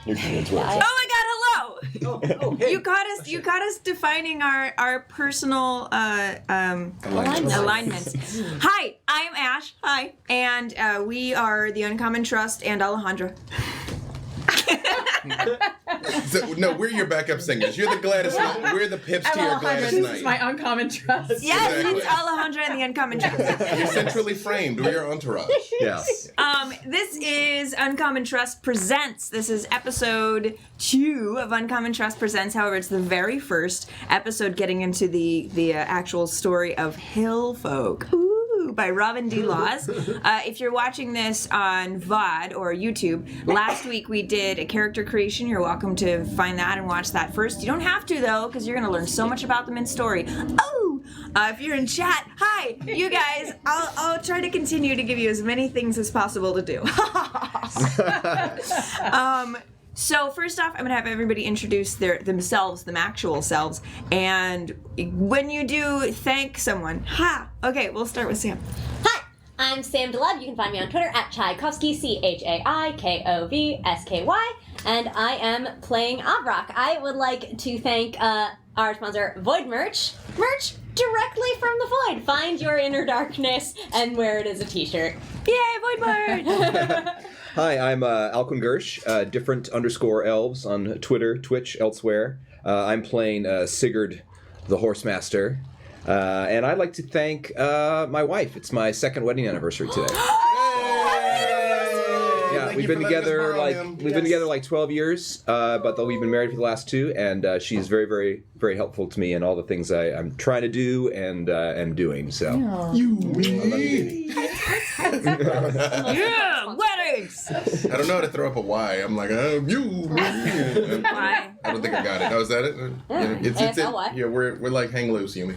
You're convinced where Oh it's my God! Hello. Hey. You got us defining our personal alignments. Hi, I'm Ash. Hi, and we are the Uncommon Trust and Alejandra. So, no, we're your backup singers. You're the Gladys Knight. We're the pips to your Gladys This Knight. is my uncommon trust. Yes, Exactly. it's Alejandra and the Uncommon Trust. You're centrally framed. We're your entourage. Yes. This is Uncommon Trust Presents. This is episode 2 of Uncommon Trust Presents. However, it's the very first episode getting into the actual story of Hillfolk. By Robin D. Laws. If you're watching this on VOD or YouTube, last week we did a character creation. You're welcome to find that and watch that first. You don't have to, though, because you're going to learn so much about them in story. If you're in chat, hi, you guys. I'll try to continue to give you as many things as possible to do. So first off, I'm going to have everybody introduce themselves, them actual selves, and when you do, thank someone. Okay, we'll start with Sam. Hi, I'm Sam DeLeb. You can find me on Twitter at Tchaikovsky, ChaiKovsky, and I am playing Avrak. I would like to thank our sponsor, Void Merch directly from the Void. Find your inner darkness and wear it as a t-shirt. Yay, Void Merch! Hi, I'm Alquin Gersh, different_elves on Twitter, Twitch, elsewhere. I'm playing Sigurd the Horsemaster. And I'd like to thank my wife. It's my 2nd wedding anniversary today. Yeah, we've been together been together like 12 years, but we've been married for the last 2, and she's very, very, very helpful to me in all the things I'm trying to do and am doing. So You, me. Yeah, weddings! I don't know how to throw up a Y. I'm like, you, me. Why? I don't think I got it. Oh, is that it? It's ASLY. it. Yeah, we're like hang loose, Yumi.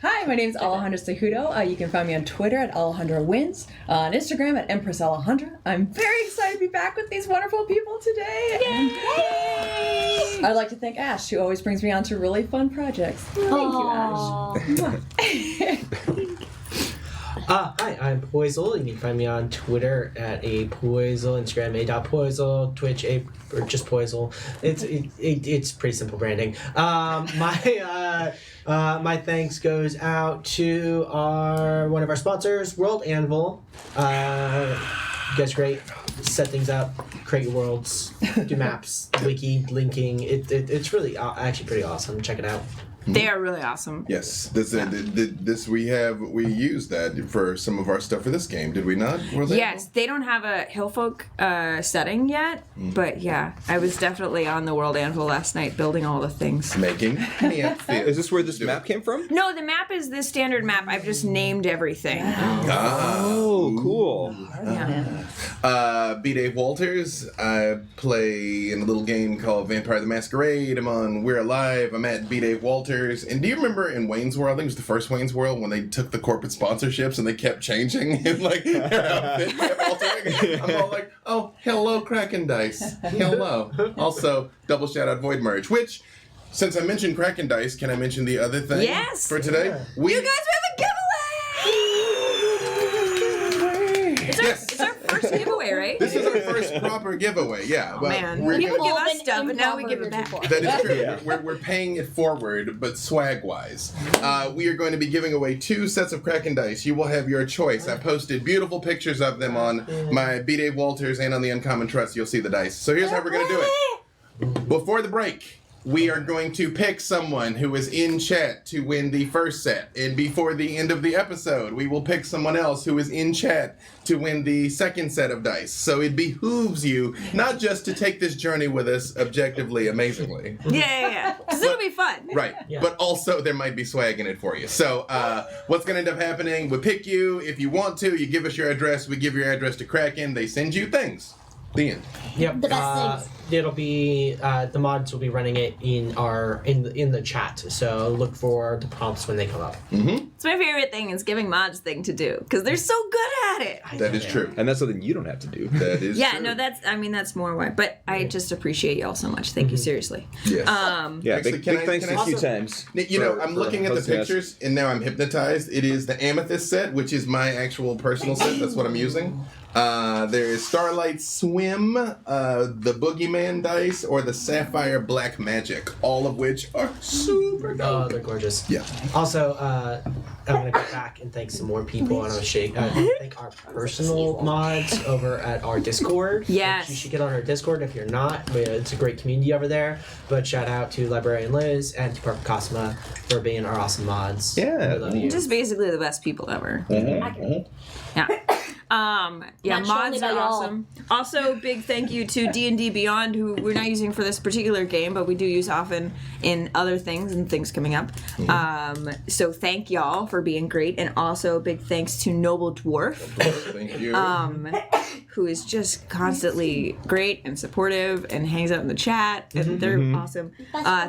Hi, my name's Alejandra Cejudo. You can find me on Twitter at Alejandra Wins, on Instagram at Empress Alejandra. I'm very excited to be back with these wonderful people today. And I'd like to thank Ash, who always brings me on to really fun projects. Thank you, Ash. Hi, I'm Poisel. You can find me on Twitter at @Poisel, Instagram @Poisel, Twitch or just Poisel. It's pretty simple branding. My thanks goes out to one of our sponsors, World Anvil. You guys are great. Set things up, create your worlds, do maps, wiki, linking. It's really actually pretty awesome. Check it out. They are really awesome. Yes, we used that for some of our stuff for this game, did we not? Yes, they don't have a Hillfolk setting yet, but yeah, I was definitely on the World Anvil last night building all the things. Making me a fit. is this where this map came from? No, the map is the standard map. I've just named everything. Oh, cool. B. Dave Walters. I play in a little game called Vampire the Masquerade. I'm on We're Alive. I'm at B. Dave Walters. And do you remember in Wayne's World, I think it was the first Wayne's World, when they took the corporate sponsorships and they kept changing and like their outfit kept altering? I'm all like, oh, hello, Kraken Dice. Hello. Also, double shout out Void Merge, which, since I mentioned Kraken Dice, can I mention the other thing Yes. for today? Yeah. You guys have a giveaway! It's our first giveaway, right? This is our first proper giveaway, yeah. Well, Man, we're people gonna- give us Been stuff, and now we give it improv back. That is true. Yeah. We're paying it forward, but swag-wise. We are going to be giving away 2 sets of Kraken Dice. You will have your choice. I posted beautiful pictures of them on my B. Dave Walters and on the Uncommon Trust. You'll see the dice. So here's how we're going to do it. Before the break, we are going to pick someone who is in chat to win the first set. And before the end of the episode, we will pick someone else who is in chat to win the second set of dice. So it behooves you not just to take this journey with us objectively amazingly. Yeah. Because it'll be fun. Right. Yeah. But also there might be swag in it for you. So what's going to end up happening, we pick you. If you want to, you give us your address. We give your address to Kraken. They send you things. The end. Yep. The best things. It'll be the mods will be running it in the chat. So look for the prompts when they come up. Mm-hmm. It's my favorite thing is giving mods thing to do because they're so good at it. That is true. And that's something you don't have to do. That is Yeah, true. no, that's more why. But I just appreciate y'all so much. Thank you, seriously. Yes. Yeah, Actually, big can I- thanks can to I- QueueTimes. You know, I'm for looking at the hosting us. pictures, and now I'm hypnotized. It is the Amethyst set, which is my actual personal set. That's what I'm using. There is Starlight Swim, the Boogeyman dice, or the Sapphire Black Magic, all of which are super Oh, dope. they're gorgeous. Yeah. Also, I'm gonna go back and thank some more people, and I'm gonna thank our personal mods over at our Discord. Yes. You should get on our Discord if you're not. It's a great community over there. But shout out to Librarian Liz and to Parker Cosma for being our awesome mods. Yeah. We love you. Just basically the best people ever. Accurate. Yeah. Yeah, Not mods surely by are y'all. awesome. Also, big thank you to D&D Beyond, who we're not using for this particular game, but we do use often in other things and things coming up. So thank y'all for being great, and also big thanks to Noble Dwarf, Thank you. who is just constantly great and supportive and hangs out in the chat, and they're awesome.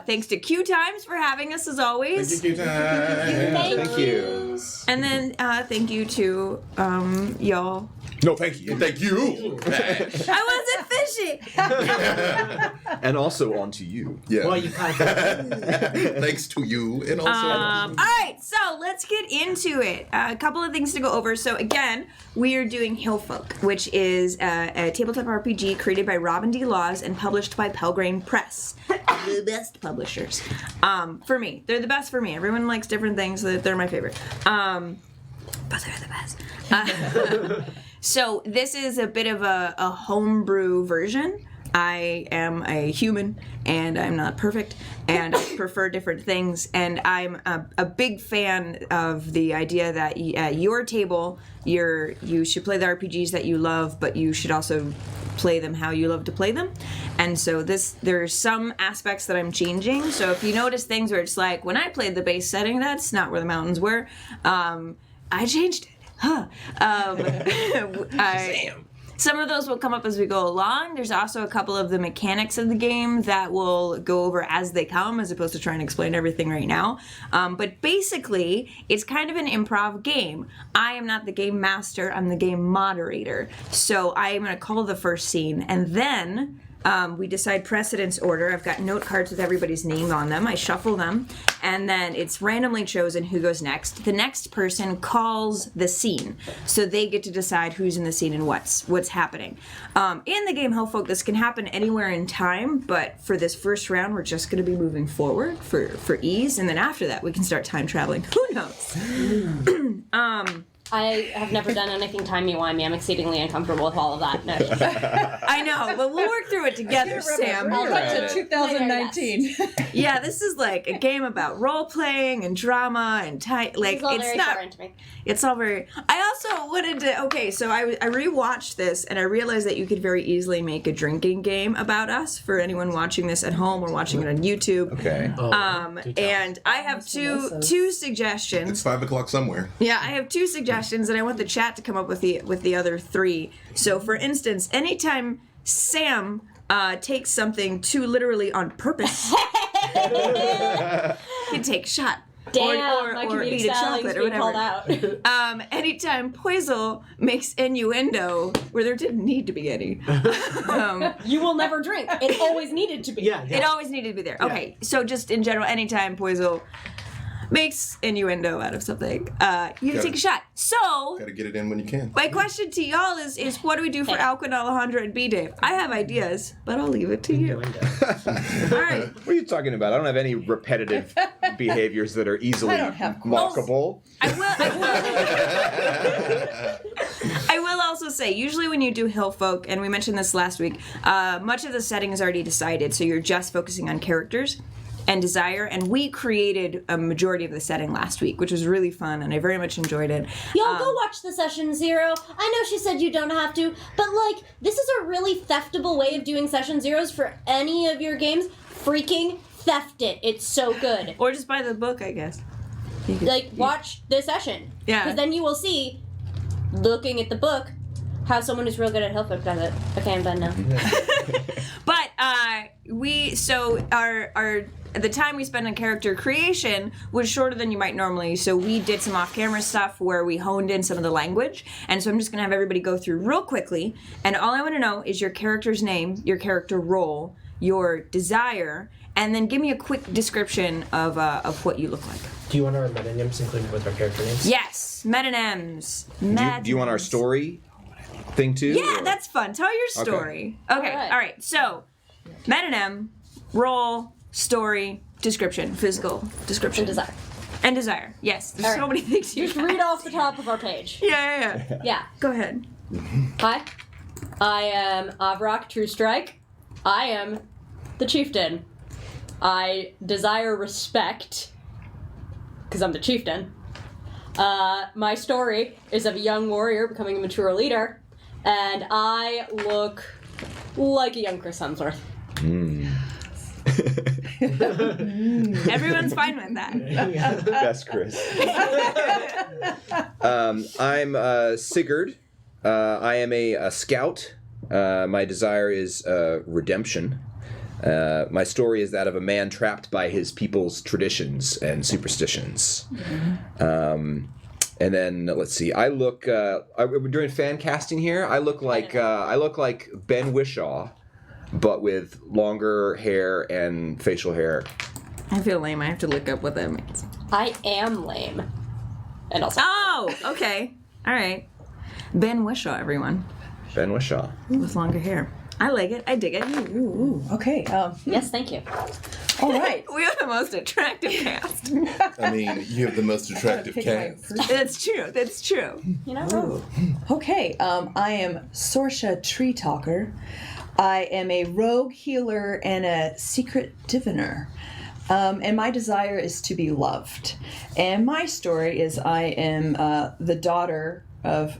Thanks to QueueTimes for having us as always. Thank you, time. Thank you. And then thank you to y'all. No, thank you. Thank you. I wasn't fishing. And also on to you. Yeah. Well, you kind of. Thanks to you, and also. All right, so let's get into it. A couple of things to go over. So again, we are doing Hillfolk, which is a tabletop RPG created by Robin D. Laws and published by Pelgrane Press, the best publishers. For me, they're the best for me. Everyone likes different things. So they're my favorite. But they're the best. So this is a bit of a homebrew version. I am a human, and I'm not perfect, and I prefer different things, and I'm a big fan of the idea that at your table, you should play the RPGs that you love, but you should also play them how you love to play them. And so there's some aspects that I'm changing. So if you notice things where it's like, when I played the base setting, that's not where the mountains were, I changed it. Some of those will come up as we go along. There's also a couple of the mechanics of the game that we'll go over as they come, as opposed to trying to explain everything right now. But basically, it's kind of an improv game. I am not the game master, I'm the game moderator. So I am going to call the first scene, and then we decide precedence order. I've got note cards with everybody's name on them. I shuffle them, and then it's randomly chosen who goes next. The next person calls the scene, so they get to decide who's in the scene and what's happening. In the game Hillfolk, this can happen anywhere in time, but for this first round, we're just going to be moving forward for ease, and then after that, we can start time traveling. Who knows? I have never done anything timey-wimey. I'm exceedingly uncomfortable with all of that. No. I know, but we'll work through it together, Sam. I'll Back do to it. 2019. Yeah, this is like a game about role playing and drama and It's all very foreign to me. It's all very. I also wanted to. Okay, so I rewatched this and I realized that you could very easily make a drinking game about us for anyone watching this at home or watching it on YouTube. Okay. And I have two suggestions. It's 5 o'clock somewhere. Yeah, I have two suggestions, and I want the chat to come up with the other three. So, for instance, anytime Sam takes something too literally on purpose, he can take a shot. Damn, my or comedic eat a styling's chocolate or being whatever. called out. Anytime Poisel makes innuendo where there didn't need to be any. You will never drink. It always needed to be. Yeah. It always needed to be there. Okay, so just in general, anytime Poisel makes innuendo out of something, you take a shot. So, Gotta get it in when you can. my question to y'all is what do we do for Alquin, Alejandra, and B-Dave? I have ideas, but I'll leave it to you. All right. What are you talking about? I don't have any repetitive behaviors that are easily I don't have mockable. I will also say, usually when you do Hillfolk, and we mentioned this last week, much of the setting is already decided, so you're just focusing on characters and desire, and we created a majority of the setting last week, which was really fun, and I very much enjoyed it. Y'all go watch the session 0. I know she said you don't have to, but like, this is a really theftable way of doing session 0s for any of your games. Freaking theft it. It's so good. Or just buy the book, I guess. You could- Like, watch the session. Yeah. Because then you will see, looking at the book, how someone who's real good at Hillfolk does it. Okay, I'm done now. But the time we spent on character creation was shorter than you might normally, so we did some off-camera stuff where we honed in some of the language, and so I'm just going to have everybody go through real quickly, and all I want to know is your character's name, your character role, your desire, and then give me a quick description of what you look like. Do you want our metonyms included with our character names? Yes, metonyms. Do you want our story? thing too? Yeah, or- that's fun. Tell your story. Okay. All right. So, metonym, role, story, description, physical description, And desire. and desire. Yes, there's All so right. many things you Just read off the top of our page. Yeah. Yeah. Go ahead. Hi. I am Avrak True Strike. I am the chieftain. I desire respect because I'm the chieftain. My story is of a young warrior becoming a mature leader, and I look like a young Chris Hemsworth. Everyone's fine with that. Best Chris. I'm Sigurd. I am a scout. My desire is redemption. My story is that of a man trapped by his people's traditions and superstitions. And then let's see. I look. We're doing fan casting here. I look like Ben Whishaw, but with longer hair and facial hair. I feel lame. I have to look up what that means. I am lame. And also. Oh, okay. All right. Ben Whishaw, everyone, Ben Whishaw. with longer hair. I like it. I dig it. Ooh, okay. Yes, thank you. All right. We have the most attractive cast. I mean, you have the most attractive Pick my cast. person. That's true. That's true. You know? Okay, I am Sorsha Tree Talker. I am a rogue healer and a secret diviner. And my desire is to be loved. And my story is I am the daughter of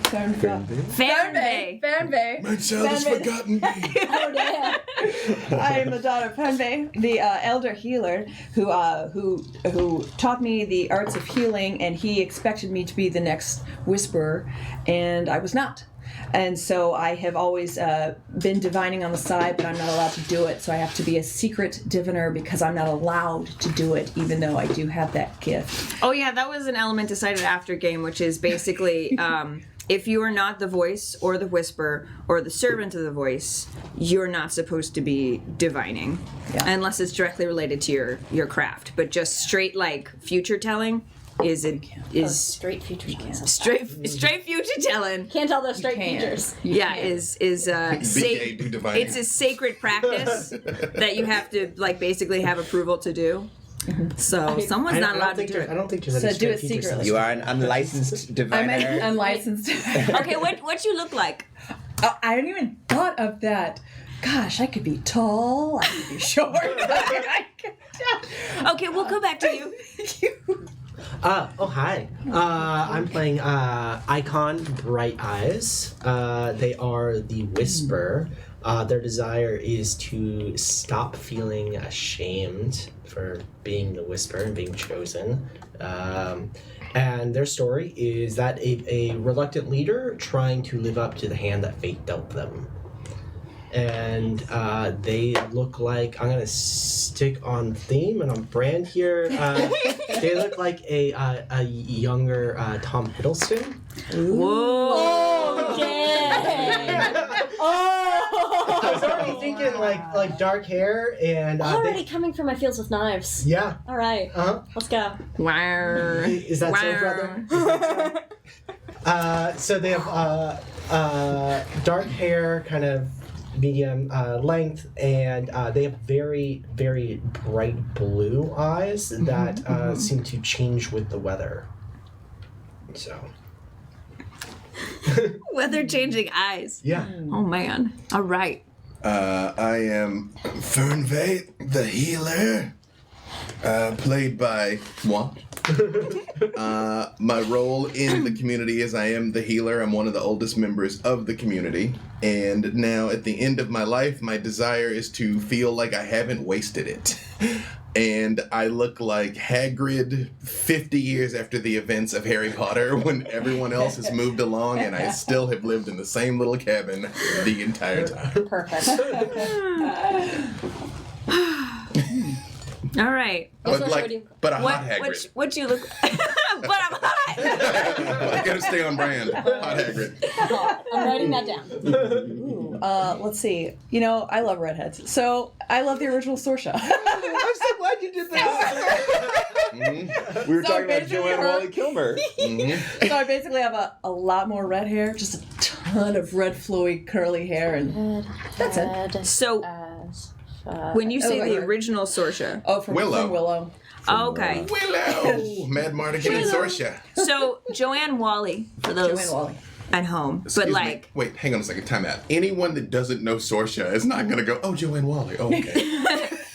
Fanbay. Fanbay. My child has forgotten me. Oh, damn. I am the daughter of Fanbay, the elder healer who taught me the arts of healing, and he expected me to be the next whisperer, and I was not. And so I have always been divining on the side, but I'm not allowed to do it. So I have to be a secret diviner because I'm not allowed to do it, even though I do have that gift. Oh yeah, that was an element decided after game, which is basically if you are not the voice or the whisper or the servant of the voice, you're not supposed to be divining, unless it's directly related to your craft. But just straight like future telling is Straight future straight future telling. Can't tell those straight can't. features. Yeah, is BK do divining. it's a sacred practice that you have to like basically have approval to do. So someone's not allowed to do it. I don't think there's So any do it straight features. secretly. You are an unlicensed I'm diviner. an unlicensed. Okay, what you look like? Oh, I hadn't even thought of that. Gosh, I could be tall. I could be short. Okay, we'll come back to you. Hi. I'm playing Icon Bright Eyes. They are the Whisper. Their desire is to stop feeling ashamed for being the Whisper and being chosen. And their story is that a reluctant leader trying to live up to the hand that fate dealt them. And they look like, I'm gonna stick on theme and on brand here. They look like a younger Tom Hiddleston. Whoa. Oh, dang. Oh. I was already thinking like dark hair and Already coming from my fields with knives. yeah. All right. Let's go. Wow. Is that so, brother? Is that so? So they have dark hair, kind of medium length, and they have very, very bright blue eyes that seem to change with the weather. So. Weather changing eyes. Yeah. Oh man. All right. I am Fernvate, the healer, played by moi. My role in the community is I am the healer. I'm one of the oldest members of the community. And now at the end of my life, my desire is to feel like I haven't wasted it. And I look like Hagrid 50 years after the events of Harry Potter when everyone else has moved along and I still have lived in the same little cabin the entire time. Perfect. All right. Also, But what do you- a hot Hagrid. What you look but I'm hot. I gotta stay on brand. Hot Hagrid. I'm writing that down. Let's see. You know, I love redheads, so I love the original Sorsha. I'm so glad you did that. We were So talking about basically Joanne her- Wally Kilmer. So I basically have a lot more red hair, just a ton of red, flowy, curly hair, and that's it. So when you say Oh, the right. original Sorsha, Oh, from Willow. okay. Willow! Mad Mardigan and Sorsha. So Joanne Wally for those Joanne Wally. at home, Excuse but me. like Wait, hang on a second. Time out. Anyone that doesn't know Sorsha is not going to go, oh, Joanne Wally. Oh, okay.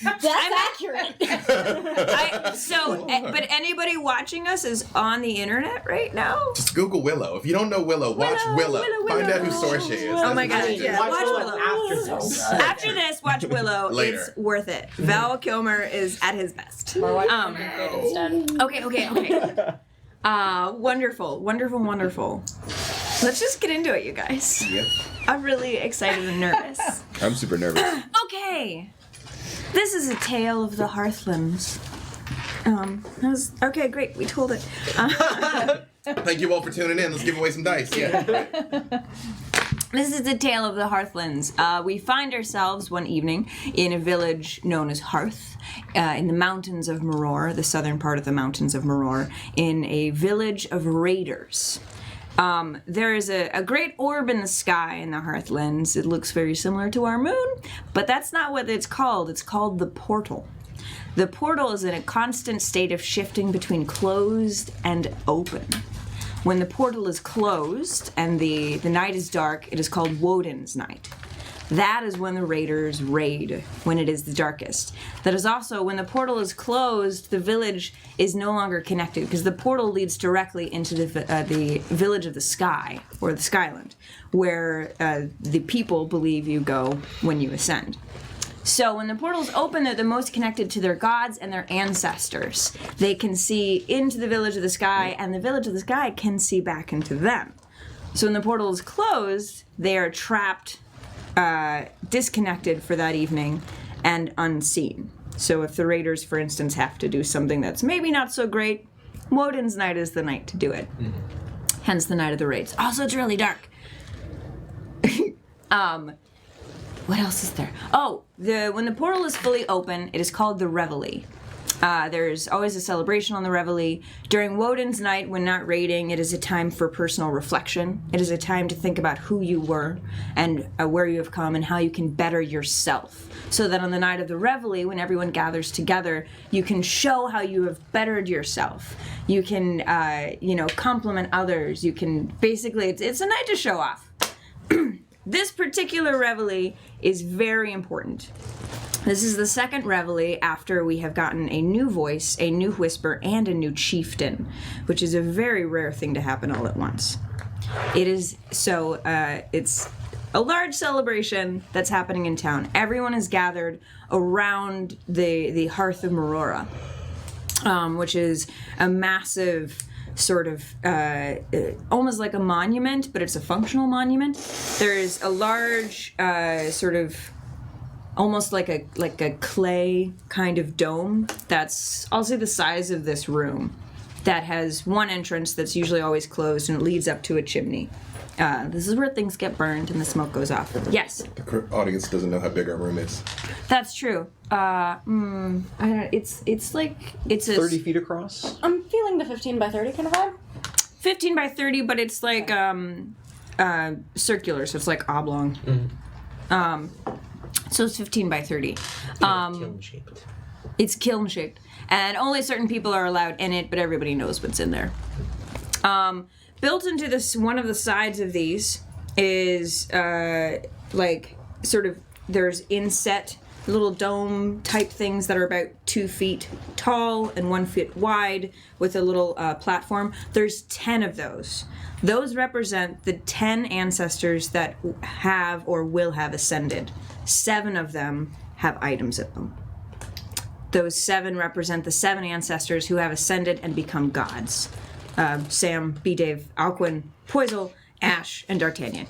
That's accurate. but anybody watching us is on the internet right now. Just Google Willow. If you don't know Willow, watch Willow. Find out who Sorsha is. Oh my God, yeah. Watch Watch Willow Willow. after this. After this, watch Willow. Later. It's worth it. Val Kilmer is at his best. We're watching Good instead. Okay. Wonderful. Let's just get into it, you guys. Yep. I'm really excited and nervous. I'm super nervous. Okay. This is a tale of the Hearthlands. Okay, great. We told it. Thank you all for tuning in. Let's give away some dice. Yeah. This is a tale of the Hearthlands. We find ourselves one evening in a village known as Hearth, in the mountains of Maror, the southern part of the mountains of Maror, in a village of raiders. There is a great orb in the sky in the Hearthlands. It looks very similar to our moon, but that's not what it's called. It's called the Portal. The Portal is in a constant state of shifting between closed and open. When the portal is closed and the night is dark, it is called Woden's Night. That is when the raiders raid, when it is the darkest. That is also when the portal is closed, the village is no longer connected because the portal leads directly into the village of the sky, or the Skyland, where the people believe you go when you ascend. So when the portals open, they're the most connected to their gods and their ancestors. They can see into the village of the sky, and the village of the sky can see back into them. So when the portal is closed, they are trapped, disconnected for that evening, and unseen. So if the raiders, for instance, have to do something that's maybe not so great, Woden's Night is the night to do it. Hence the night of the raids. Also, it's really dark. What else is there? Oh, when the portal is fully open, it is called the Reveille. There's always a celebration on the Reveille. During Woden's Night, when not raiding, it is a time for personal reflection. It is a time to think about who you were and where you have come and how you can better yourself. So that on the night of the Reveille, when everyone gathers together, you can show how you have bettered yourself. You can, compliment others. You can, basically, it's a night to show off. This particular Reveille is very important. This is the second Reveille after we have gotten a new voice, a new whisper, and a new chieftain, which is a very rare thing to happen all at once. It's a large celebration that's happening in town. Everyone is gathered around the Hearth of Marora, which is a massive sort of almost like a monument, but it's a functional monument. There's a large sort of almost like a clay kind of dome that's also the size of this room, that has one entrance that's usually always closed, and it leads up to a chimney. This is where things get burned and the smoke goes off. Yes. The audience doesn't know how big our room is. That's true. I don't know. It's like it's a 30 feet across? I'm feeling the 15 by 30 kind of vibe. 15 by 30, but it's like circular, so it's like oblong. So it's 15 by 30. Kiln-shaped. It's kiln shaped, and only certain people are allowed in it, but everybody knows what's in there. Built into this, one of the sides of these is there's inset little dome type things that are about 2 feet tall and 1 foot wide with a little platform. There's 10 of those. Those represent the 10 ancestors that have or will have ascended. 7 of them have items in them. Those 7 represent the 7 ancestors who have ascended and become gods. Sam, B. Dave, Alcuin, Poisel, Ash, and D'Artagnan.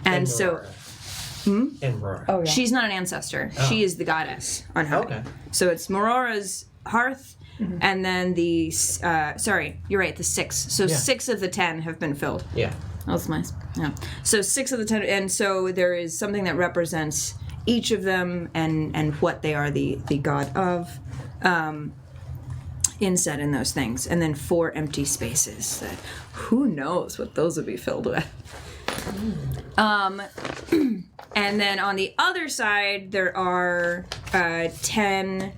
And so... And Marora. Oh, yeah. She's not an ancestor. She is the goddess on Hearth. Okay. So it's Maurora's Hearth, and then the... you're right, the 6. So 6 of the 10 have been filled. Yeah. That's nice. Yeah. So 6 of the 10, and so there is something that represents each of them and what they are the god of. inset in those things, and then 4 empty spaces that who knows what those would be filled with. And then on the other side there are 10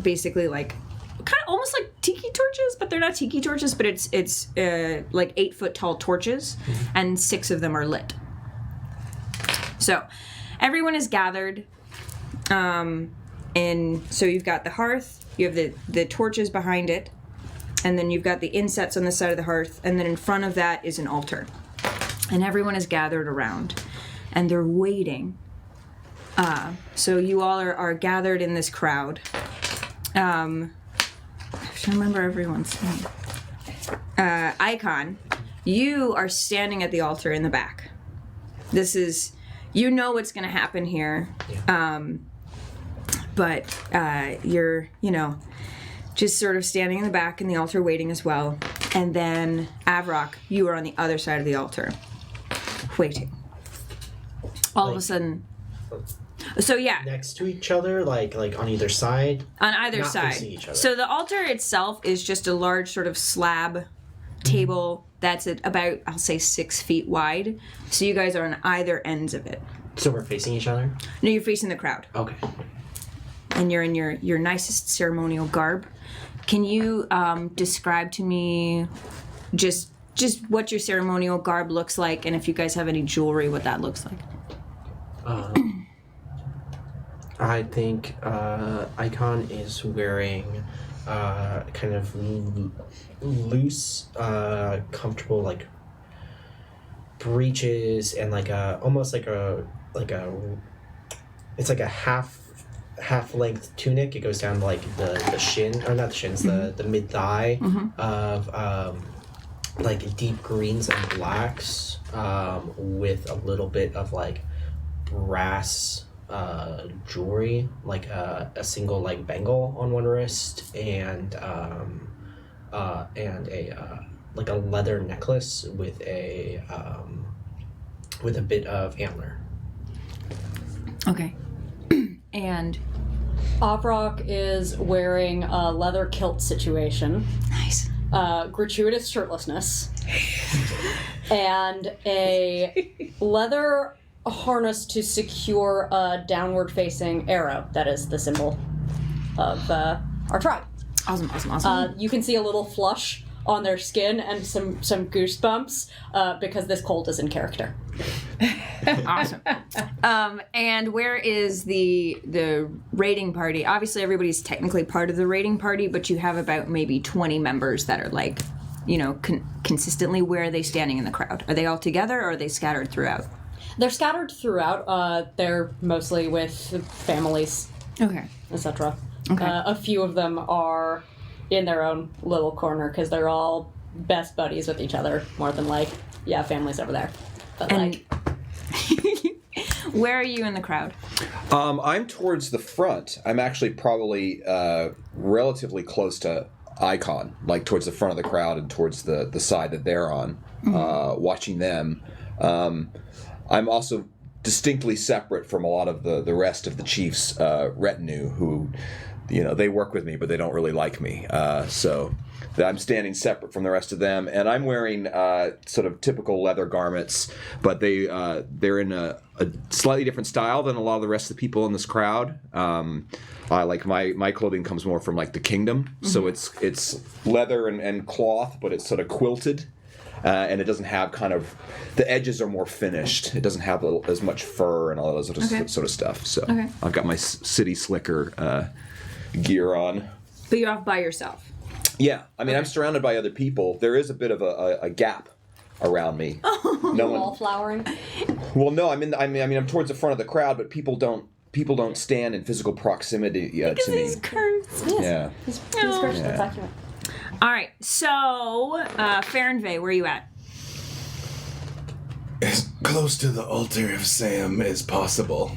basically like kind of almost like tiki torches, but they're not tiki torches, but it's like 8-foot tall torches, and 6 of them are lit. So everyone is gathered, and so you've got the hearth, you have the torches behind it, and then you've got the insets on the side of the hearth, and then in front of that is an altar. And everyone is gathered around, and they're waiting. So you all are gathered in this crowd. I have to remember everyone's name. Icon, you are standing at the altar in the back. This is, you know what's going to happen here. But you're, just sort of standing in the back in the altar waiting as well. And then Avrock, you are on the other side of the altar waiting. All of a sudden. So yeah. Next to each other, like on either side. On either not side. facing each other. So the altar itself is just a large sort of slab table that's at about, I'll say, 6 feet wide. So you guys are on either ends of it. So we're facing each other? No, you're facing the crowd. Okay. And you're in your nicest ceremonial garb. Can you describe to me just what your ceremonial garb looks like, and if you guys have any jewelry, what that looks like? I think Icon is wearing kind of loose, comfortable like breeches and like almost like a it's like a half length tunic. It goes down to like the shin, or not the shins, the mid thigh of like deep greens and blacks with a little bit of like brass jewelry, like a single like bangle on one wrist and a like a leather necklace with a bit of antler. Okay. And Avrock is wearing a leather kilt situation. nice. Gratuitous shirtlessness. And a leather harness to secure a downward-facing arrow. That is the symbol of our tribe. Awesome. You can see a little flush on their skin and some goosebumps because this cult is in character. Awesome. And where is the raiding party? Obviously, everybody's technically part of the raiding party, but you have about maybe 20 members that are like, consistently. Where are they standing in the crowd? Are they all together, or are they scattered throughout? They're scattered throughout. They're mostly with families, Okay. etc. Okay. A few of them are in their own little corner because they're all best buddies with each other, more than like, yeah, families over there. But And where are you in the crowd? I'm towards the front. I'm actually probably relatively close to Icon, like towards the front of the crowd and towards the side that they're on, watching them. I'm also distinctly separate from a lot of the rest of the chief's retinue who, they work with me, but they don't really like me. So I'm standing separate from the rest of them, and I'm wearing sort of typical leather garments, but they're in a slightly different style than a lot of the rest of the people in this crowd. Like my clothing comes more from like the kingdom, so it's leather and cloth, but it's sort of quilted. And it doesn't have the edges are more finished. It doesn't have as much fur and all those sort of stuff. So I've got my city slicker gear on. But you're off by yourself. Yeah, I mean, I'm surrounded by other people. There is a bit of a gap around me. No one. wallflowering. Well, no, I'm towards the front of the crowd, but people don't stand in physical proximity to me. These curves. Yeah. He's Christian, that's accurate. All right. So, Farronvey, where are you at? As close to the altar of Sam as possible.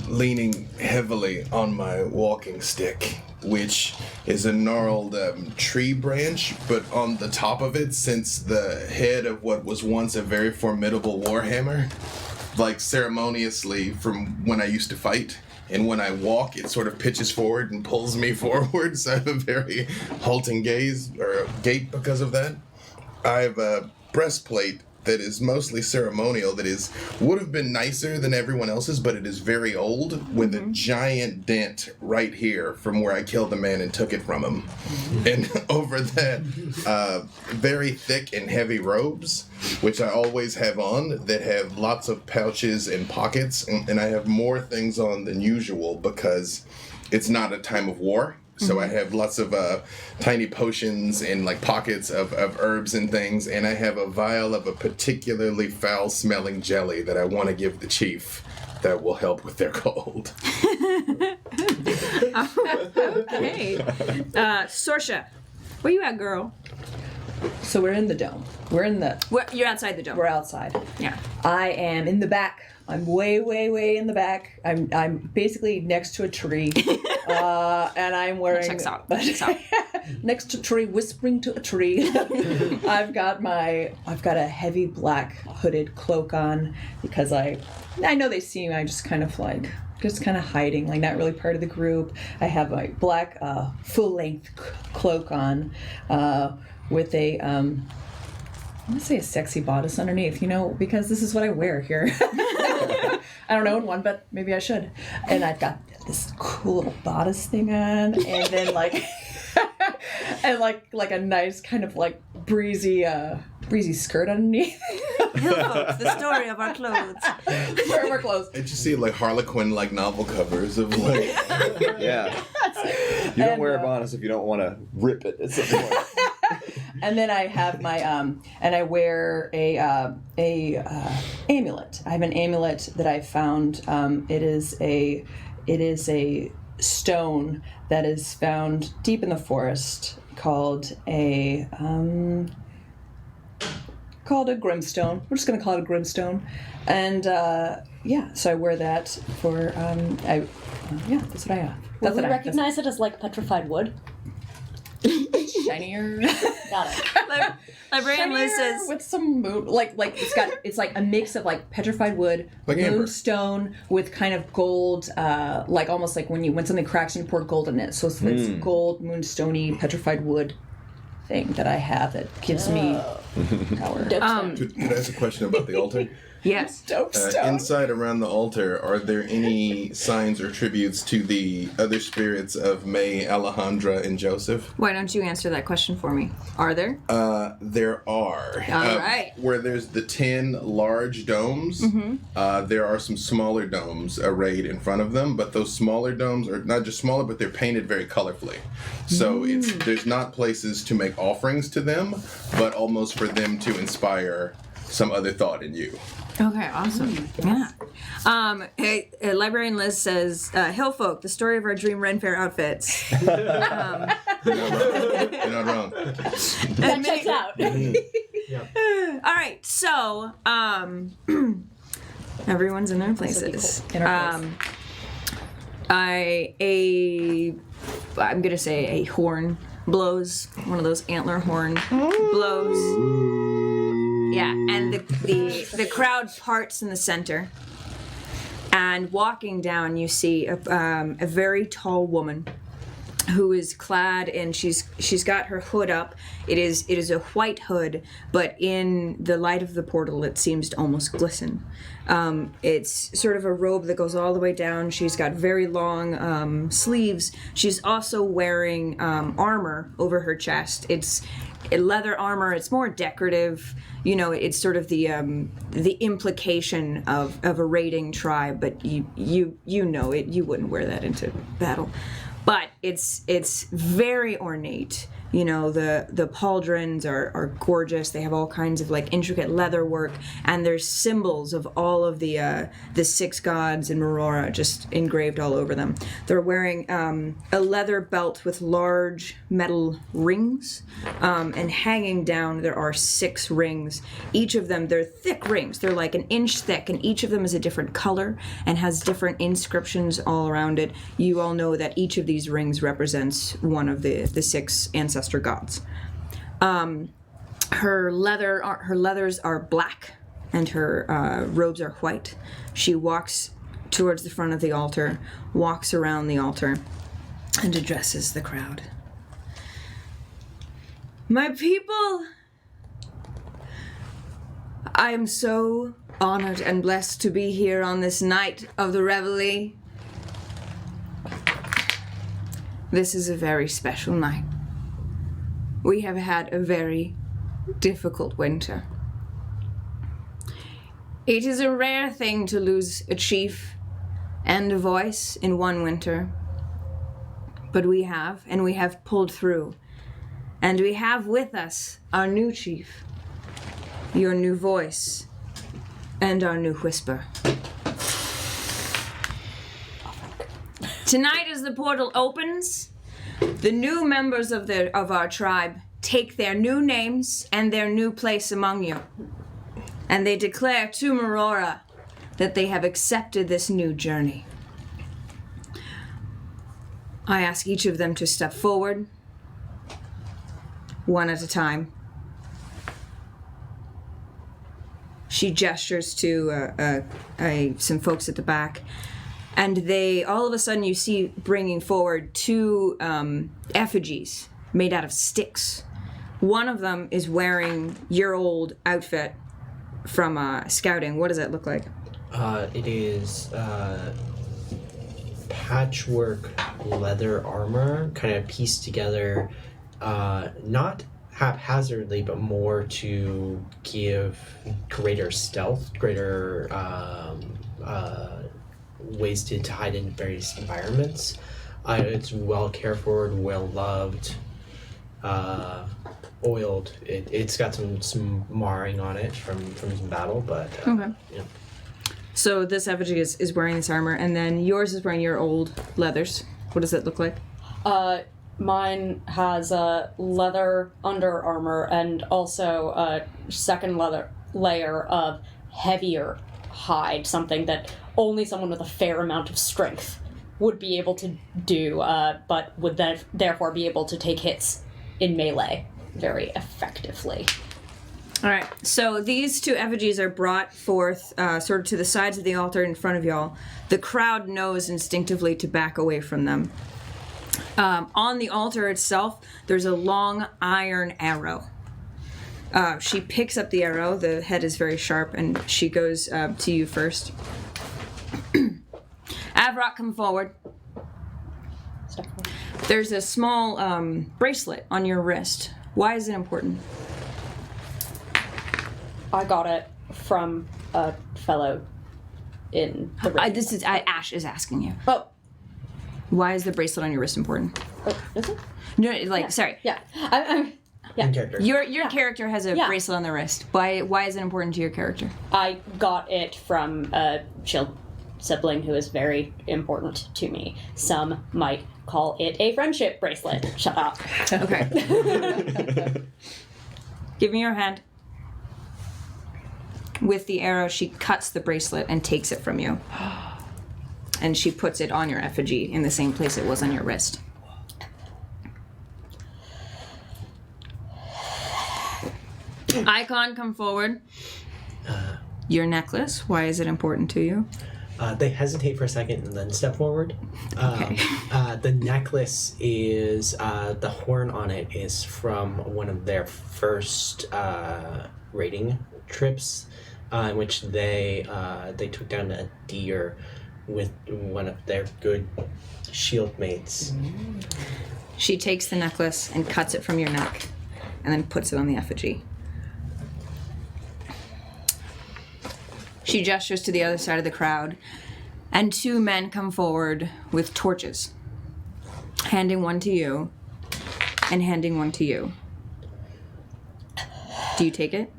Leaning heavily on my walking stick, which is a gnarled tree branch, but on the top of it sits the head of what was once a very formidable warhammer, like ceremoniously from when I used to fight. and when I walk, it sort of pitches forward and pulls me forward, so I have a very halting gaze, or gait because of that. I have a breastplate that is mostly ceremonial, that would have been nicer than everyone else's, but it is very old, with a giant dent right here from where I killed the man and took it from him. And over that, very thick and heavy robes, which I always have on, that have lots of pouches and pockets, and I have more things on than usual because it's not a time of war. So I have lots of tiny potions and like pockets of herbs and things, and I have a vial of a particularly foul-smelling jelly that I want to give the chief that will help with their cold. Okay. Sorsha, where you at, girl? So we're in the dome. You're outside the dome. We're outside. Yeah. I am in the back. I'm way, way, way in the back. I'm basically next to a tree, and I'm wearing. Checks out. Next to a tree, whispering to a tree. I've got a heavy black hooded cloak on because I know they see me. I just kind of hiding, like not really part of the group. I have my black full length cloak on with a. I'm gonna say a sexy bodice underneath, because this is what I wear here. I don't own one, but maybe I should. And I've got this cool little bodice thing on, and then and like a nice kind of like breezy skirt underneath. Hillfolk, the story of our clothes. The story of our clothes. I just see like Harlequin like novel covers of like. Yeah. You don't wear a bodice if you don't want to rip it at some point. And then I have my and I wear a amulet. I have an amulet that I found. It is a stone that is found deep in the forest called a grimstone. We're just gonna call it a grimstone, and so I wear that for that's what I have. That's Will we what I recognize it as like petrified wood? Shinier. Got it. Librarian Liz says with some moon, it's like a mix of like petrified wood, like amber moonstone with kind of gold, like almost like when something cracks and you pour gold in it. So it's this gold, moonstony, petrified wood thing that I have that gives me power. Could I ask a question about the altar? yes. Dope stone. Inside around the altar, are there any signs or tributes to the other spirits of May, Alejandra, and Joseph? Why don't you answer that question for me? Are there? There are. All right. Where there's the 10 large domes, there are some smaller domes arrayed in front of them, but those smaller domes are not just smaller, but they're painted very colorfully. So there's not places to make offerings to them, but almost for them to inspire some other thought in you. Okay, awesome. Yeah. Librarian Liz says, Hillfolk, the story of our dream Ren Fair outfits. You're not wrong. That checks out. All right, so everyone's in their places. In our place. I'm gonna say a horn blows, one of those antler horn blows. Yeah, and the crowd parts in the center. And walking down, you see a very tall woman who is clad in she's got her hood up. It is a white hood, but in the light of the portal, it seems to almost glisten. It's sort of a robe that goes all the way down. She's got very long sleeves. She's also wearing armor over her chest. It's leather armor. It's more decorative. It's sort of the implication of a raiding tribe, but you know it. You wouldn't wear that into battle. But it's very ornate. The pauldrons are gorgeous. They have all kinds of like intricate leather work, and there's symbols of all of the 6 gods in Aurora just engraved all over them. They're wearing a leather belt with large metal rings, and hanging down there are 6 rings. Each of them, they're thick rings. They're like an inch thick, and each of them is a different color and has different inscriptions all around it. You all know that each of these rings represents one of the 6 ancestor gods. Her leathers are black, and her robes are white. She walks towards the front of the altar, walks around the altar, and addresses the crowd. My people, I am so honored and blessed to be here on this night of the Reveille. This is a very special night. We have had a very difficult winter. It is a rare thing to lose a chief and a voice in one winter. But we have, and we have pulled through. And we have with us our new chief, your new voice, and our new whisper. Tonight, as the portal opens, the new members of our tribe take their new names and their new place among you. And they declare to Marora that they have accepted this new journey. I ask each of them to step forward, one at a time. She gestures to some folks at the back, and they, all of a sudden, you see bringing forward two effigies made out of sticks. One of them is wearing your old outfit from scouting. What does that look like? It is patchwork leather armor, kind of pieced together, not haphazardly, but more to give greater stealth, greater ways to hide in various environments. It's well cared for, well loved, oiled. It's got some marring on it from some battle, but Okay. yeah. So this effigy is wearing this armor, and then yours is wearing your old leathers. What does it look like? Mine has a leather under armor and also a second leather layer of heavier hide, something that only someone with a fair amount of strength would be able to do, but would then therefore be able to take hits in melee very effectively. All right, so these two effigies are brought forth sort of to the sides of the altar in front of y'all. The crowd knows instinctively to back away from them. On the altar itself, there's a long iron arrow. She picks up the arrow, the head is very sharp, and she goes to you first. Avrok, come forward. Step forward. There's a small bracelet on your wrist. Why is it important? I got it from a fellow in the Ash is asking you. Oh, Why is the bracelet on your wrist important? is it? No, sorry. Yeah. I'm In character. Your character has a Yeah. bracelet on the wrist. Why is it important to your character? I got it from a shield sibling who is very important to me. Some might call it a friendship bracelet. Shut up. Okay. Give me your hand. With the arrow, she cuts the bracelet and takes it from you. And she puts it on your effigy in the same place it was on your wrist. Icon, come forward. Your necklace, why is it important to you? They hesitate for a second and then step forward. Okay. The necklace is, the horn on it is from one of their first raiding trips, in which they took down a deer with one of their good shield mates. She takes the necklace and cuts it from your neck and then puts it on the effigy. She gestures to the other side of the crowd, and two men come forward with torches, handing one to you and handing one to you. Do you take it?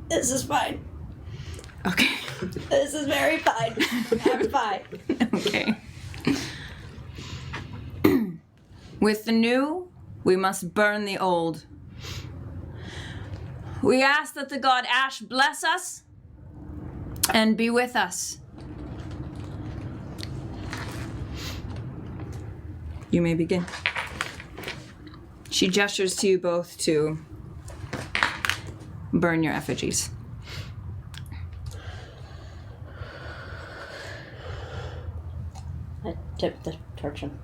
This is fine. Okay. This is very fine. I'm fine. Okay. With the new, we must burn the old. We ask that the god Ash bless us and be with us. You may begin. She gestures to you both to burn your effigies. I tip the torch in.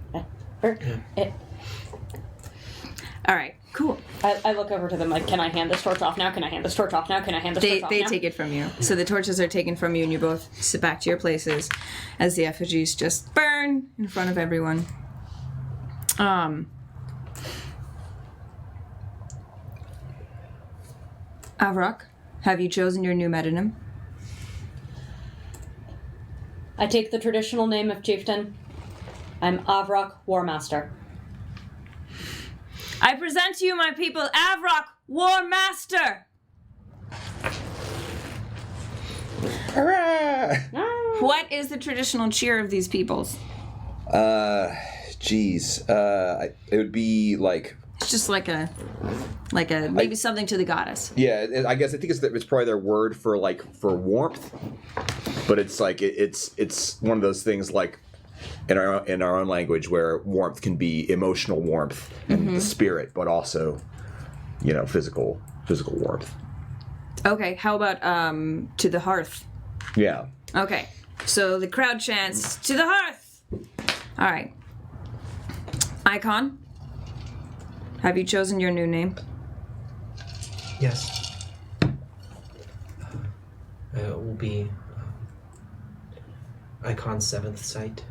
All right, cool. I look over to them like, can I hand this torch off now? Can I hand this torch off now? Can I hand this torch off They now? take it from you. So the torches are taken from you, and you both sit back to your places as the effigies just burn in front of everyone. Avrock, have you chosen your new metonym? I take the traditional name of chieftain. I'm Avrock Warmaster. I present to you, my people, Avrock, War Master! Hurrah! What is the traditional cheer of these peoples? It would be like... It's just like a maybe something to the goddess. Yeah, I guess I think it's probably their word for warmth, but it's like it's one of those things like in our own language where warmth can be emotional warmth and the spirit, but also physical warmth. Okay, how about to the hearth? Yeah. Okay, so the crowd chants to the hearth. All right, Icon. Have you chosen your new name? Yes. It will be Icon's 7th sight.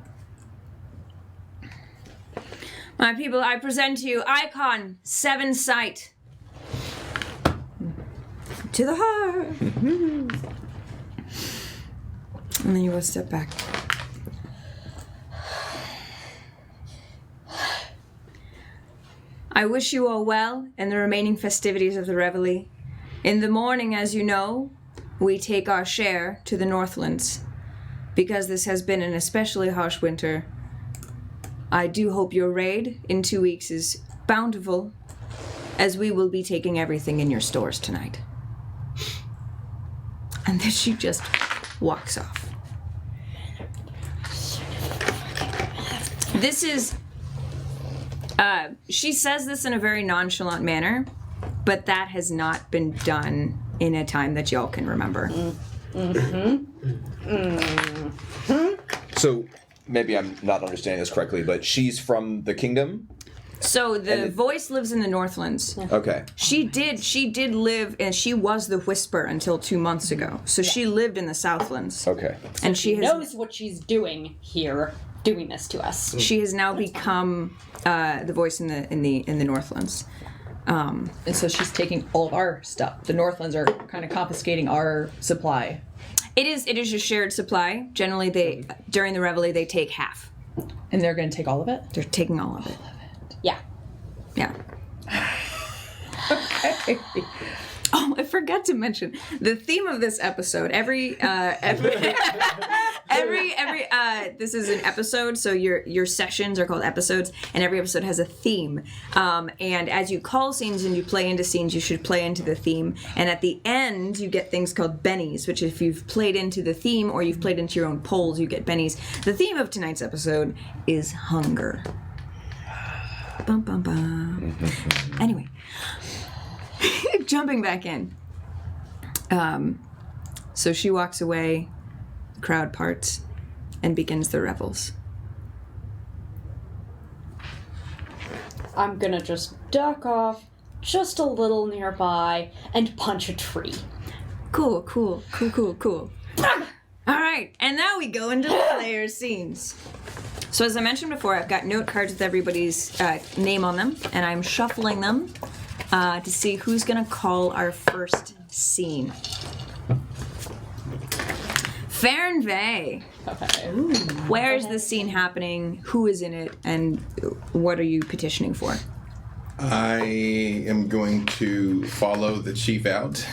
My people, I present to you Icon 7 Sight. To the heart. And then you will step back. I wish you all well in the remaining festivities of the Reveille. In the morning, as you know, we take our share to the Northlands. Because this has been an especially harsh winter, I do hope your raid in 2 weeks is bountiful, as we will be taking everything in your stores tonight. And then she just walks off. This is... she says this in a very nonchalant manner, but that has not been done in a time that y'all can remember. So maybe I'm not understanding this correctly, but she's from the kingdom? So the voice lives in the Northlands. Okay. She did live, and she was the Whisper until 2 months ago. So she lived in the Southlands. Okay. And she knows what she's doing here, doing this to us. She has now become the voice in the Northlands. And so she's taking all of our stuff. The Northlands are kind of confiscating our supply. It is a shared supply. Generally, during the Reveille they take half. And they're going to take all of it? They're taking all of it. Yeah. Yeah. Okay. Oh, I forgot to mention the theme of this episode. Every this is an episode, so your sessions are called episodes, and every episode has a theme. And as you call scenes and you play into scenes, you should play into the theme. And at the end, you get things called bennies, which if you've played into the theme or you've played into your own polls, you get bennies. The theme of tonight's episode is hunger. Bum bum bum. Anyway. Jumping back in. So she walks away, the crowd parts, and begins the revels. I'm gonna just duck off just a little nearby and punch a tree. Cool. All right, and now we go into the player scenes. So as I mentioned before, I've got note cards with everybody's name on them, and I'm shuffling them to see who's going to call our first scene. Fernvey. Okay. Where is this scene happening? Who is in it? And what are you petitioning for? I am going to follow the chief out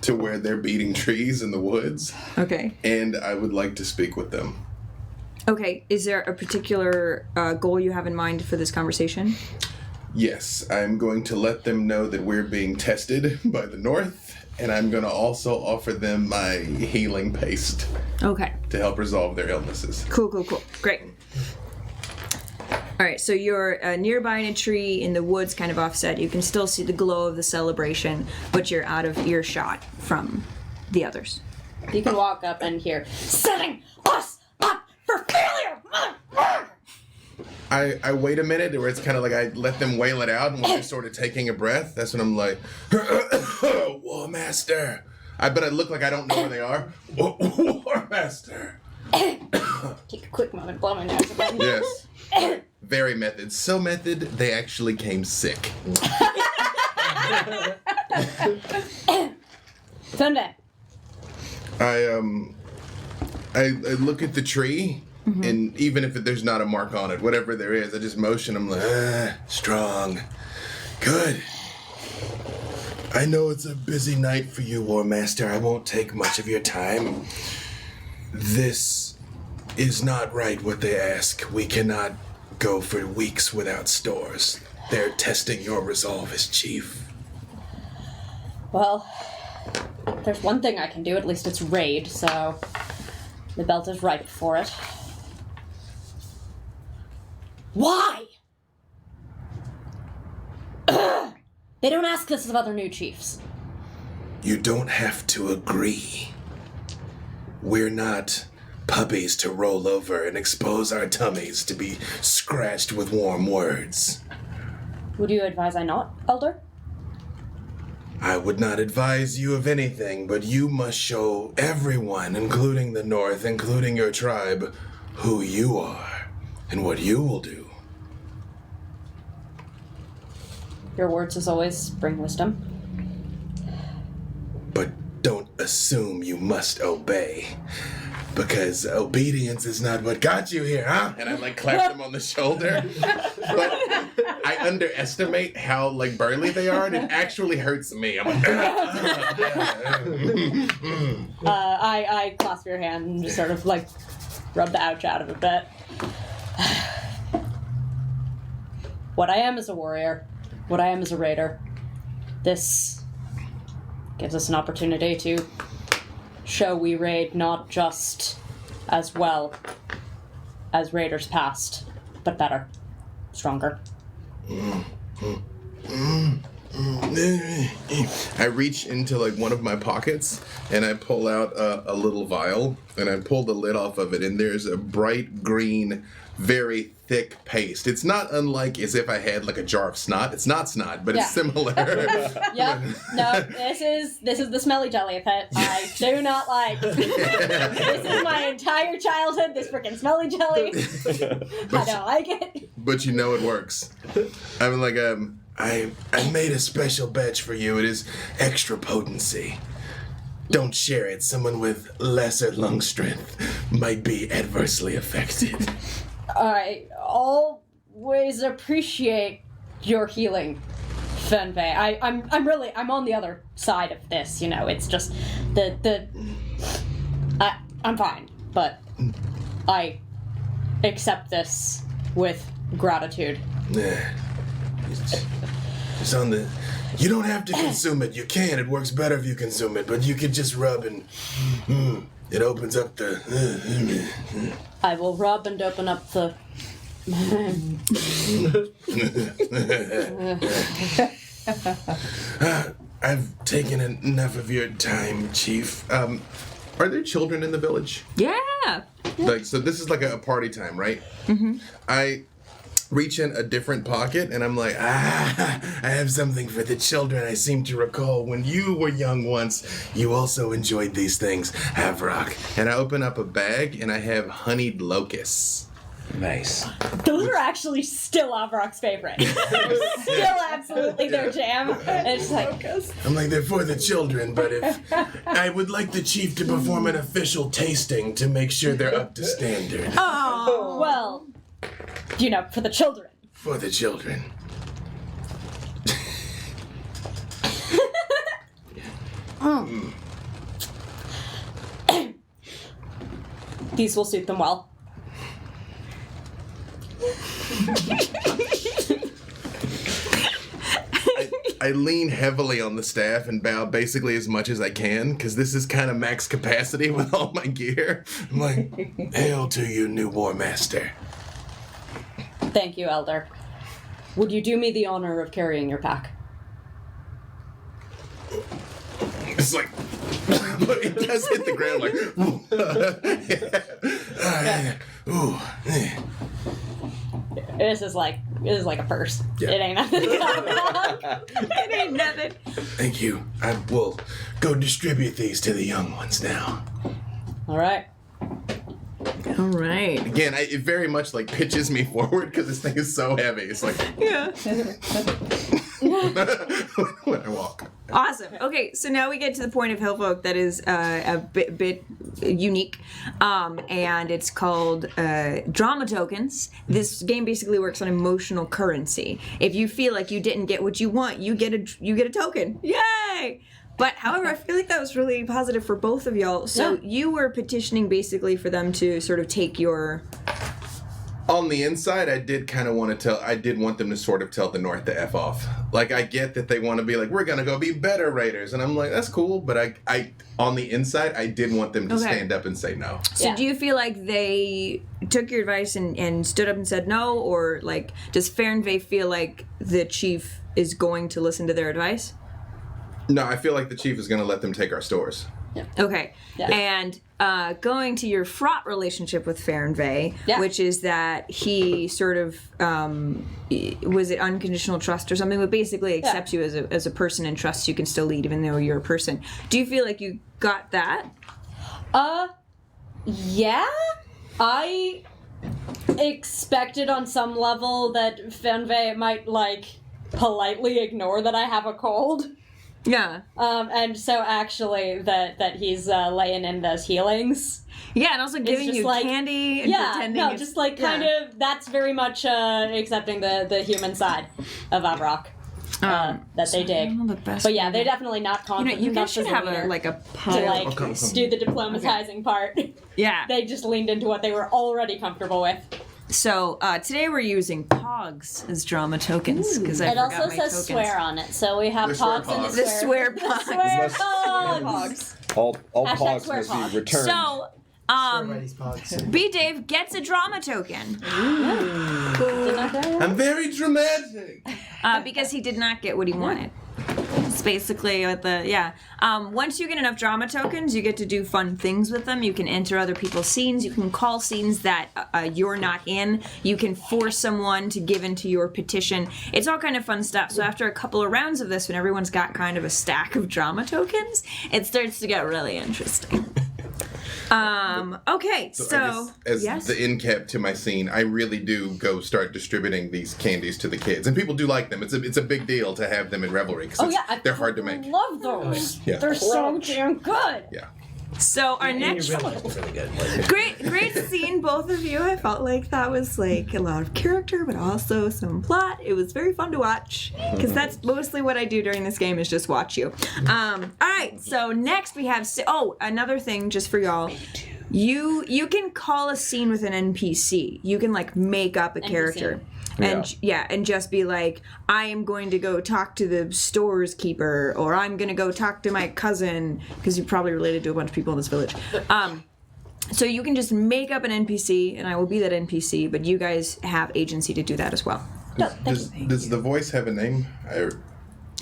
to where they're beating trees in the woods. Okay. And I would like to speak with them. Okay. Is there a particular goal you have in mind for this conversation? Yes, I'm going to let them know that we're being tested by the North, and I'm going to also offer them my healing paste Okay. to help resolve their illnesses. Cool. Great. All right, so you're nearby in a tree in the woods, kind of offset. You can still see the glow of the celebration, but you're out of earshot from the others. You can walk up and hear, setting us up for failure, mother I wait a minute where it's kind of like I let them wail it out, and when they're sort of taking a breath, that's when I'm like, War Master. I look like I don't know where they are. War Master. Take a quick moment, blow my nose again. Yes. Very method. So method, they actually came sick. Sunday. I look at the tree, and even if there's not a mark on it, whatever there is, I just motion. I'm like, strong. Good. I know it's a busy night for you, War Master. I won't take much of your time. This is not right what they ask. We cannot go for weeks without stores. They're testing your resolve as chief. Well, there's one thing I can do. At least it's raid, so the belt is ripe for it. Why? They don't ask this of other new chiefs. You don't have to agree. We're not puppies to roll over and expose our tummies to be scratched with warm words. Would you advise I not, Elder? I would not advise you of anything, but you must show everyone, including the North, including your tribe, who you are and what you will do. Your words, as always, bring wisdom. But don't assume you must obey, because obedience is not what got you here, huh? And I clap them on the shoulder. But I underestimate how burly they are, and it actually hurts me. I'm like, I clasp your hand and just sort of rub the ouch out of it a bit. What I am is a warrior. What I am is a raider. This gives us an opportunity to show we raid not just as well as raiders past, but better, stronger. I reach into one of my pockets and I pull out a little vial and I pull the lid off of it, and there's a bright green, very thick paste. It's not unlike as if I had a jar of snot. It's not snot, but Yeah. it's similar. Yep. No, this is the smelly jelly pit. I do not like. This is my entire childhood. This freaking smelly jelly. I don't like it. But you know it works. I'm like, I made a special batch for you. It is extra potency. Don't share it. Someone with lesser lung strength might be adversely affected. I always appreciate your healing, Fenvei. I'm on the other side of this, it's just I'm fine, but I accept this with gratitude. It's on the... You don't have to consume it. You can. It works better if you consume it, but you could just rub and... it opens up the... I will rub and open up the... I've taken enough of your time, Chief. Are there children in the village? Yeah. So this is a party time, right? Mm-hmm. I reach in a different pocket and I'm like, I have something for the children. I seem to recall when you were young once, you also enjoyed these things, Havrock. And I open up a bag and I have honeyed locusts. Nice. Those are actually still Avrock's favorite. Still absolutely their jam. And it's I'm like, they're for the children, but if I would like the chief to perform an official tasting to make sure they're up to standard. Oh, well, for the children. For the children. These will suit them well. I lean heavily on the staff and bow basically as much as I can, because this is kind of max capacity with all my gear. I'm like, hail to you, new War Master. Thank you, Elder. Would you do me the honor of carrying your pack? It's like, but it does hit the ground This is like a purse. Yeah. It ain't nothing. It ain't nothing. Thank you. I will go distribute these to the young ones now. All right. All right. Again, it very much like pitches me forward because this thing is so heavy. It's like Yeah. when I walk. Awesome. Okay, so now we get to the point of Hillfolk that is a bit unique, and it's called drama tokens. This game basically works on emotional currency. If you feel like you didn't get what you want, you get a token. Yay! But however, I feel like that was really positive for both of y'all. So you were petitioning basically for them to sort of take your. On the inside, I did kind of want them to sort of tell the North to F off. Like, I get that they want to be like, we're going to go be better raiders. And I'm like, that's cool. But I on the inside, I did want them to stand up and say no. So do you feel like they took your advice and stood up and said no? Or, like, does Fahrenvey feel like the chief is going to listen to their advice? No, I feel like the chief is going to let them take our stores. Okay. Yeah. And going to your fraught relationship with Fahrenvey, which is that he sort of, was it unconditional trust or something, but basically accepts you as a person and trusts you can still lead even though you're a person. Do you feel like you got that? Yeah. I expected on some level that Fenvey might, like, politely ignore that I have a cold. Yeah. And so actually that he's laying in those healings. Yeah, and also giving just you like, candy and pretending no, it's- just like kind of, that's very much accepting the human side of Avrock. That they dig. But yeah, they're definitely not confident. You guys enough should as a have leader a to pile. like do the diplomatizing part. Yeah. They just leaned into what they were already comfortable with. So today we're using Pogs as drama tokens because I It forgot also my says tokens. swear on it, so we have The swear pogs and pogs. the The swear. swear Pogs. Swear Must- pogs. All Hashtag pogs swear must pog. be returned. So Everybody's pogs. B Dave gets a drama token I'm very dramatic. because he did not get what he wanted. It's basically what once you get enough drama tokens, you get to do fun things with them. You can enter other people's scenes. You can call scenes that you're not in. You can force someone to give into your petition. It's all kind of fun stuff. So after a couple of rounds of this, when everyone's got kind of a stack of drama tokens, it starts to get really interesting. Okay, so I guess as yes. the end cap to my scene, I really do go start distributing these candies to the kids, and people do like them. It's a big deal to have them in Revelry because they're hard to make. Love those. Yeah. They're so damn good. Yeah. So our next You're really good. great scene, both of you. I felt like that was like a lot of character, but also some plot. It was very fun to watch because that's mostly what I do during this game is just watch you. All right, so next we have another thing just for y'all. You can call a scene with an NPC. You can like make up a character. And just be like, I am going to go talk to the store's keeper, or I'm going to go talk to my cousin, because you're probably related to a bunch of people in this village. So you can just make up an NPC, and I will be that NPC, but you guys have agency to do that as well. Does the voice have a name?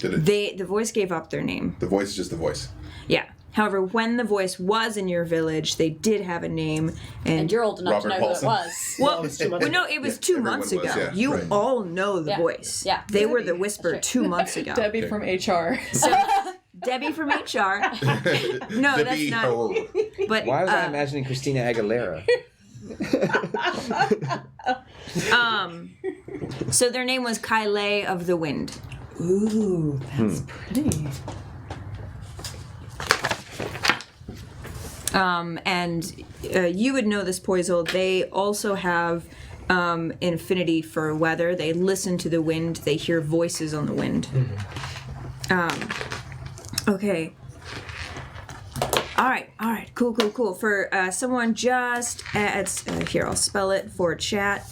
The voice gave up their name. The voice is just the voice. Yeah. However, when the voice was in your village, they did have a name. And you're old enough Robert to know Paulson. who it was. Well, it's 2 months no, it was Yeah, 2 everyone months was, ago. yeah, You right. all know the Yeah. voice. Yeah. They were the whisper That's 2 months ago. Debbie from HR. So, Debbie from HR. No, The that's bee- not. oh. But Why was I imagining Christina Aguilera? so their name was Kyle of the Wind. Ooh, that's pretty. And you would know this, Poisel. They also have infinity for weather. They listen to the wind. They hear voices on the wind. Okay. All right. Cool. For someone just here, I'll spell it for chat.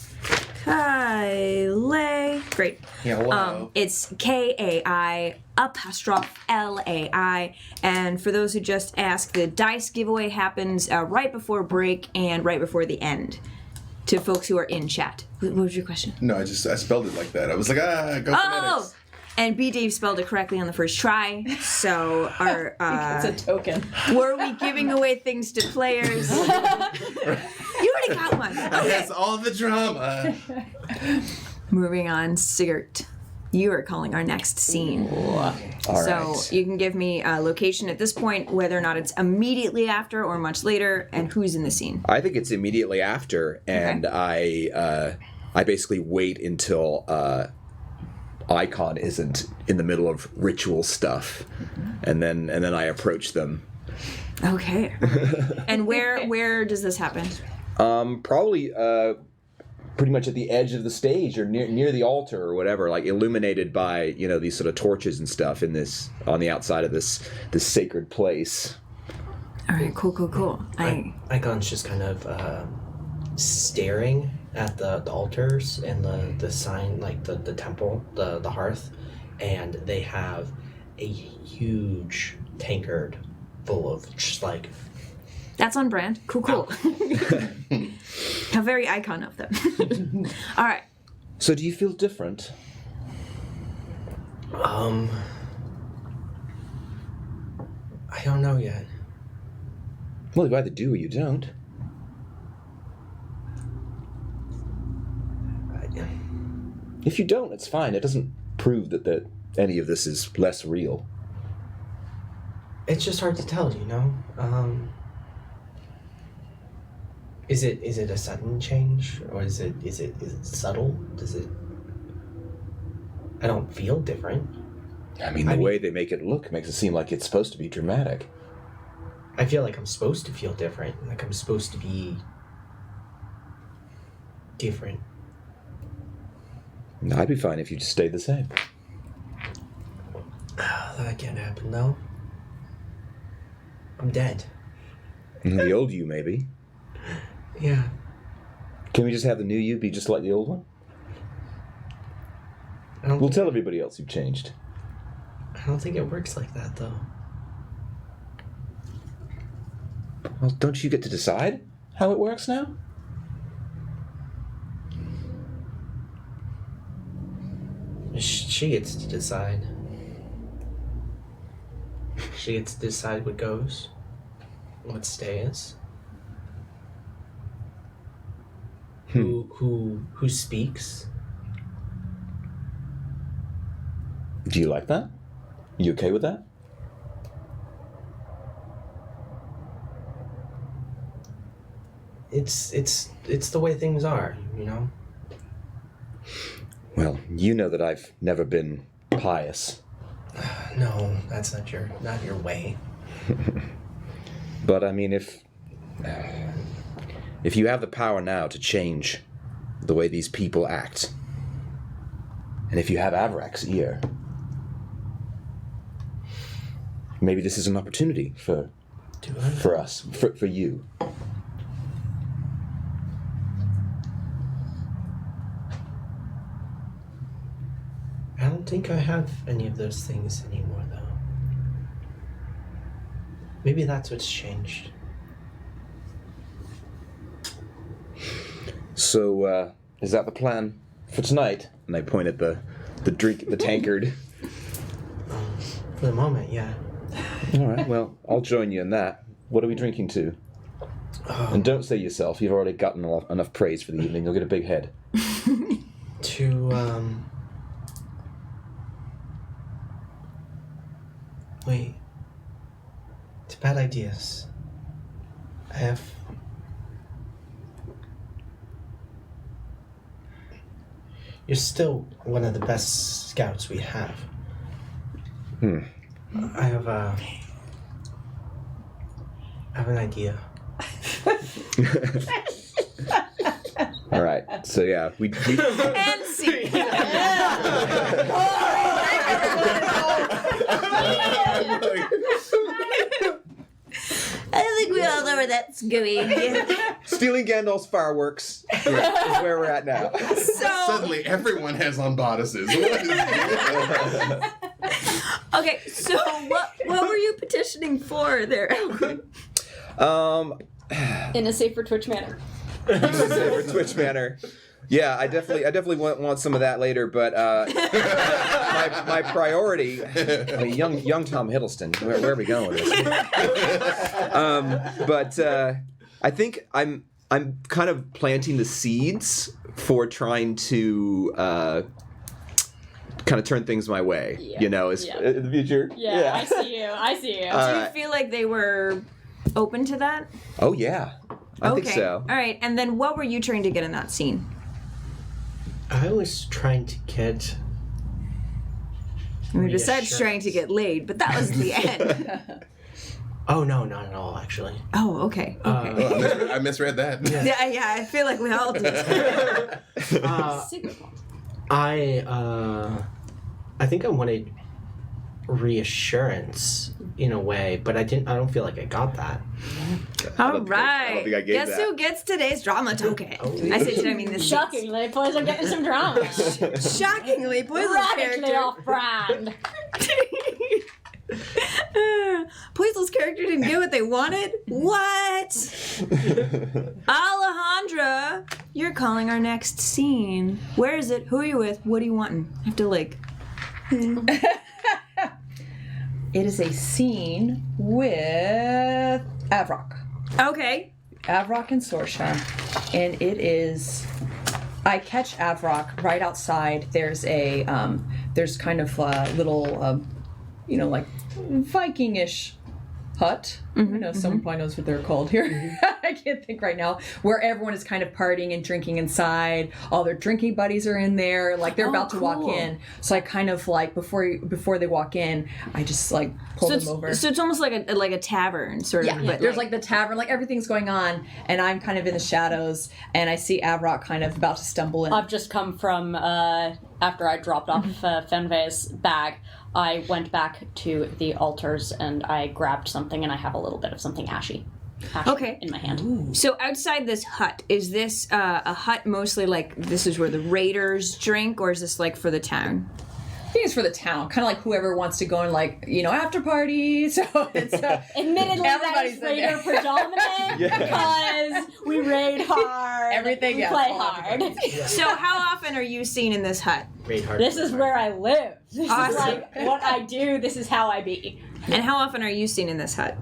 Kyle. Great. Yeah, wow. It's Kai 'Lai. And for those who just ask, the dice giveaway happens right before break and right before the end to folks who are in chat. What was your question? No, I spelled it like that. I was like, go phonetics. And B Dave spelled it correctly on the first try. So our It's a token. were we giving away things to players? You already I got one. That's all the drama. Moving on, Sigurd. You are calling our next scene. All So right. you can give me a location at this point, whether or not it's immediately after or much later, and who's in the scene. I think it's immediately after, and I basically wait until Icon isn't in the middle of ritual stuff, and then I approach them. Okay. And where does this happen? Probably pretty much at the edge of the stage or near the altar or whatever, like illuminated by these sort of torches and stuff on the outside of this sacred place. All right, cool. Icon's just kind of staring at the altars and the sign, like the temple, the hearth, and they have a huge tankard full of just like... That's on brand. Cool. How very Icon of them. All right. So do you feel different? I don't know yet. Well, you either do or you don't. If you don't, it's fine. It doesn't prove that any of this is less real. It's just hard to tell, Is it a sudden change, or is it subtle? I don't feel different. I mean, the way they make it look makes it seem like it's supposed to be dramatic. I feel like I'm supposed to feel different, like I'm supposed to be different. I'd be fine if you just stayed the same. That can't happen, though. I'm dead. The old you, maybe. Yeah. Can we just have the new you be just like the old one? We'll tell everybody else you've changed. I don't think it works like that, though. Well, don't you get to decide how it works now? She gets to decide. She gets to decide what goes, what stays. Who speaks. Do you like that? You okay with that? It's the way things are, Well, you know that I've never been pious. No, that's not your way. But I mean, if you have the power now to change the way these people act, and if you have Avrak's ear, maybe this is an opportunity for us, for you. I don't think I have any of those things anymore, though. Maybe that's what's changed. So, is that the plan for tonight? And I point at the tankard. For the moment, yeah. All right, well, I'll join you in that. What are we drinking to? And don't say yourself. You've already gotten enough praise for the evening. You'll get a big head. Wait. It's bad ideas. You're still one of the best scouts we have. I have an idea. All right, so yeah, we And scene. I think we all know where that's going. stealing Gandalf's fireworks is where we're at now. So Suddenly, everyone has on bodices. What is this? okay, so what were you petitioning for there, Elgin? In a safer Twitch manner. For Twitch manner. Yeah, I definitely want some of that later, but my priority, I mean, young Tom Hiddleston. Where are we going with this? But I think I'm I'm kind of planting the seeds for trying to kind of turn things my way. Yeah. You know, in the future. Yeah, I see you. I see you. Do you feel like they were open to that? Oh yeah, I think so. All right, and then what were you trying to get in that scene? I was trying to get. I mean, besides trying to get laid, but that was the end. Oh no, not at all. Actually. Oh, okay. Oh, I misread that. Yeah, I feel like we all did. I think I wanted reassurance in a way, but I don't feel like I got that. All right. I don't think I gave Guess that. who gets today's drama token? I say today, I mean this. Shockingly, boys are getting some drama. Shockingly, Poison's Radically character. off-brand. Poison's character didn't get what they wanted? What? Alejandra, you're calling our next scene. Where is it? Who are you with? What are you wanting? I have to It is a scene with Avrok. Okay. Avrok and Sorsha. And it is... I catch Avrok right outside. There's a... there's kind of a little... like Viking-ish hut. I know someone probably knows what they're called here. I can't think right now. Where everyone is kind of partying and drinking inside. All their drinking buddies are in there. Like they're about to walk in. So I kind of like before they walk in, I just like pull them over. So it's almost like a tavern sort of. Yeah, But there's like the tavern, like everything's going on, and I'm kind of in the shadows, and I see Avrok kind of about to stumble in. I've just come from, after I dropped off Fenvey's bag, I went back to the altars and I grabbed something, and I have a little bit of something ashy in my hand. So outside this hut, is this a hut mostly like this is where the raiders drink, or is this like for the town? I think it's for the town, kind of like whoever wants to go and after party. So it's Admittedly, that is everybody's in there. raider predominant because we raid hard. Everything, we yeah, play all hard. So how often are you seen in this hut? Raid hard. This is where I live. This is Awesome. like what I do. This is how I be. And how often are you seen in this hut?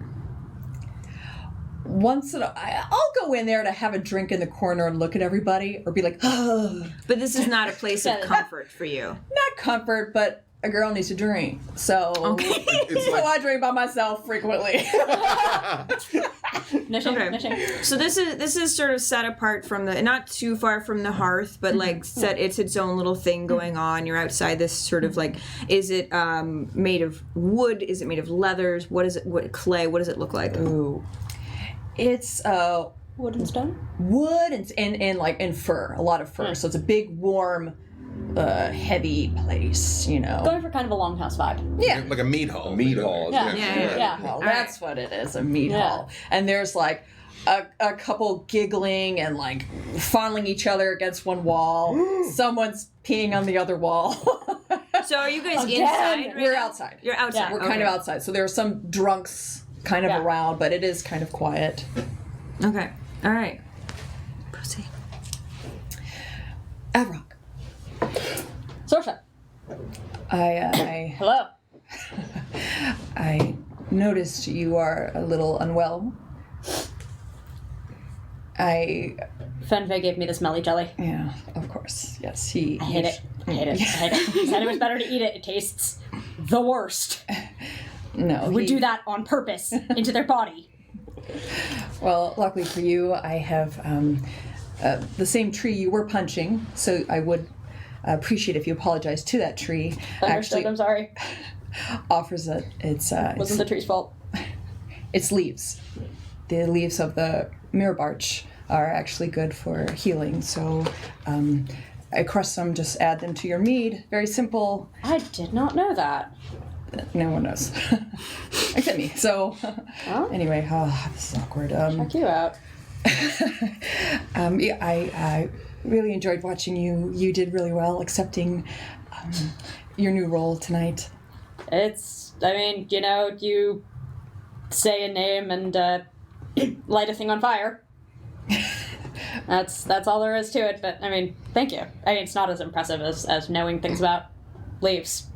once in a, I'll go in there to have a drink in the corner and look at everybody, or be like, oh. But this is not a place of comfort for you. Not comfort, but a girl needs to drink. So, It's so like- I drink by myself frequently. No shame, Okay. no shame. So this is sort of set apart from the, not too far from the hearth, but like set, it's its own little thing going on. You're outside this sort of like, is it made of wood? Is it made of leathers? What is it? What clay? What does it look like? Ooh. It's Wood and stone? wood and fur, a lot of fur. So it's a big, warm, heavy place, you know. Going for kind of a longhouse vibe. Yeah. Like a meat hall. Meat hall. Yeah. Yeah. Well, All that's what it is, a meat Yeah. hall. And there's like a couple giggling and like fondling each other against one wall. Someone's peeing on the other wall. So are you guys Again. inside? Right We're now? outside. You're outside. Yeah. We're kind of outside. So there are some drunks kind of Yeah. around, but it is kind of quiet. Okay. All right. Proceed. Avrok, Sorcerer. Hello. I noticed you are a little unwell. Fenvey gave me the smelly jelly. Yeah, of course. Yes, I hate it. I hate it. I hate it. He said it was better to eat it. It tastes the worst. No, Would do that on purpose into their body. Well, luckily for you, I have the same tree you were punching, so I would appreciate if you apologize to that tree. Understood. I'm sorry. Offers Wasn't the tree's fault. it's leaves. The leaves of the mirrorbarch are actually good for healing, so I crush some, just add them to your mead. Very simple. I did not know that. No one knows. Except me. So, anyway, this is awkward. Check you out. Yeah, I really enjoyed watching you. You did really well accepting your new role tonight. You say a name and light a thing on fire. That's all there is to it, but thank you. It's not as impressive as knowing things about leaves.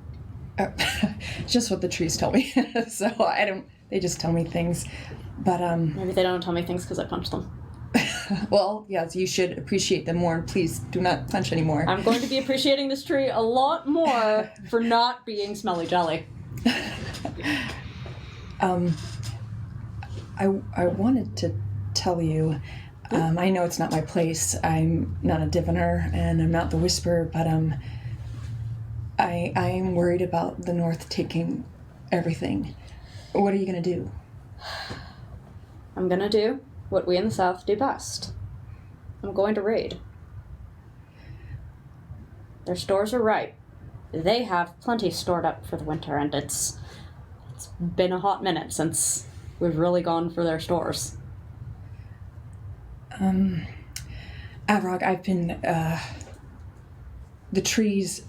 Just what the trees tell me. So I don't. They just tell me things. But Maybe they don't tell me things because I punched them. Well, yes, you should appreciate them more, and please do not punch anymore. I'm going to be appreciating this tree a lot more for not being smelly jelly. I wanted to tell you, I know it's not my place. I'm not a diviner, and I'm not the whisperer, but I am worried about the North taking everything. What are you gonna do? I'm gonna do what we in the South do best. I'm going to raid. Their stores are right. They have plenty stored up for the winter, and it's been a hot minute since we've really gone for their stores. Avrok, I've been, the trees,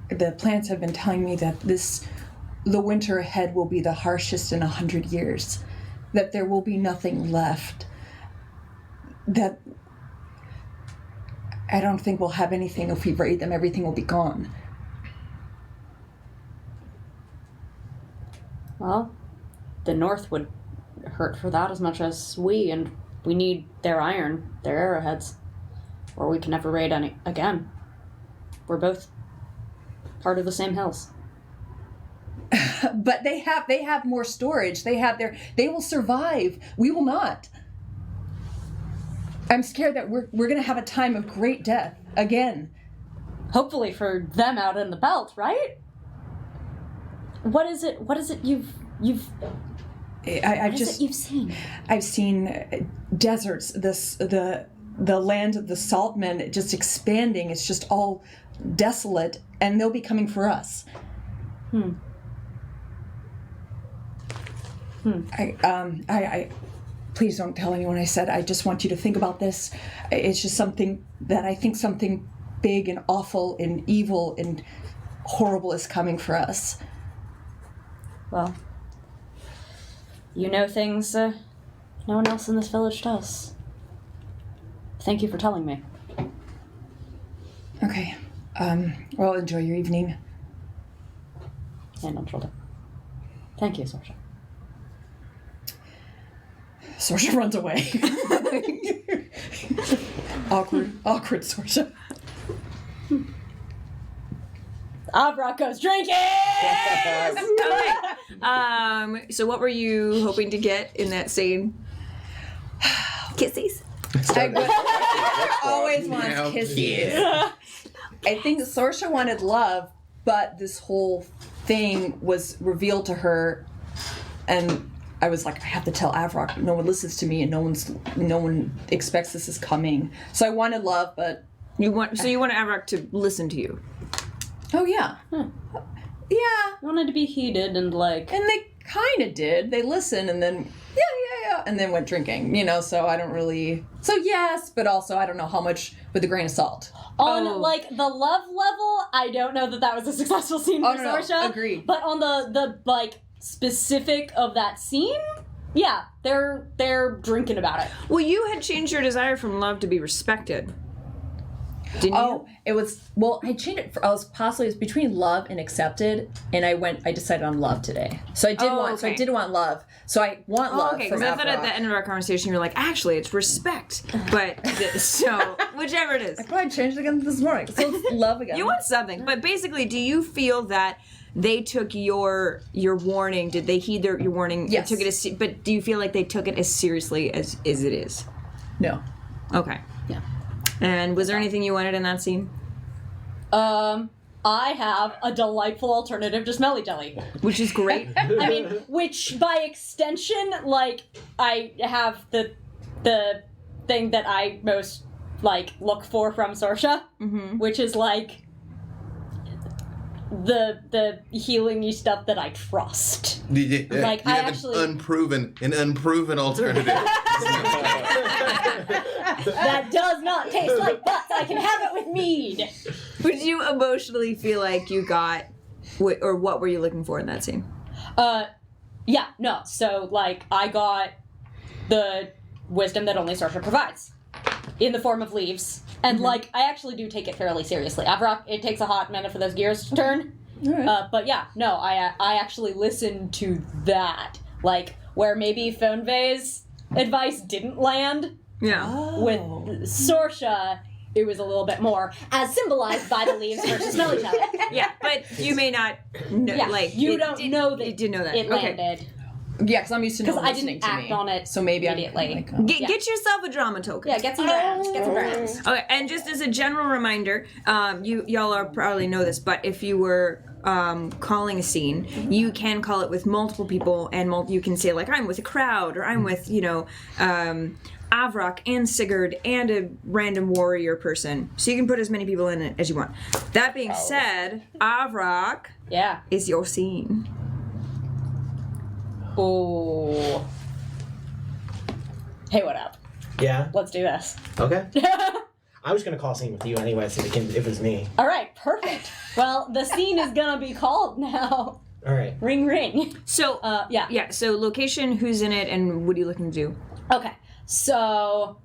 the plants have been telling me that the winter ahead will be the harshest in 100 years. That there will be nothing left. That I don't think we'll have anything if we raid them. Everything will be gone. Well, the North would hurt for that as much as we, and we need their iron, their arrowheads, or we can never raid any again. We're both part of the same hills. But they have more storage. They will survive. We will not. I'm scared that we're gonna have a time of great death again. Hopefully for them out in the belt, right? What is it you've you've seen? I've seen deserts, the land of the saltmen just expanding. It's just all desolate, and they'll be coming for us. I please don't tell anyone I said. I just want you to think about this. It's just something that I think something big and awful and evil and horrible is coming for us. Well, you know things no one else in this village does. Thank you for telling me. Okay. Well, enjoy your evening. Hand on shoulder. Thank you, Sorcerer. Sorcerer runs away. awkward Sorcerer. Avrok goes drinking! So what were you hoping to get in that scene? Kissies. Always wants kisses. I think Sorcerer wanted love, but this whole thing was revealed to her, and I was like, I have to tell Avrok. No one listens to me, and no one expects this is coming. So I wanted love, but You want Avrok to listen to you. oh yeah, yeah. Wanted to be heated and like... And they kind of did. They listened, and then yeah, and then went drinking. So I don't really. So yes, but also I don't know how much with a grain of salt. On like the love level, I don't know that was a successful scene for no, Sorsha. agreed. But on the like specific of that scene, yeah, they're drinking about it. Well, you had changed your desire from love to be respected. Didn't you? It was, I changed it. It was between love and accepted, and I decided on love today. So I did okay. So I did want love. So I want love. Okay, from because I thought at the Avrok. end of our conversation you were like, actually, it's respect. But, so, whichever it is. I probably changed it again this morning. So it's love again. You want something. But basically, do you feel that they took your warning? Did they heed your warning? Yes. Took it but do you feel like they took it as seriously as it is? No. Okay. Yeah. And was there anything you wanted in that scene? I have a delightful alternative to smelly jelly. Which is great. I mean, which by extension, like, I have the thing that I most, like, look for from Sorsha, which is, like, the healing-y stuff that I trust. Like, you I have actually... an unproven alternative. That does not taste like butts. I can have it with mead. Would you emotionally feel like you got, or what were you looking for in that scene? Yeah, no. So, like, I got the wisdom that only Sorcerer provides in the form of leaves. And, like, I actually do take it fairly seriously. Avrok, it takes a hot minute for those gears to turn. Right. But yeah, no, I actually listen to that. Like, where maybe Phonve's advice didn't land, Yeah. With Sorsha, it was a little bit more, as symbolized by the leaves versus smell each other. Yeah, but you may not know, Yeah, like... you don't know that you did know that. it Okay. landed. Yeah, because I'm used to no Because one I listening didn't to act me. on it So maybe immediately. I'm like, Get yourself a drama token. Yeah, get some grams. Get some grams. Okay, and just as a general reminder, y'all are probably know this, but if you were calling a scene, you can call it with multiple people, and you can say like, I'm with a crowd, or I'm with, Avrock and Sigurd and a random warrior person. So you can put as many people in it as you want. That being said, Avrock Yeah. is your scene. Oh. Hey, what up? Yeah. Let's do this. Okay. I was gonna call a scene with you anyway, so if it was me. All right, perfect. Well, the scene is gonna be called now. All right. Ring, ring. So, Yeah. Yeah, so location, who's in it, and what are you looking to do? Okay, so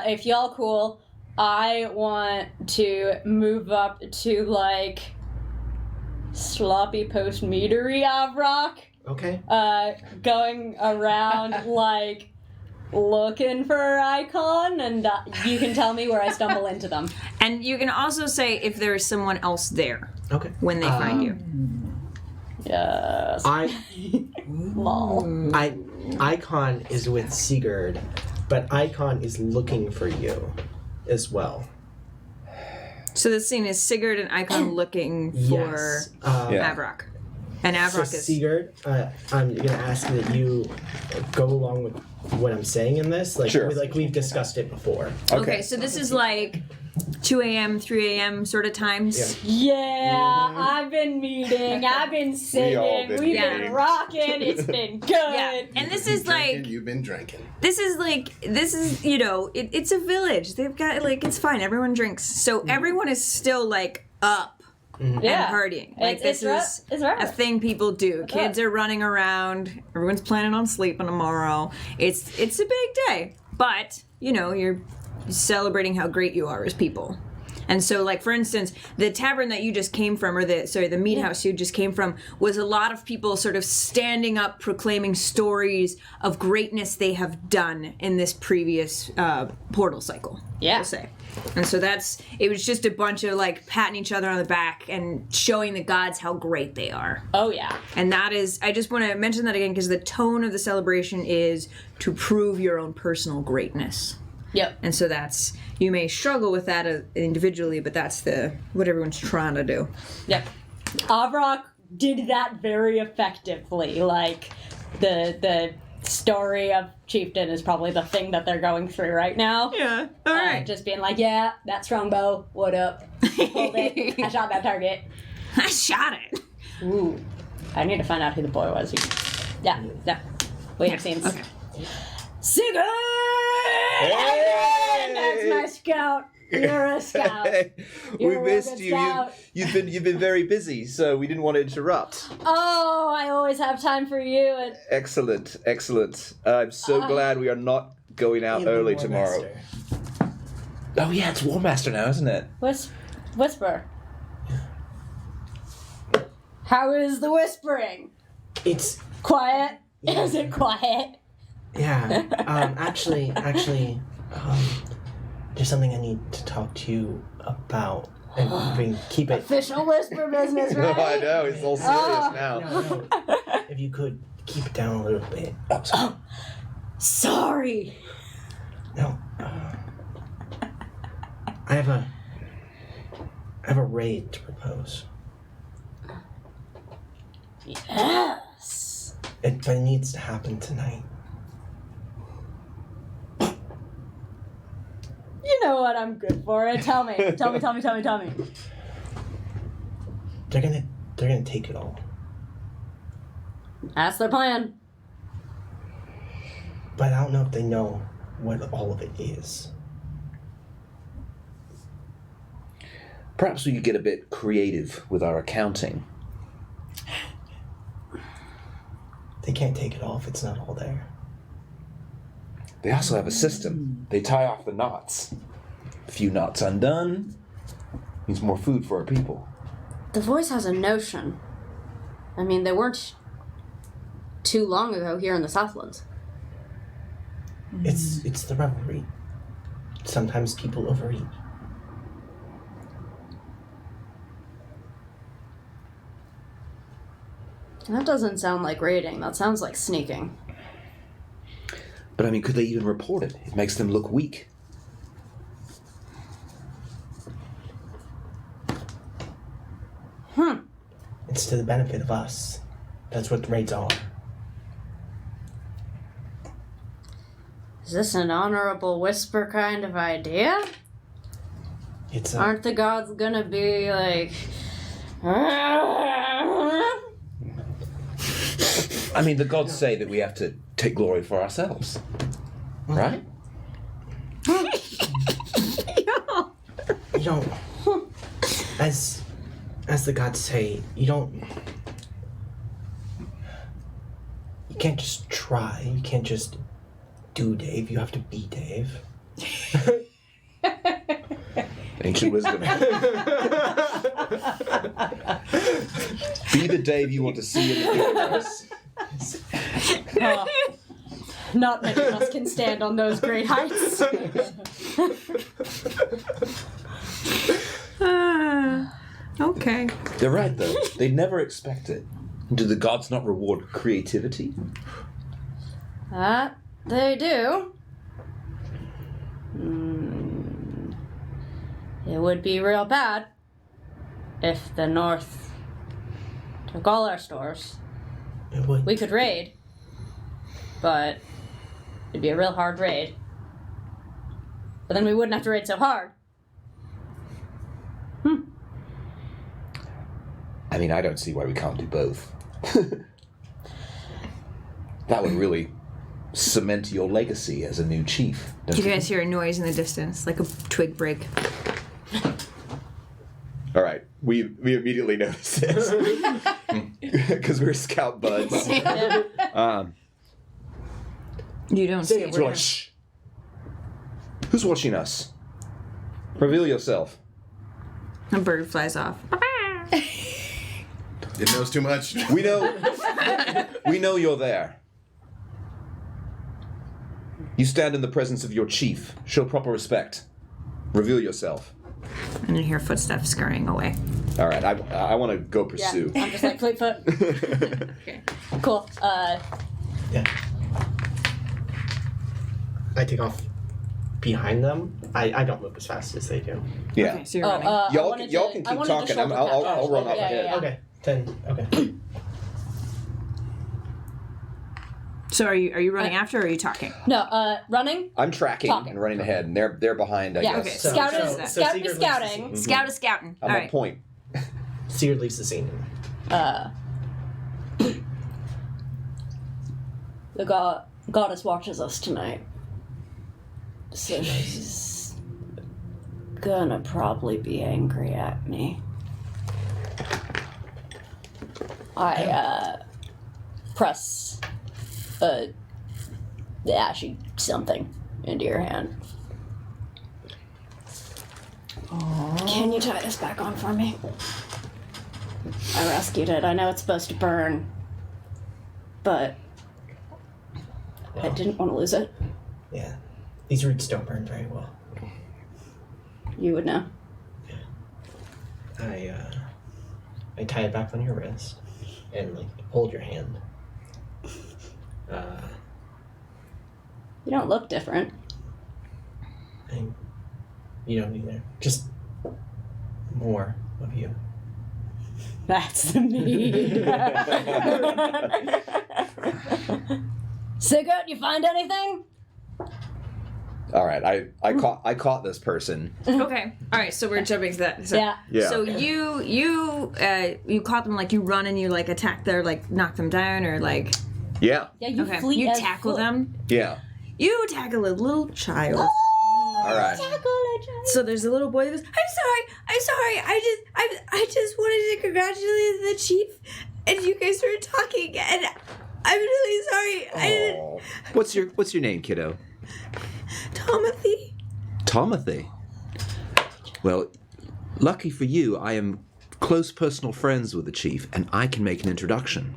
if y'all cool, I want to move up to like sloppy post-meadery Avrock, Okay. going around like looking for icon, and you can tell me where I stumble into them. And you can also say if there is someone else there Okay. when they find you. Yes. Lol. Icon is with Sigurd, but Icon is looking for you as well. So the scene is Sigurd and Icon looking for Yes. Yeah. Avrock. And So Avrock is... Sigurd, I'm gonna ask that you go along with what I'm saying in this. Like, Sure. we've discussed it before. Okay, so this is like 2 a.m., 3 a.m. sort of times. Yeah, I've been meeting, I've been singing, been we've meeting. been rocking, it's been good. Yeah, and this is like... You've been drinking. This is, it's a village. They've got, like, it's fine. Everyone drinks. So everyone is still, like, up and partying. Like, It's this is right. a thing people do. Kids are running around. Everyone's planning on sleeping tomorrow. It's a big day. But, you're celebrating how great you are as people. And so, like, for instance, the tavern that you just came from, or the meat house you just came from, was a lot of people sort of standing up, proclaiming stories of greatness they have done in this previous portal cycle, we'll say. And so it was just a bunch of, like, patting each other on the back and showing the gods how great they are. Oh, yeah. And that is, I just want to mention that again, because the tone of the celebration is to prove your own personal greatness. Yep. And so you may struggle with that individually, but that's what everyone's trying to do. Yep. Avrock did that very effectively. Like, the story of Chieftain is probably the thing that they're going through right now. Yeah. All right. Just being like, yeah, that strongbow, what up? Hold it. I shot that target. I shot it. Ooh. I need to find out who the boy was. Yeah. We have scenes. Okay. Sigurd! Hey! That's my scout. You're a scout. We You're a missed good you. scout. You've been very busy, so we didn't want to interrupt. Oh, I always have time for you. And Excellent. I'm so glad we are not going out early tomorrow. Oh yeah, it's War Master now, isn't it? whisper. How is the whispering? It's Quiet? Is it quiet? yeah. Actually, there's something I need to talk to you about, and we can keep it. Official whisper business, right? I know, it's all serious now. No. If you could keep it down a little bit. Oh, Sorry. No. I have a raid to propose. Yes. But it needs to happen tonight. You know what? I'm good for it. Tell me. Tell me. They're gonna take it all. That's their plan. But I don't know if they know what all of it is. Perhaps we could get a bit creative with our accounting. They can't take it all if it's not all there. They also have a system. They tie off the knots. A few knots undone means more food for our people. The voice has a notion. I mean, they weren't too long ago here in the Southlands. It's the revelry. sometimes people overeat. That doesn't sound like raiding. That sounds like sneaking. But I mean, could they even report it? It makes them look weak. It's to the benefit of us. That's what the raids are. Is this an honorable whisper kind of idea? It's Aren't the gods gonna be like... I mean, the gods say that we have to take glory for ourselves. Right? you don't. As the gods say, you can't just try. You can't just do Dave. You have to be Dave. Ancient wisdom. Be the Dave you want to see in the universe. Not many of us can stand on those great heights. Okay. They're right, though. They never expect it. Do the gods not reward creativity? That they do. It would be real bad if the North took all our stores. It would. We could raid, but it'd be a real hard raid. But then we wouldn't have to raid so hard. I mean, I don't see why we can't do both. That would really cement your legacy as a new chief. Don't You guys hear a noise in the distance, like a twig break. All right, we immediately notice this because we're scout buds. You don't see it. So like, shh. Who's watching us? Reveal yourself. A bird flies off. It knows too much. We know you're there. You stand in the presence of your chief. Show proper respect. Reveal yourself. And you hear footsteps scurrying away. All right, I want to go pursue. Yeah, I'm just like Fleetfoot. Okay. Cool. Yeah. I take off behind them. I don't move as fast as they do. Yeah. Okay, so you're running. Y'all can keep talking. I'll run up ahead. Yeah. Okay. 10. Okay. So are you running after or are you talking? No, running. I'm tracking Talking. and running ahead, and they're behind, I Yeah, guess. okay. Scout So- is so scout be Sigurd scouting. leads Scout is scouting. I'm All on right. point. Sigurd leaves the scene. The goddess watches us tonight, so she's gonna probably be angry at me. I press a ashy something into your hand. Can you tie this back on for me? I rescued it. I know it's supposed to burn, but I didn't want to lose it. Yeah. These roots don't burn very well. You would know. I tie it back on your wrist and like hold your hand. You don't look different. And you don't either. Just more of you. That's the need. Sigurd, you find anything? All right, I caught this person. Okay. All right. So we're jumping to that. So, Yeah. Yeah. So you caught them, like you run and you like attack their, like knock them down or like. Yeah. Yeah, you Okay. fleet You as tackle foot. them. Yeah. You tackle a little child. All right. Tackle a child. So there's a little boy that goes, I'm sorry. I just wanted to congratulate the chief, and you guys were talking, and I'm really sorry. I didn't. Aw. What's your name, kiddo? Tomothy. Tomothy. Well, lucky for you, I am close personal friends with the chief, and I can make an introduction.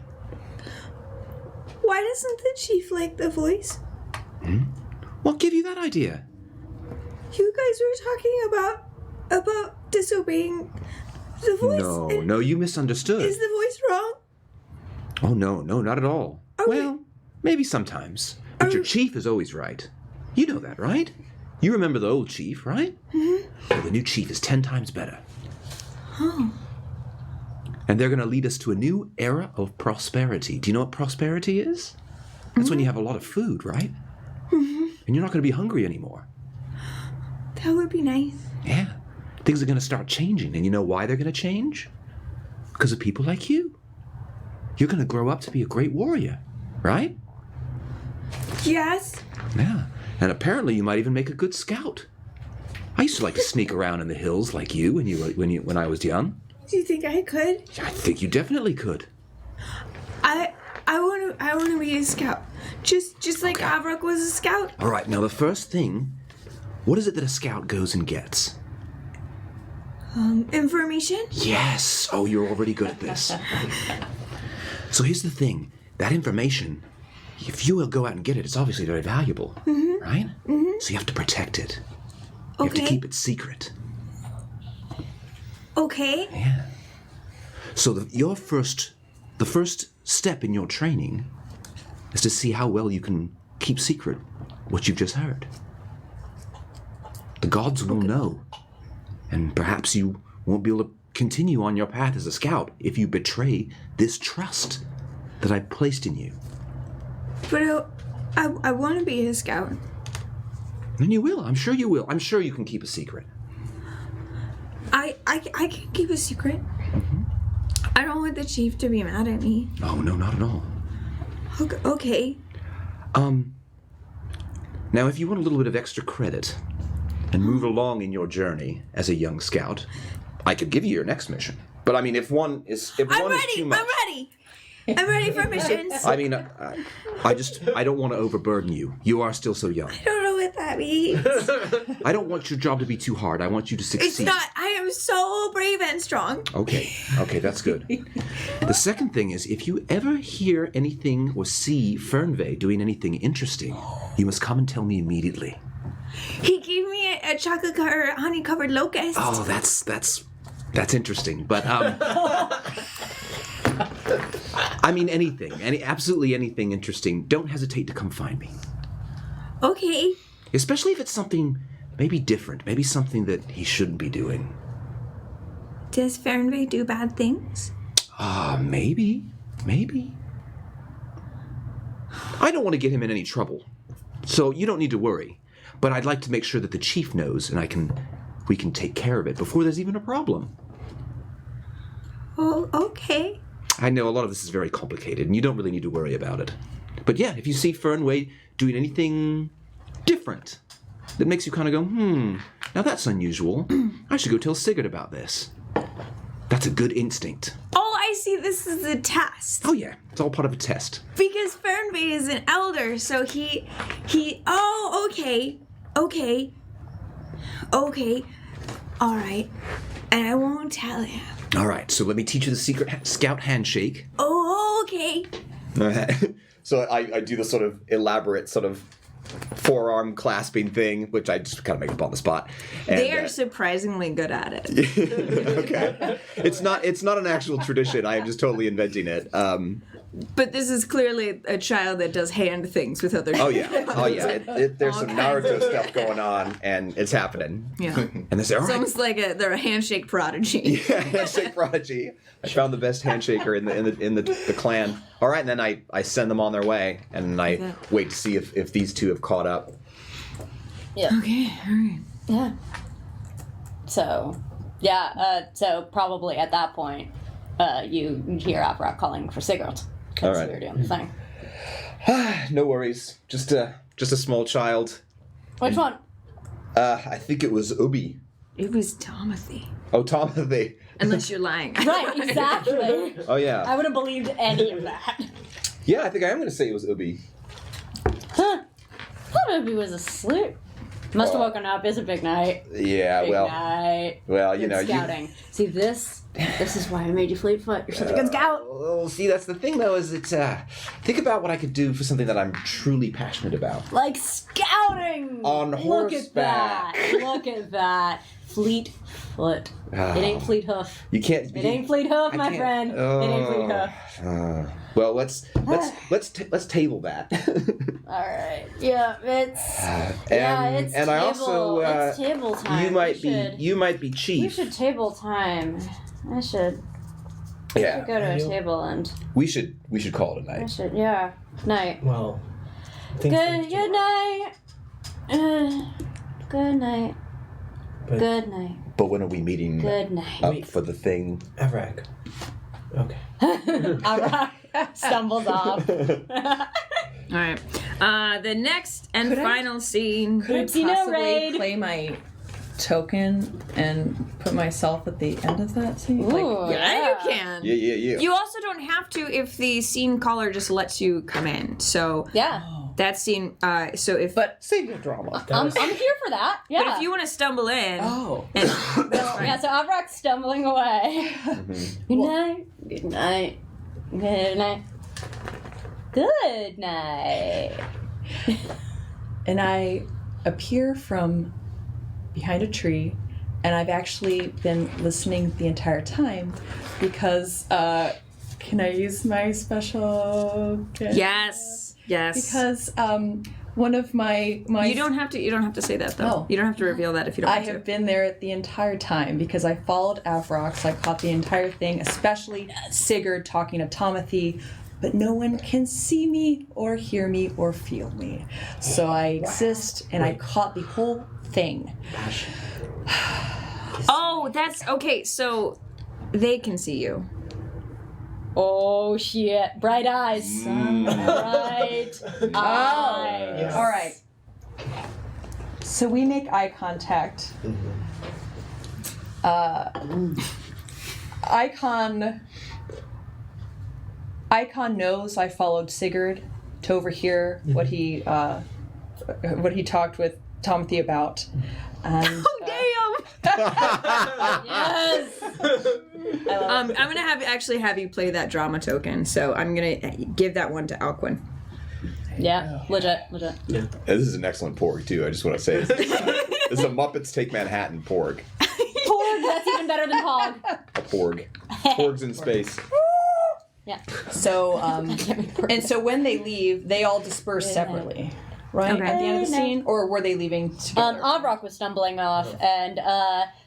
Why doesn't the chief like the voice? What gave you that idea? You guys were talking about disobeying the voice. No, you misunderstood. Is the voice wrong? Oh, no, not at all. Well, maybe sometimes. But your chief is always right. You know that, right? You remember the old chief, right? Mm-hmm. Well, the new chief is 10 times better. Oh. And they're going to lead us to a new era of prosperity. Do you know what prosperity is? That's when you have a lot of food, right? Mm-hmm. And you're not going to be hungry anymore. That would be nice. Yeah. Things are going to start changing. And you know why they're going to change? Because of people like you. You're going to grow up to be a great warrior, right? Yes. Yeah. And apparently you might even make a good scout. I used to like to sneak around in the hills like you when I was young. Do you think I could? I think you definitely could. I want to be a scout. Just like Avrock was a scout. All right, now the first thing, what is it that a scout goes and gets? Information? Yes. Oh, you're already good at this. So here's the thing. That information, if you will go out and get it, it's obviously very valuable, right? Mm-hmm. So you have to protect it. You have to keep it secret. Okay. Yeah. So the first step in your training is to see how well you can keep secret what you've just heard. The gods will know, and perhaps you won't be able to continue on your path as a scout if you betray this trust that I placed in you. But I want to be a scout. And you will. I'm sure you will. I'm sure you can keep a secret. I can keep a secret. Mm-hmm. I don't want the chief to be mad at me. Oh, no, not at all. Okay. Now, if you want a little bit of extra credit and move along in your journey as a young scout, I could give you your next mission. But I mean, if one is too much. I'm ready for missions. I mean, I don't want to overburden you. You are still so young. I don't know what that means. I don't want your job to be too hard. I want you to succeed. It's not. I am so brave and strong. Okay, that's good. The second thing is, if you ever hear anything or see Fernvey doing anything interesting, you must come and tell me immediately. He gave me a chocolate or honey-covered locust. Oh, that's interesting. But I mean, absolutely anything interesting. Don't hesitate to come find me. Okay. Especially if it's something maybe different, maybe something that he shouldn't be doing. Does Fernvey do bad things? Maybe. I don't want to get him in any trouble, so you don't need to worry. But I'd like to make sure that the chief knows, and we can take care of it before there's even a problem. Oh, okay. I know a lot of this is very complicated, and you don't really need to worry about it. But yeah, if you see Fernway doing anything different that makes you kind of go, now that's unusual. I should go tell Sigurd about this. That's a good instinct. Oh, I see. This is a test. Oh yeah, it's all part of a test. Because Fernvey is an elder, so he. Oh, okay. All right. And I won't tell him. All right, so let me teach you the secret scout handshake. Oh, okay. So I do the sort of elaborate sort of forearm clasping thing, which I just kind of make up on the spot. And, they are surprisingly good at it. Okay. It's not an actual tradition. I am just totally inventing it. But this is clearly a child that does hand things with other. Oh yeah. There's some Naruto stuff going on, and it's happening. Yeah. And they say, all it's right. almost like they're a handshake prodigy. Yeah, handshake prodigy. I found the best handshaker in the clan. All right, and then I send them on their way, and I wait to see if these two have caught up. Yeah. Okay. All right. Yeah. So probably at that point, you hear Avrock calling for Sigurd. All right. You're doing the thing. No worries. Just a small child. Which one? I think it was Ubi. It was Tomothy. Oh, Tomothy. Unless you're lying. Right, exactly. Oh, yeah. I would have believed any of that. Yeah, I think I am going to say it was Ubi. Huh. I thought Ubi was asleep. Must have woken up. It's a big night. Yeah, Big well, night. well, you Good know, scouting. See, this is why I made you Fleetfoot. You're such a good scout. Well, see, that's the thing, though, is that think about what I could do for something that I'm truly passionate about. Like scouting. On Look at that. horseback. Look at that. Fleetfoot. Ah. It ain't Fleet Hoof. You can't. It ain't Fleet Hoof, my friend. It ain't Fleet Hoof. Well, let's table that. All right. Yeah, it's it's and table. I also it's table time. you might be We chief. should table time. I should Yeah, go to a table and we should call it a I night. should night. Well, Good night. Good night. But- Good night. But when are we meeting Good night. up for the thing? Evrag. Okay. Avrak stumbles off. All right. The next and Could I- final scene. Could I Oopsie, no possibly raid. play my token and put myself at the end of that scene? Ooh, Yeah, you can. Yeah. You also don't have to if the scene caller just lets you come in. So Yeah. that scene. So if Save your drama. I'm here for that. Yeah. but if you want to stumble in, Oh. and, that's fine. Yeah, so Avrak's stumbling away. Mm-hmm. Good night. Good night. Good night. Good night. And I appear from behind a tree, and I've actually been listening the entire time because can I use my special gift? Yes. Because one of my You don't have to say that though. Oh. You don't have to reveal that if you don't I want to. have been there the entire time because I followed Avrox. I caught the entire thing, especially Sigurd talking to Tomothy, but no one can see me or hear me or feel me. So I exist and I caught the whole thing. Oh, that's okay. So they can see you. Oh shit. Bright eyes. Bright eyes. Yes. All right. So we make eye contact. Icon knows I followed Sigurd to overhear what he talked with Tomothy about. And, Yes. I'm gonna have you play that drama token. So I'm gonna give that one to Alquin. Yeah. Legit. This is an excellent porg too. I just want to say this is a Muppets Take Manhattan porg. Porg, that's even better than Pog. A porg. Porgs in space. Yeah. so and so when they leave, they all disperse separately, right? Okay. At the end of the scene, or were they leaving together? Avrak was stumbling off, and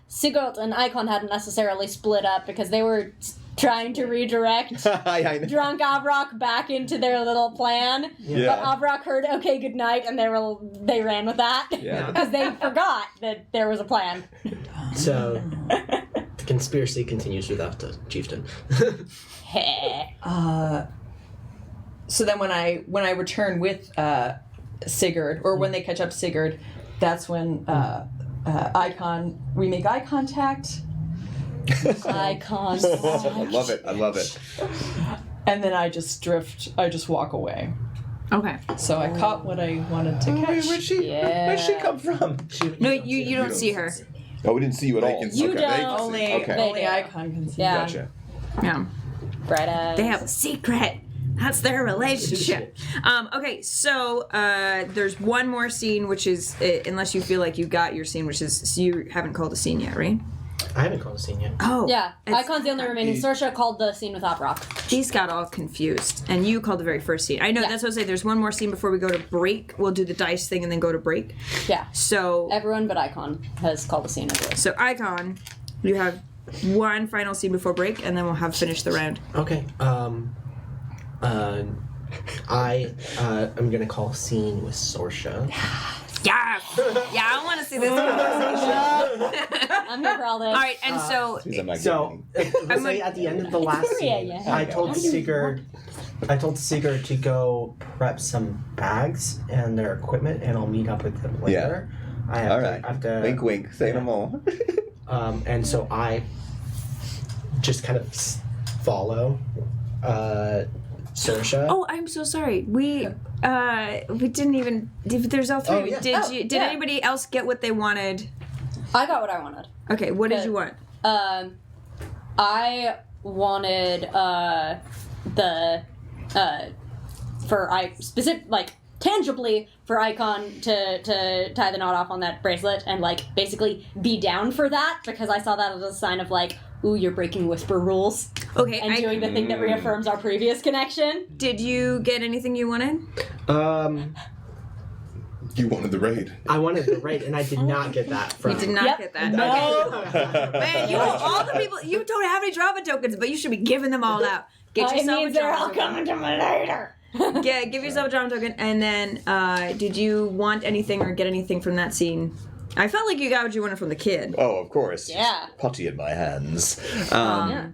Sigurd and Icon hadn't necessarily split up because they were trying to redirect I know. drunk Avrak back into their little plan. Yeah. But Avrak heard "Okay, good night," and they ran with that Yeah. because they forgot that there was a plan. So the conspiracy continues without the chieftain. So then when I return with Sigurd, or when they catch up Sigurd, that's when we make eye contact, Icon. I love it. and then I just walk away. Okay. So I caught what I wanted to catch. Where'd she come from? No, you don't see her. Oh, we didn't see you at all. You Okay. don't. Only Okay. only do. Icon can see. Yeah. Gotcha. Yeah. Bright eyes. They have a secret. That's their relationship. Okay, so there's one more scene, which is unless you feel like you got your scene, which is so you haven't called a scene yet, right? I haven't called a scene yet. Oh, Yeah, it's- Icon's the only remaining. Sorcerer called the scene with Avrak. These got all confused, and you called the very first scene. I know Yeah. that's what I say. There's one more scene before we go to break. We'll do the dice thing and then go to break. Yeah. So, Everyone but Icon has called the scene as well. so Icon, you have one final scene before break, and then we'll have finished the round. Okay. I'm gonna call a scene with Sorsha. Yeah, I want to see this conversation. I'm here for all this. All right, and so Because I'm not So let's say at the end of the last scene, Yeah. I told Sigurd to go prep some bags and their equipment, and I'll meet up with them later. I have All to, right. I have to, Wink, wink. Say no more. and so I just kind of follow Sorsha. oh, I'm so sorry. We didn't even. There's all three. Oh, yeah. Did yeah. anybody else get what they wanted? I got what I wanted. Okay, what did Good. you want? I wanted tangibly for Icon to tie the knot off on that bracelet and like basically be down for that, because I saw that as a sign of like, ooh, you're breaking whisper rules. Okay, And doing the thing that reaffirms our previous connection. Did you get anything you wanted? You wanted the raid. I wanted the raid, and I did not get that from. You did not Yep. get that. No. Okay. Man, you all the people. You don't have any drama tokens, but you should be giving them all out. Get It yourself means a they're drama all token. coming to me later. Yeah, give yourself a drama token, and then did you want anything or get anything from that scene? I felt like you got what you wanted from the kid. Oh, of course. Yeah. Putty in my hands. Yeah.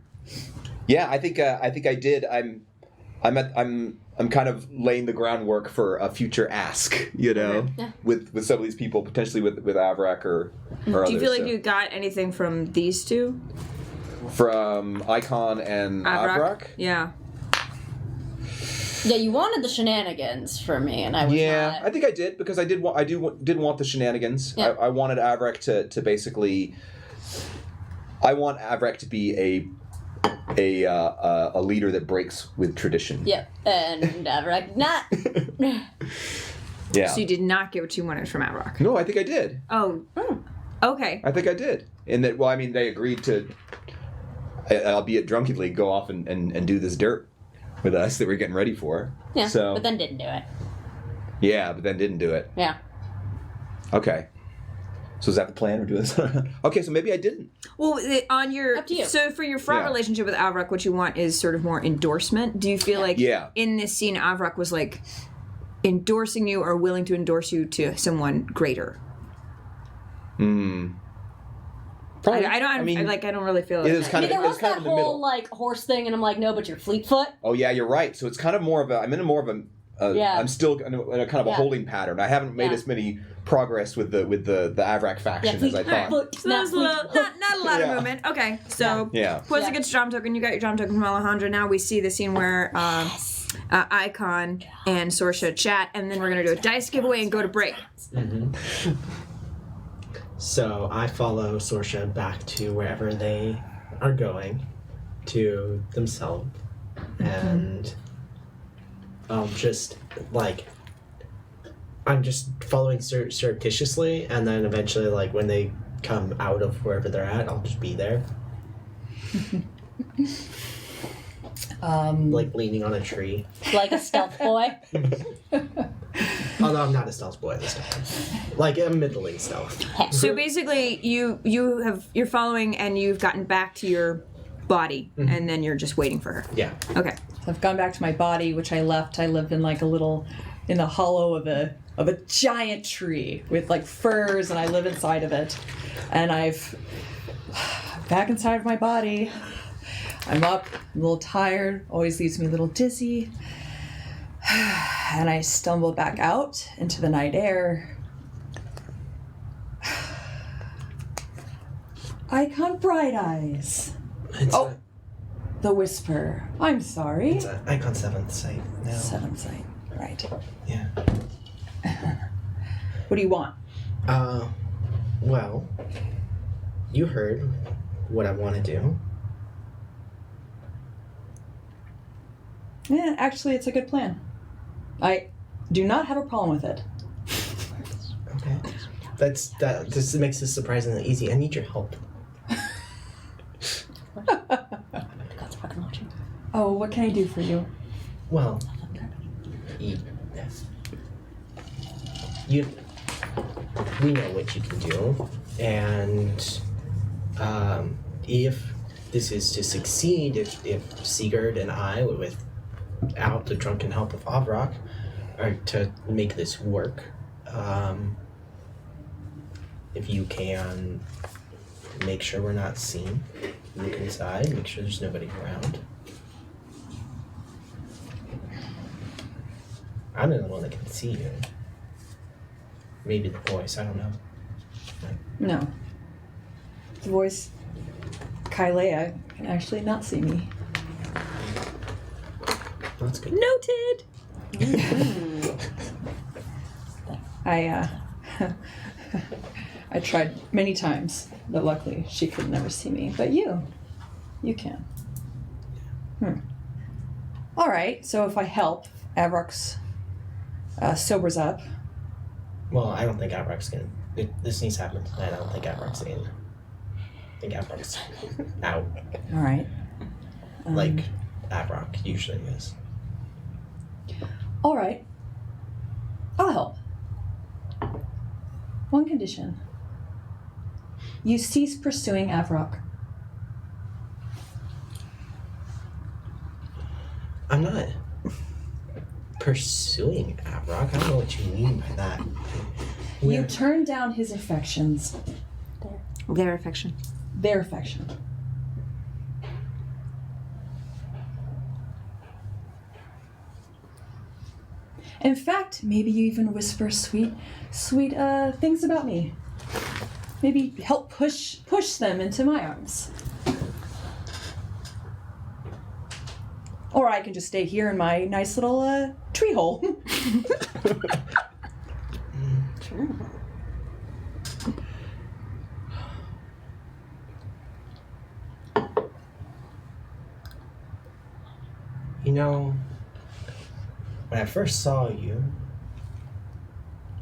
Yeah, I think I did. I'm kind of laying the groundwork for a future ask, you know, Yeah. with some of these people, potentially with Avrak or others. Do you feel like so. you got anything from these two? From Icon and Avrak? Yeah. Yeah, you wanted the shenanigans from me, and I was Yeah, not. I think I did, because I did want the shenanigans. Yeah. I wanted Avrak to basically. I want Avrak to be a leader that breaks with tradition. Yep, and not. Yeah. So you did not get what you wanted from Avrock. No, I think I did. Oh. Okay. I think I did. And that, well, I mean, they agreed to, albeit drunkenly, go off and do this dirt with us that we're getting ready for. Yeah, So, but then didn't do it. yeah, but then didn't do it. Yeah. Okay. So is that the plan? Or do this? Okay, so maybe I didn't. Well, on your Up to you. So for your front Yeah. relationship with Avrak, what you want is sort of more endorsement. Do you feel like Yeah. in this scene Avrak was like endorsing you or willing to endorse you to someone greater? Probably. I don't really feel like It was that. kind of. There It was was kind that of in the middle. whole like horse thing, and I'm like, no, but you're Fleetfoot. Oh yeah, you're right. So it's kind of more of a. I'm in a more of a. Yeah. I'm still in a kind of a Yeah. holding pattern. I haven't made Yeah. as many progress with the Avrak faction as I thought. Fleetfoot. So there's not a lot Yeah. of movement. Okay, so Yeah. Quizza Yeah. gets drum token. You got your drum token from Alejandra. Now we see the scene where Icon and Sorsha chat, and then we're gonna do a dice giveaway and go to break. So I follow Sorsha back to wherever they are going, to themselves, and I'm just following surreptitiously, and then eventually, like when they come out of wherever they're at, I'll just be there, like leaning on a tree. Like a stealth boy. Although I'm not a stealth boy this time, like a middling stealth. So basically, you're following, and you've gotten back to your body, and then you're just waiting for her. Yeah. Okay. I've gone back to my body, which I left. I lived in like in the hollow of a giant tree with like firs, and I live inside of it. And I've back inside of my body. I'm up, I'm a little tired, always leaves me a little dizzy. And I stumble back out into the night air. Icon Bright Eyes. It's Oh. The Whisper. I'm sorry. It's an Icon 7th sight now. Seventh sight. Right. Yeah. What do you want? Well, you heard what I want to do. Yeah, actually, it's a good plan. I do not have a problem with it. Okay. That just makes this surprisingly easy. I need your help. God's fucking watching. Oh, what can I do for you? Well, we know what you can do, and if this is to succeed, if Sigurd and I, without the drunken help of Avrak, are to make this work, if you can make sure we're not seen, look inside, make sure there's nobody around. I'm the one that can see you. Maybe the voice, I don't know. No. The voice, Kailea, can actually not see me. That's good. Noted. I I tried many times, but luckily she could never see me. But you can. All right. So if I help, Avrox sobers up. Well, I don't think Avrock's gonna. This needs to happen tonight. I don't think Avrock's in. I think Avrock's out. All right. Like Avrock usually is. All right. I'll help. One condition. You cease pursuing Avrock. I'm not pursuing Avrock. I don't know what you mean by that. You turn down his affections. Their affection. Their affection. In fact, maybe you even whisper sweet things about me. Maybe help push them into my arms. Or I can just stay here in my nice little tree hole. Sure. You know, when I first saw you,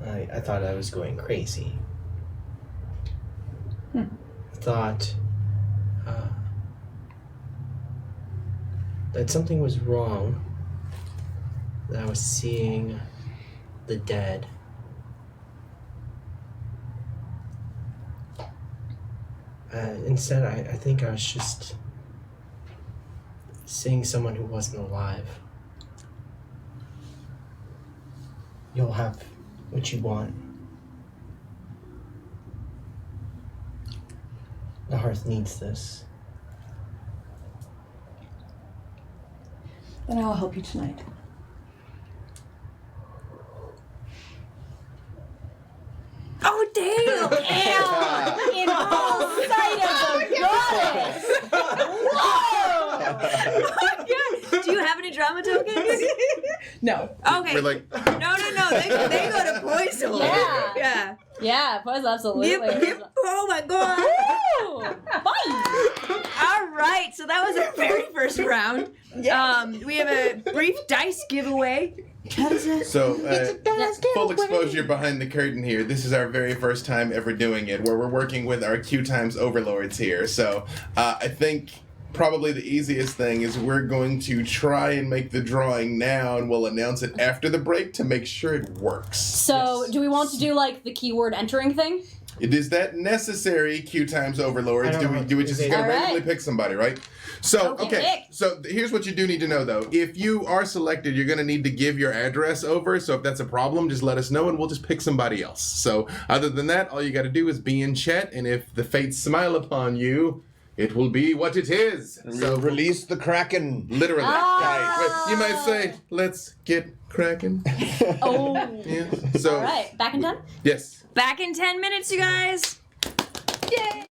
I thought I was going crazy. I thought that something was wrong, that I was seeing the dead. Instead, I think I was just seeing someone who wasn't alive. You'll have what you want. The hearth needs this. Then I'll help you tonight. Oh, damn! In full sight of the goddess! Do you have any drama tokens? No. Okay. We're like, No. They go to Poisel. Yeah. Yeah. Yeah, was absolutely. Oh my god. Woo! Bye! All right. So that was our very first round. We have a brief dice giveaway. so full exposure behind the curtain here. This is our very first time ever doing it, where we're working with our QueueTimes overlords here. So I think probably the easiest thing is we're going to try and make the drawing now, and we'll announce it after the break to make sure it works. So, do we want to do like the keyword entering thing? Is that necessary, QueueTimes overlords? Do we just Is it- gonna All right. randomly pick somebody, right? So Okay. So here's what you do need to know though. If you are selected, you're gonna need to give your address over. So if that's a problem, just let us know and we'll just pick somebody else. So other than that, all you gotta do is be in chat, and if the fates smile upon you, it will be what it is. So release the Kraken. Literally. Ah. Right. You might say, let's get cracking. Oh. Yeah. So All right, back in 10? yes. Back in 10 minutes, you guys. Yay!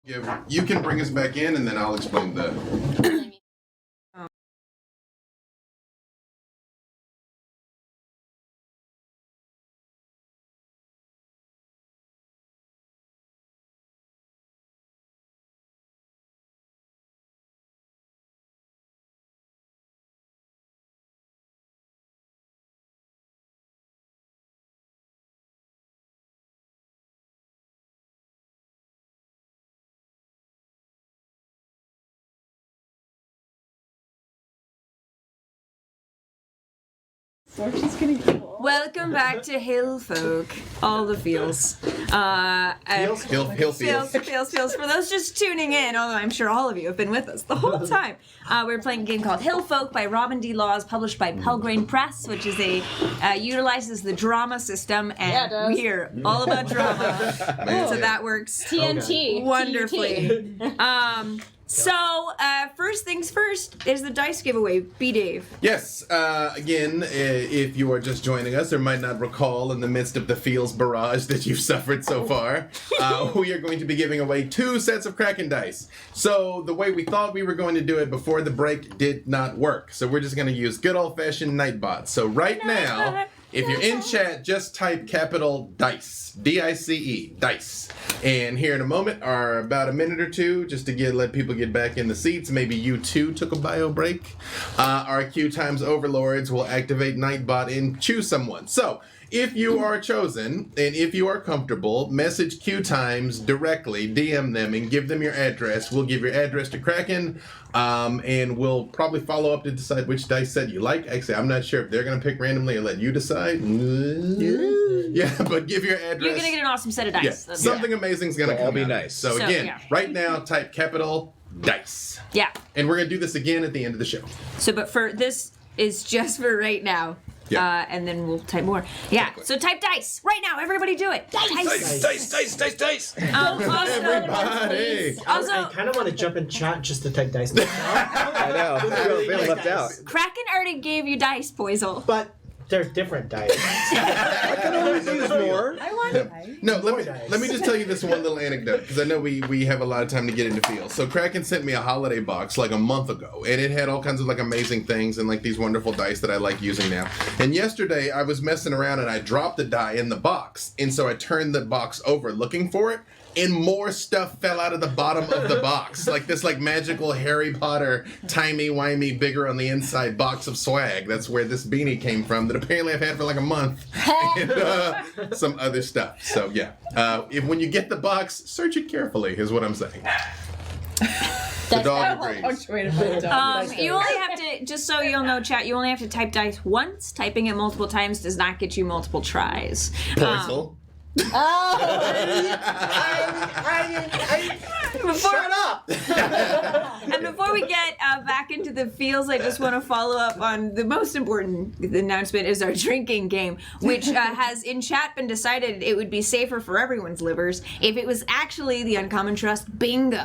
You can bring us back in, and then I'll explain the. So she's getting cool. Welcome back to Hillfolk. All the feels. Feels. For those just tuning in, although I'm sure all of you have been with us the whole time, we're playing a game called Hillfolk by Robin D. Laws, published by Pelgrane Press, which is utilizes the drama system, and we're all about drama, so that works TNT. wonderfully. So, first things first is the dice giveaway. B. Dave. Yes, again, if you are just joining us or might not recall in the midst of the feels barrage that you've suffered so far, we are going to be giving away 2 sets of Kraken dice. So the way we thought we were going to do it before the break did not work. So we're just going to use good old-fashioned Nightbot. So right now, if you're in chat, just type capital DICE, D-I-C-E, DICE. And here in a moment are about a minute or two, just to let people get back in the seats. Maybe you too took a bio break. Our QueueTimes overlords will activate Nightbot and choose someone. So if you are chosen, and if you are comfortable, message QueueTimes directly, DM them, and give them your address. We'll give your address to Kraken, and we'll probably follow up to decide which dice set you like. Actually, I'm not sure if they're going to pick randomly or let you decide. Yeah, but give your address. You're going to get an awesome set of dice. Yeah, something amazing's going to come be out. nice. So again, right now, type capital DICE. Yeah. And we're going to do this again at the end of the show. So, but for this is just for right now. Yeah. And then we'll type more. Yeah. Exactly. So type dice right now. Everybody do it. Dice. Dice. Also, Everybody! I kind of want to jump in chat just to type dice myself. I know. Feeling left out. Kraken already gave you dice, Poisel. But they're different dice. I can always use more. I want dice. No, More let dice. me just tell you this one little anecdote, because I know we have a lot of time to get into feels. So Kraken sent me a holiday box like a month ago, and it had all kinds of like amazing things and like these wonderful dice that I like using now. And yesterday I was messing around and I dropped the die in the box, and so I turned the box over looking for it, and more stuff fell out of the bottom of the box. Like this like magical Harry Potter, timey-wimey, bigger on the inside box of swag. That's where this beanie came from that apparently I've had for like a month. And some other stuff. So yeah. When you get the box, search it carefully is what I'm saying. The dog agrees. Punctuated by the dog. You only have to, just so you'll know, chat, you only have to type dice once. Typing it multiple times does not get you multiple tries. Poisel. Shut up! And before we get back into the feels, I just want to follow up on the most important announcement is our drinking game, which has in chat been decided it would be safer for everyone's livers if it was actually the Uncommon Trust bingo.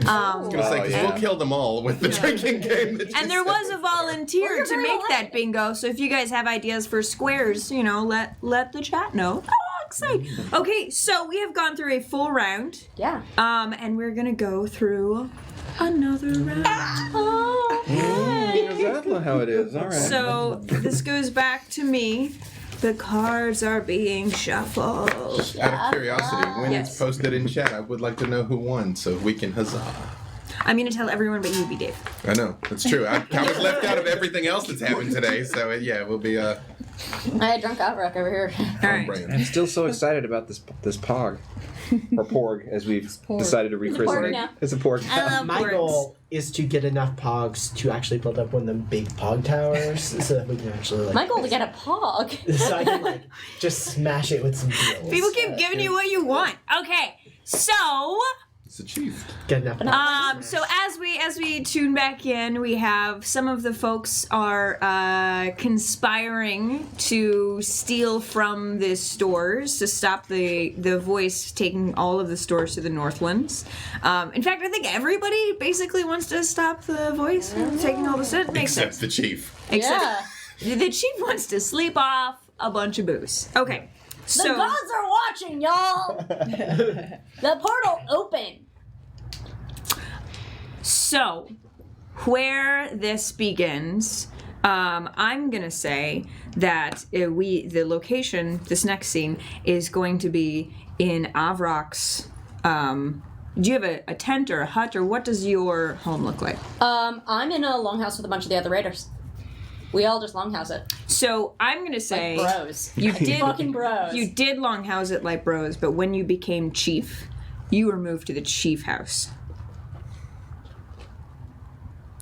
I was gonna say, 'cause we'll kill them all with the drinking game. That you And there said. was a volunteer to make that bingo, so if you guys have ideas for squares, let the chat know. Oh, excited. Okay, so we have gone through a full round. Yeah. And we're gonna go through another round. Is that how it is? All right. So this goes back to me. The cards are being shuffled. Out of curiosity, when Yes. it's posted in chat, I would like to know who won so we can huzzah. I'm gonna tell everyone but you, B. Dave. I know, that's true. I was left out of everything else that's happened today, so yeah, we'll be I had drunk Outrock over here. All right. I'm still so excited about this pog. Or porg, as we've decided to rechristen porg it. now. It's a porg. I love My boards. goal is to get enough pogs to actually build up one of them big pog towers so that we can actually like. My goal to get a pog. So I can like just smash it with some deals. People keep giving you what you want. Okay, so it's achieved. Get enough. Pogs. so as we tune back in, we have some of the folks are conspiring to steal from the stores to stop the voice taking all of the stores to the Northlands. In fact, I think everybody basically wants to stop the voice from taking all the stuff. Makes Except sense. the chief. Except the chief wants to sleep off a bunch of booze. Okay, The so gods are watching, y'all. The portal open. So, where this begins, I'm gonna say that the location, this next scene, is going to be in Avrok's. Do you have a tent or a hut, or what does your home look like? I'm in a longhouse with a bunch of the other raiders. We all just longhouse it. So I'm gonna say Like bros. you did Fucking bros. You did longhouse it like bros, but when you became chief, you were moved to the chief house.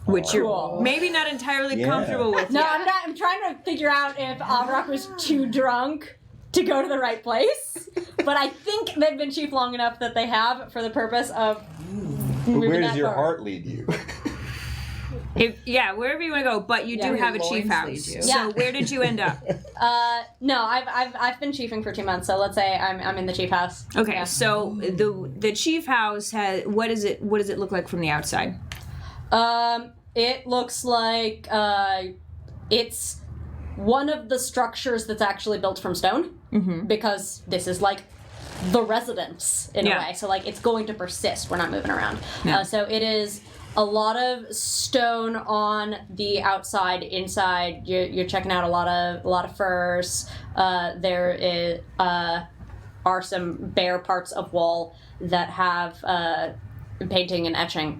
Which you're maybe not entirely comfortable with. No, yet. I'm trying to figure out if Avrok was too drunk to go to the right place. But I think they've been chief long enough that they have for the purpose of moving Where does that your forward. heart lead you? Wherever you want to go, but you do where have a your chief loins house. lead you. So Yeah. where did you end up? No, I've been chiefing for 2 months, so let's say I'm in the chief house. Okay, Yeah. so the chief house has what does it look like from the outside? It looks like it's one of the structures that's actually built from stone, because this is like the residence in Yeah. a way. So like it's going to persist. We're not moving around. Yeah. So it is a lot of stone on the outside. Inside, you're checking out a lot of furs. There is are some bare parts of wall that have painting and etching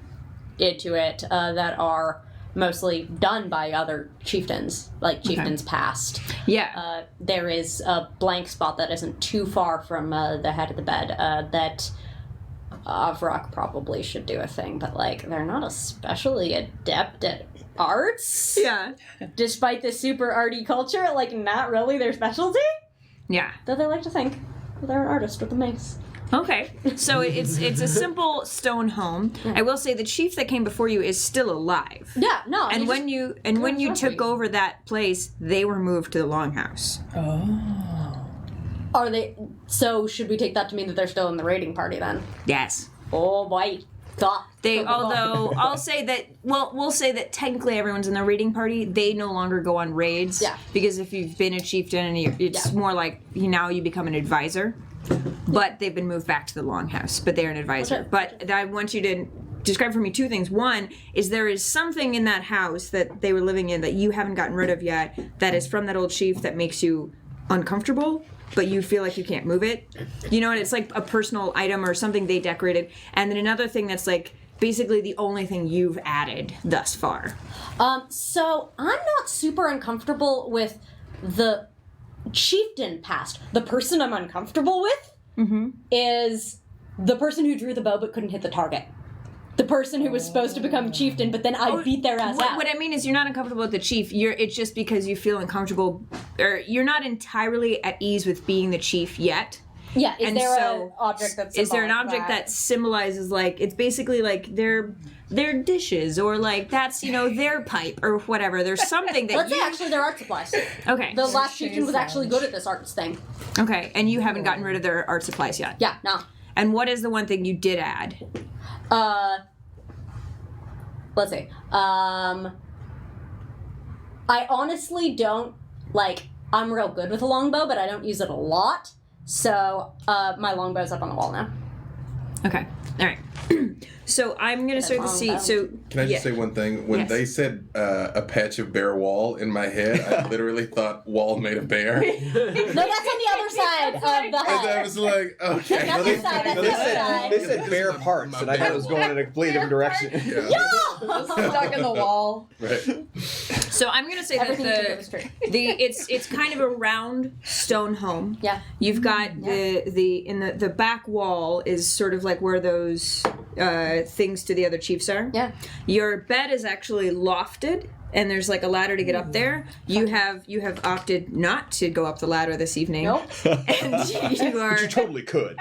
into it that are mostly done by other chieftains, like chieftains past. Yeah. There is a blank spot that isn't too far from the head of the bed that Avrok probably should do a thing, but like they're not especially adept at arts. Yeah. Despite the super arty culture, like not really their specialty. Yeah. Though they like to think they're an artist with a mace. Okay, so it's a simple stone home. I will say the chief that came before you is still alive. Yeah, no. And when you took over that place, they were moved to the longhouse. Are they? So should we take that to mean that they're still in the raiding party then? Yes. Oh boy, God. Although I'll say that, we'll say that technically everyone's in the raiding party. They no longer go on raids. Yeah. Because if you've been a chieftain, and it's more like now you become an advisor. But they've been moved back to the longhouse. But they're an advisor. Okay. But I want you to describe for me two things. One is there is something in that house that they were living in that you haven't gotten rid of yet. That is from that old chief that makes you uncomfortable. But you feel like you can't move it. You know, and it's like a personal item or something they decorated. And then another thing that's like basically the only thing you've added thus far. So I'm not super uncomfortable with the chieftain past. The person I'm uncomfortable with is the person who drew the bow but couldn't hit the target. The person who was supposed to become chieftain, but then I beat their ass out. What I mean is you're not uncomfortable with the chief. It's just because you feel uncomfortable, or you're not entirely at ease with being the chief yet. Yeah, And there so, an object that's Is there an symbolic object that symbolizes like it's basically like their dishes or like that's their pipe or whatever. There's something that Let's say actually they're art supplies. Okay. The last chieftain was actually good at this arts thing. Okay, and you haven't gotten rid of their art supplies yet. Yeah, no. And what is the one thing you did add? Let's see. I honestly don't I'm real good with a longbow, but I don't use it a lot. So my longbow's up on the wall now. Okay. All right. So I'm gonna start the scene. So Can I just say one thing? When Yes. they said a patch of bare wall in my head, I literally thought wall made of bear. No, that's on the other side of the And I hut. was like, okay. That's the side, that's No, the they other side. said bare parts, and I thought it was going in a completely different direction. Yeah. Stuck in the wall. Right. So I'm gonna say Everything you took that was true. it's kind of a round stone home. Yeah. You've got the back wall is sort of like where those things to the other chiefs are. Yeah. Your bed is actually lofted, and there's like a ladder to get up there. You have opted not to go up the ladder this evening. Nope. And you are, You totally could.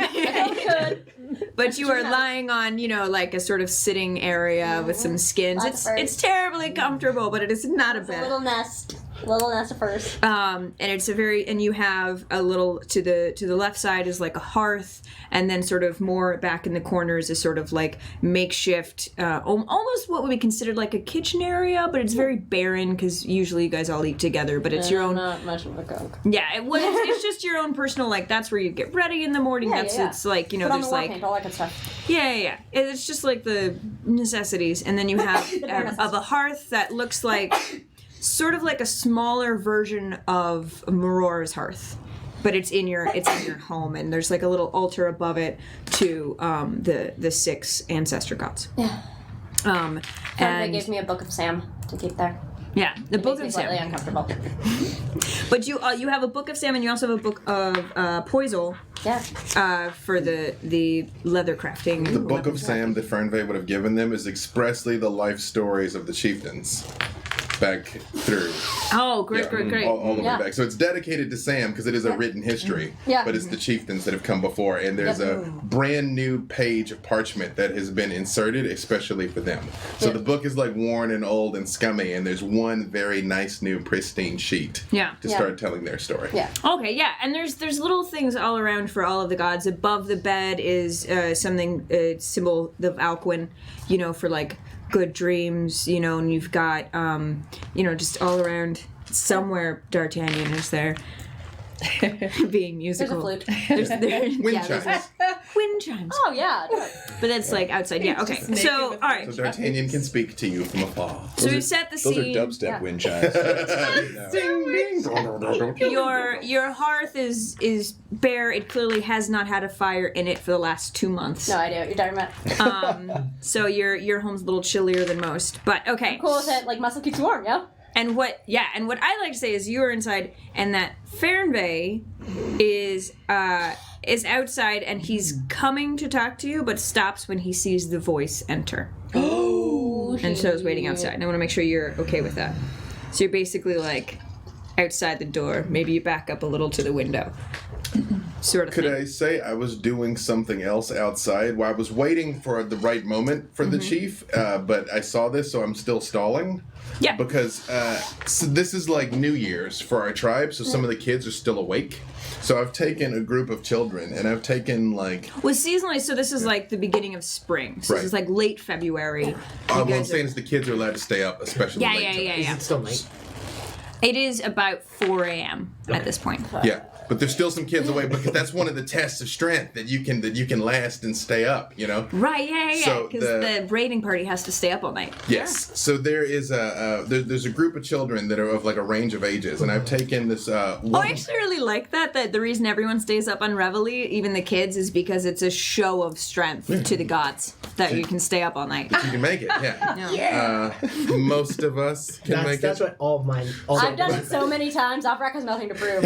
but you are lying on like a sort of sitting area with some skins. Lots of furs. It's terribly comfortable, but it is not a A bed. little nest. Little nest of furs. And it's and you have a little to the left side is like a hearth, and then sort of more back in the corners is sort of like makeshift, almost what would be considered like a kitchen area, but it's very barren because usually you guys all eat together, but it's your own. Not much of a cook. Yeah, it's just your own personal, like, that's where you get ready in the morning. It's like, you know, Put on there's the war like paint, all that good stuff. yeah. It's just like the necessities, and then you have of a hearth that looks like sort of like a smaller version of Marora's hearth, but it's in your home, and there's like a little altar above it to the 6 ancestor gods. Yeah. And they gave me a book of Sam to keep there. yeah, the book Makes of me slightly Sam. uncomfortable. But you have a book of Sam, and you also have a book of Poisel. Yeah. For the leather crafting. The Book of Sam that Fernvey would have given them is expressly the life stories of the chieftains back through. Oh, great. All the Yeah. way back. So it's dedicated to Sam because it is a written history. Yeah. But it's the chieftains that have come before, and there's a brand new page of parchment that has been inserted especially for them. So the book is like worn and old and scummy, and there's one very nice new pristine sheet. Yeah. To start telling their story. Yeah. Okay, yeah, and there's little things all around for all of the gods. Above the bed is something symbol of Alcuin, you know, for like good dreams, you know, and you've got just all around somewhere D'Artagnan is there. Being musical. There's a flute. Wind there's chimes. wind chimes. Oh, yeah. But that's like outside. Yeah, okay. Just So, naked all right. So D'Artagnan can speak to you from afar. So we've set the Those are scene. dubstep wind chimes. Your hearth is bare. It clearly has not had a fire in it for the last 2 months. No idea what you're talking about. So your home's a little chillier than most. But okay. Cool with it. Like, muscle keeps you warm, yeah? And what I like to say is you are inside, and that Fernvey is outside, and he's coming to talk to you, but stops when he sees the voice enter. Oh, And so is waiting outside. And I want to make sure you're okay with that. So you're basically like outside the door. Maybe you back up a little to the window. Sort of Could thing. I say I was doing something else outside while I was waiting for the right moment for the chief, but I saw this, so I'm still stalling. Yeah. Because so this is like New Year's for our tribe, so some of the kids are still awake. So I've taken a group of children, and I've taken like... Well, seasonally, so this is like the beginning of spring. So Right. this is like late February. what I'm guys are- saying is the kids are allowed to stay up, especially Yeah. Is it still night? It is about 4 a.m. at this point. Yeah, but there's still some kids awake because that's one of the tests of strength that you can last and stay up. You know. Right, yeah. So Because the raiding party has to stay up all night. Yes. So there is there's a group of children that are of like a range of ages, and I've taken this. Oh, I actually really like that the reason everyone stays up on Reveille, even the kids, is because it's a show of strength to the gods that you can stay up all night. You can make it, yeah. Most of us can make That's it. what all of mine. I've done it so many times. Operac has nothing to prove.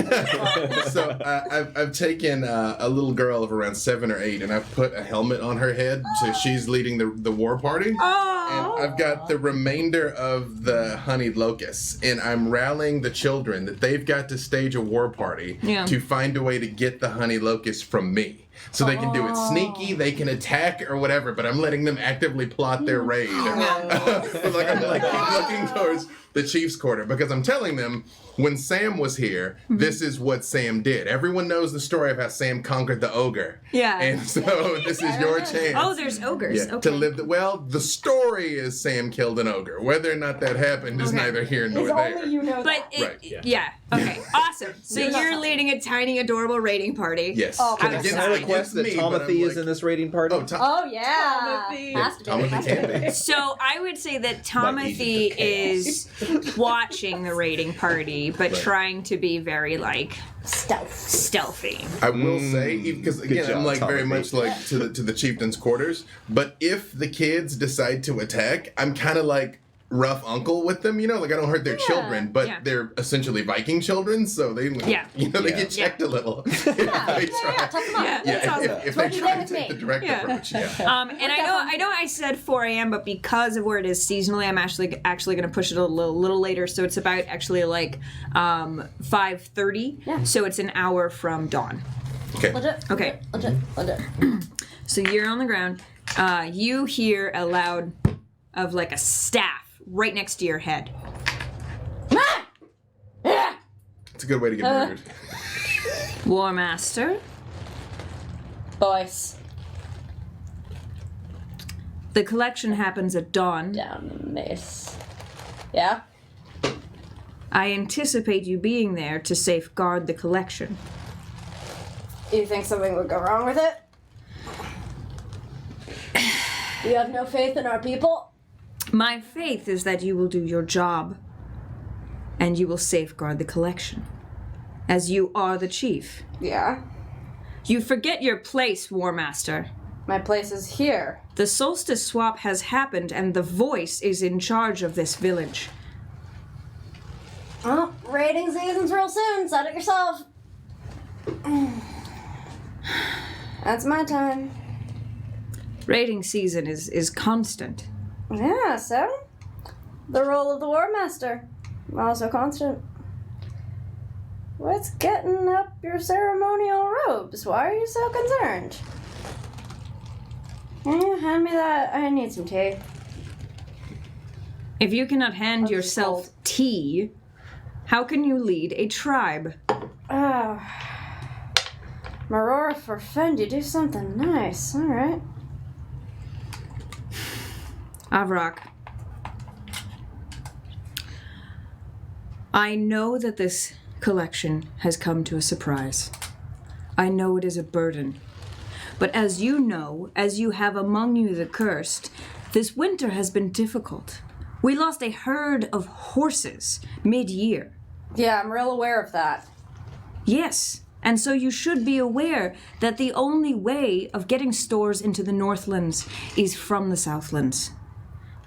So I've taken a little girl of around 7 or 8, and I've put a helmet on her head, so she's leading the war party. Oh! And I've got the remainder of the honeyed locusts, and I'm rallying the children that they've got to stage a war party to find a way to get the honey locusts from me. So they can do it sneaky, they can attack or whatever, but I'm letting them actively plot their raid. I'm looking towards the chief's quarter because I'm telling them when Sam was here, this is what Sam did. Everyone knows the story of how Sam conquered the ogre. Yeah. And so this is your chance. Oh, there's ogres. Yeah, Okay. to live the story is Sam killed an ogre. Whether or not that happened is neither here nor It's there. only you know But that. it, yeah. Okay. Awesome. So you're leading a tiny, adorable raiding party. Yes. Oh, Can I request that Tomothy is in this raiding party? Oh, yeah. Timothy. Has to be. Tomothy Has to be. can be. So I would say that Like Tomothy Agent of is watching the raiding party, but trying to be very like Stealth. stealthy. I will say, because again, job, I'm like very Tomothy. much like to the chieftain's quarters. But if the kids decide to attack, I'm kind of like rough uncle with them, you know, like I don't hurt their children, but yeah. they're essentially Viking children, so they, they get checked a little. If they try. Tough them up. Yeah. Yeah, That's awesome. if they What you try did to with take the me. direct Yeah. approach, yeah. And I know I said 4 a.m., but because of where it is seasonally, I'm actually going to push it a little later. So it's about actually like 5:30. Yeah. So it's an hour from dawn. Okay. Legit. Okay. Legit. So you're on the ground. You hear a loud of like a staff right next to your head. It's a good way to get murdered. War Master, Boys. the collection happens at dawn. Down the mace. Yeah? I anticipate you being there to safeguard the collection. You think something would go wrong with it? You have no faith in our people? My faith is that you will do your job, and you will safeguard the collection, as you are the chief. Yeah. You forget your place, War Master. My place is here. The solstice swap has happened, and the voice is in charge of this village. Oh, rating season's real soon. Said it yourself. That's my time. Raiding season is constant. Yeah, so? The role of the War Master. Also constant. What's getting up your ceremonial robes? Why are you so concerned? Can you hand me that? I need some tea. If you cannot hand I'll just yourself hold. tea, how can you lead a tribe? Oh. Marora for Fend, you do something nice. Alright. Avrak, I know that this collection has come to a surprise. I know it is a burden. But as you know, as you have among you the cursed, this winter has been difficult. We lost a herd of horses mid-year. Yeah, I'm real aware of that. Yes, and so you should be aware that the only way of getting stores into the Northlands is from the Southlands.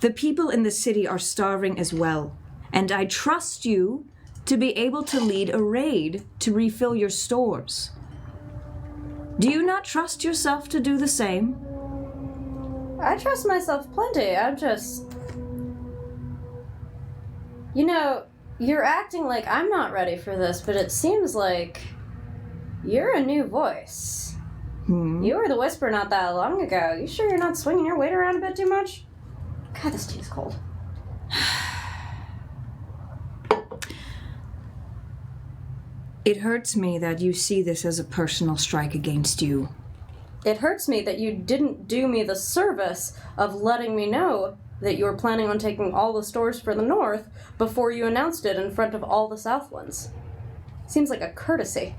The people in the city are starving as well, and I trust you to be able to lead a raid to refill your stores. Do you not trust yourself to do the same? I trust myself plenty. I'm just... You know, you're acting like I'm not ready for this, but it seems like you're a new voice. You were the Whisper not that long ago. You sure you're not swinging your weight around a bit too much? God, this tea's cold. It hurts me that you see this as a personal strike against you. It hurts me that you didn't do me the service of letting me know that you were planning on taking all the stores for the North before you announced it in front of all the Southlands. Seems like a courtesy.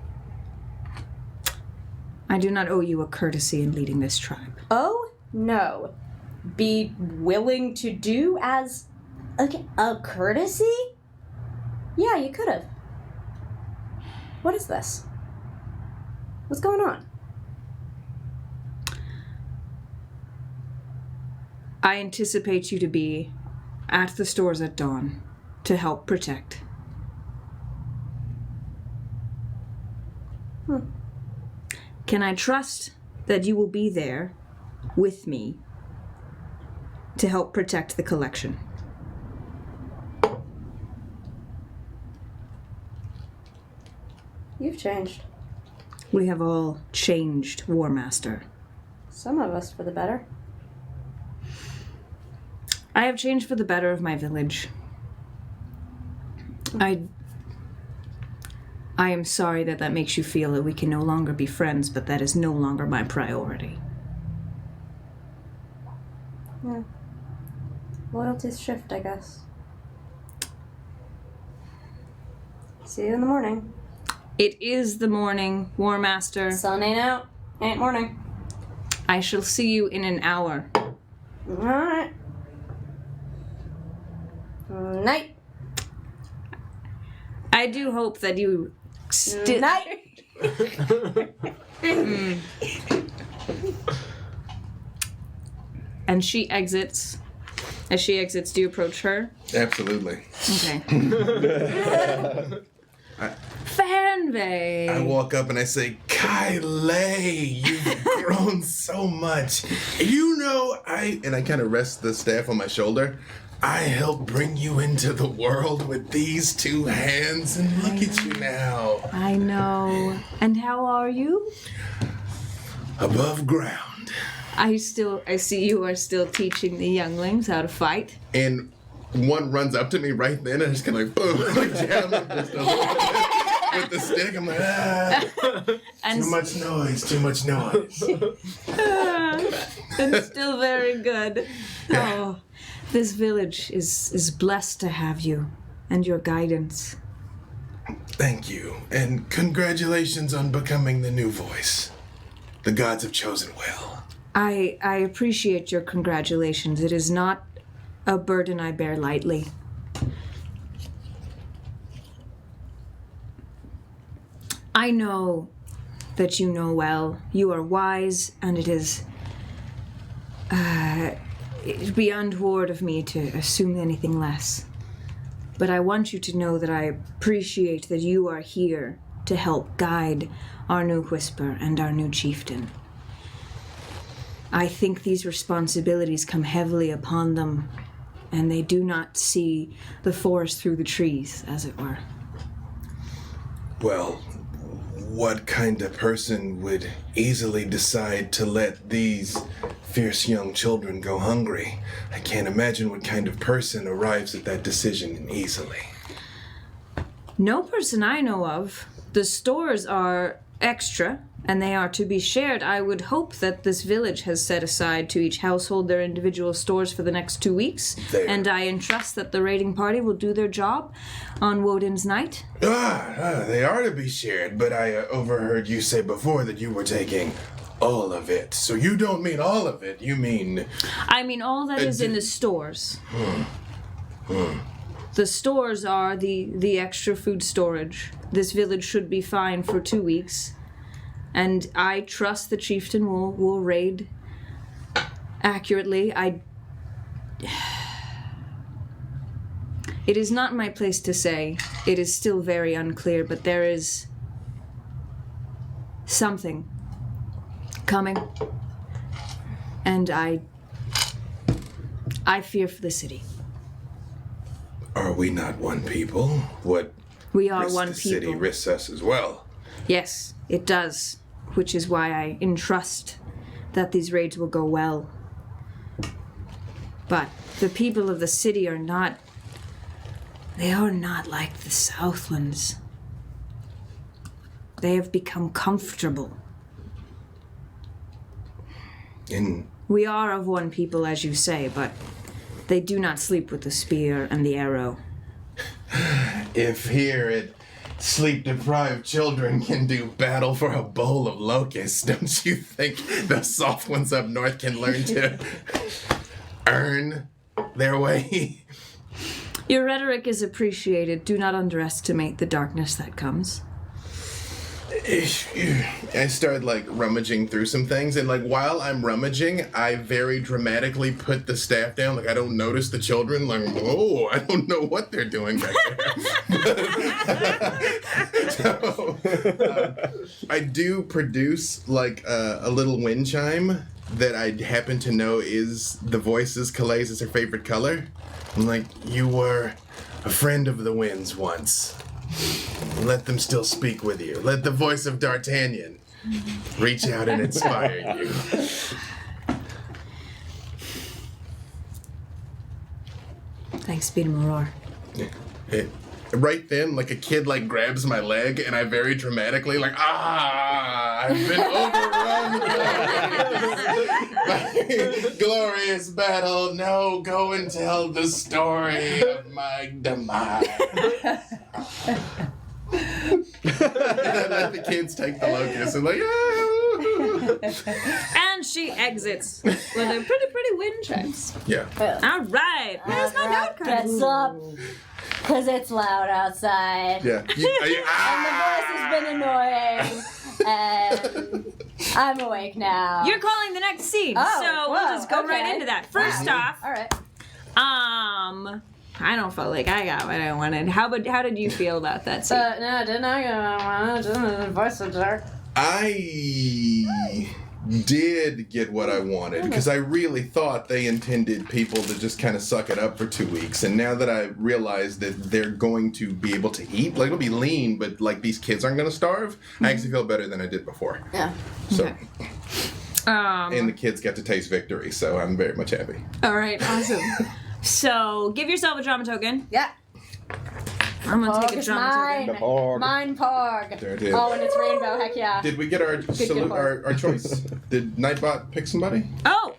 I do not owe you a courtesy in leading this tribe. Oh, no. Be willing to do as a courtesy? Yeah, you could have. What is this? What's going on? I anticipate you to be at the stores at dawn to help protect. Can I trust that you will be there with me to help protect the collection? You've changed. We have all changed, War Master. Some of us for the better. I have changed for the better of my village. I am sorry that that makes you feel that we can no longer be friends, but that is no longer my priority. Yeah. Loyalties shift, I guess. See you in the morning. It is the morning, War Master. Sun ain't out. Ain't morning. I shall see you in an hour. Alright. Night. I do hope that you still... Night. And she exits. As she exits, do you approach her? Absolutely. Okay. Fanvey! I walk up and I say, Kylie, you've grown so much. You know, and I kind of rest the staff on my shoulder. I helped bring you into the world with these two hands, and look at you now. I know. And how are you? Above ground. I see you are still teaching the younglings how to fight. And one runs up to me right then and just kind of like, boom, like jam him just a little bit. with the stick. I'm like, And too much noise, too much noise. and still very good. Oh, this village is blessed to have you and your guidance. Thank you, and congratulations on becoming the new voice. The gods have chosen well. I appreciate your congratulations. It is not a burden I bear lightly. I know that you know well. You are wise, and it is beyond word of me to assume anything less. But I want you to know that I appreciate that you are here to help guide our new whisper and our new chieftain. I think these responsibilities come heavily upon them, and they do not see the forest through the trees, as it were. Well, what kind of person would easily decide to let these fierce young children go hungry? I can't imagine what kind of person arrives at that decision easily. No person I know of. The stores are extra, and they are to be shared. I would hope that this village has set aside to each household their individual stores for the next 2 weeks, and I entrust that the raiding party will do their job on Woden's night. They are to be shared, but I overheard you say before that you were taking all of it. So you don't mean all of it, you mean... I mean all that is in the stores. The stores are the extra food storage. This village should be fine for 2 weeks. And I trust the chieftain will raid accurately. It is not my place to say. It is still very unclear, but there is something coming. And I fear for the city. Are we not one people? What We are risks one the people. city risks us as well. Yes, it does, which is why I entrust that these raids will go well. But the people of the city are not... They are not like the Southlands. They have become comfortable. We are of one people, as you say, but they do not sleep with the spear and the arrow. If here at sleep-deprived children can do battle for a bowl of locusts, don't you think the soft ones up north can learn to earn their way? Your rhetoric is appreciated. Do not underestimate the darkness that comes. I started rummaging through some things, and while I'm rummaging, I very dramatically put the staff down. I don't notice the children. Oh, I don't know what they're doing back there. So, I do produce a little wind chime that I happen to know is the voice's Calais is her favorite color. I'm like, you were a friend of the winds once. Let them still speak with you. Let the voice of D'Artagnan reach out and inspire you. Thanks, Peter Maror. Right then, a kid grabs my leg, and I very dramatically I've been overrun by glorious battle. No, go and tell the story of my demise. And I let the kids take the locust and And she exits with a pretty wind chimes. yeah. All right. Where's my note card? Gets up, because it's loud outside. Yeah. And the voice has been annoying. And I'm awake now. You're calling the next scene, Oh, so we'll whoa, just go right okay. into that. First off, All right. I don't feel like I got what I wanted. How did you feel about that scene? No, didn't I? Didn't voice was dark. I did get what I wanted because I really thought they intended people to just kind of suck it up for 2 weeks, and now that I realize that they're going to be able to eat, it'll be lean, but these kids aren't going to starve, I actually feel better than I did before. Yeah. So, Okay. and the kids got to taste victory, so I'm very much happy. All right, awesome. So give yourself a drama token. Yeah. I'm gonna take a It's drama mine. token. Porg. Mine Pog. There it is. Oh, and it's rainbow. Heck yeah. Did we get our Pog. our choice? Did Nightbot pick somebody? Oh!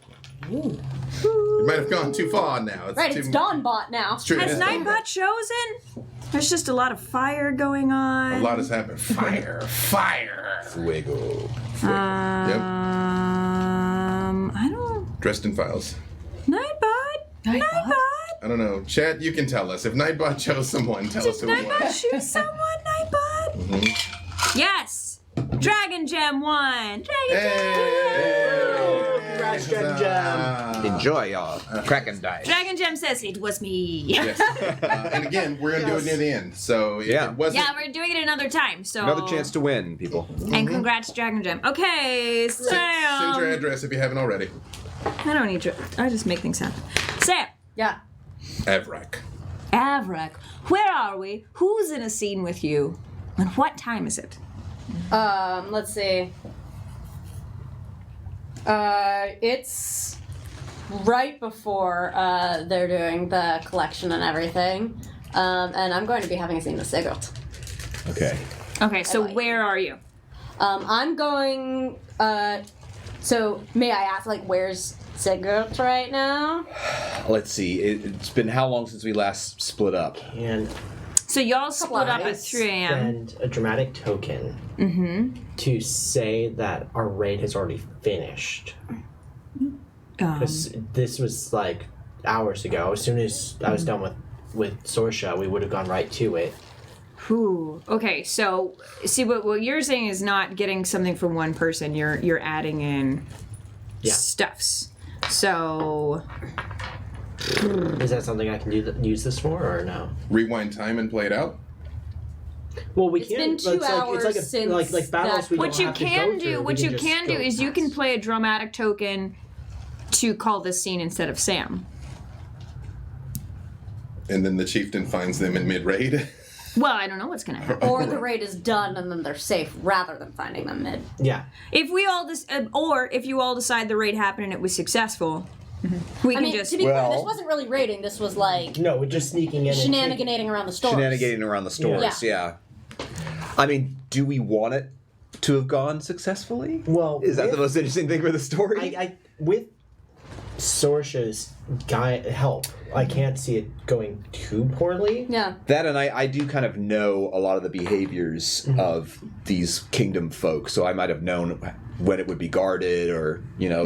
It might have gone too far now. Right, too, it's Dawnbot now. It's true. Has yeah. Nightbot chosen? There's just a lot of fire going on. A lot has happened. Fire. Fuego. I don't... Dresden Files. Nightbot? I don't know. Chat, you can tell us. If Nightbot chose someone, tell us who it Nightbot was. choose someone, Nightbot? Yes! Dragon Gem won! Congrats, Dragon Gem. Enjoy y'all. Kraken dice. Dragon Gem says it was me. Yes. And again, we're going to do it near the end. So if Yeah. it wasn't... Yeah, we're doing it another time, so... Another chance to win, people. And congrats, Dragon Gem. Okay, Send your Sam. address if you haven't already. I don't need your... I just make things happen. Sam. Yeah. Evrak. Avrak. Where are we? Who's in a scene with you? And what time is it? Let's see. It's right before they're doing the collection and everything. And I'm going to be having a scene with Sigurd. Okay. Okay, so where are you? I'm going. So may I ask, like, where's Sigurd right now? Let's see. It's been how long since we last split up? And So y'all split up at let's 3 a.m. spend a dramatic token to say that our raid has already finished. Because this was like hours ago. As soon as I was done with Sorsha, we would have gone right to it. Whew. Okay, so see what you're saying is not getting something from one person. You're adding in stuffs. So Is that something I can use this for, or no? Rewind time and play it out? Well, we It's can't. been 2 it's hours like since like battles. that- We what don't you have to can go do, through. what We you just can do go is you can past. play a dramatic token to call this scene instead of Sam. And then the chieftain finds them in mid-raid? Well, I don't know what's gonna happen. Or the raid is done and then they're safe rather than finding them mid. Yeah. If we all or if you all decide the raid happened and it was successful, we I can mean, just to be fair, Well- this wasn't really raiding. This was like No, we're just sneaking in. shenaniganating around the stores. Shenanigating around the stores, yeah. I mean, do we want it to have gone successfully? Well, Is that the most interesting thing for the story? I with Sorsha's help, I can't see it going too poorly. Yeah. That and I do kind of know a lot of the behaviors of these kingdom folk, so I might have known when it would be guarded or,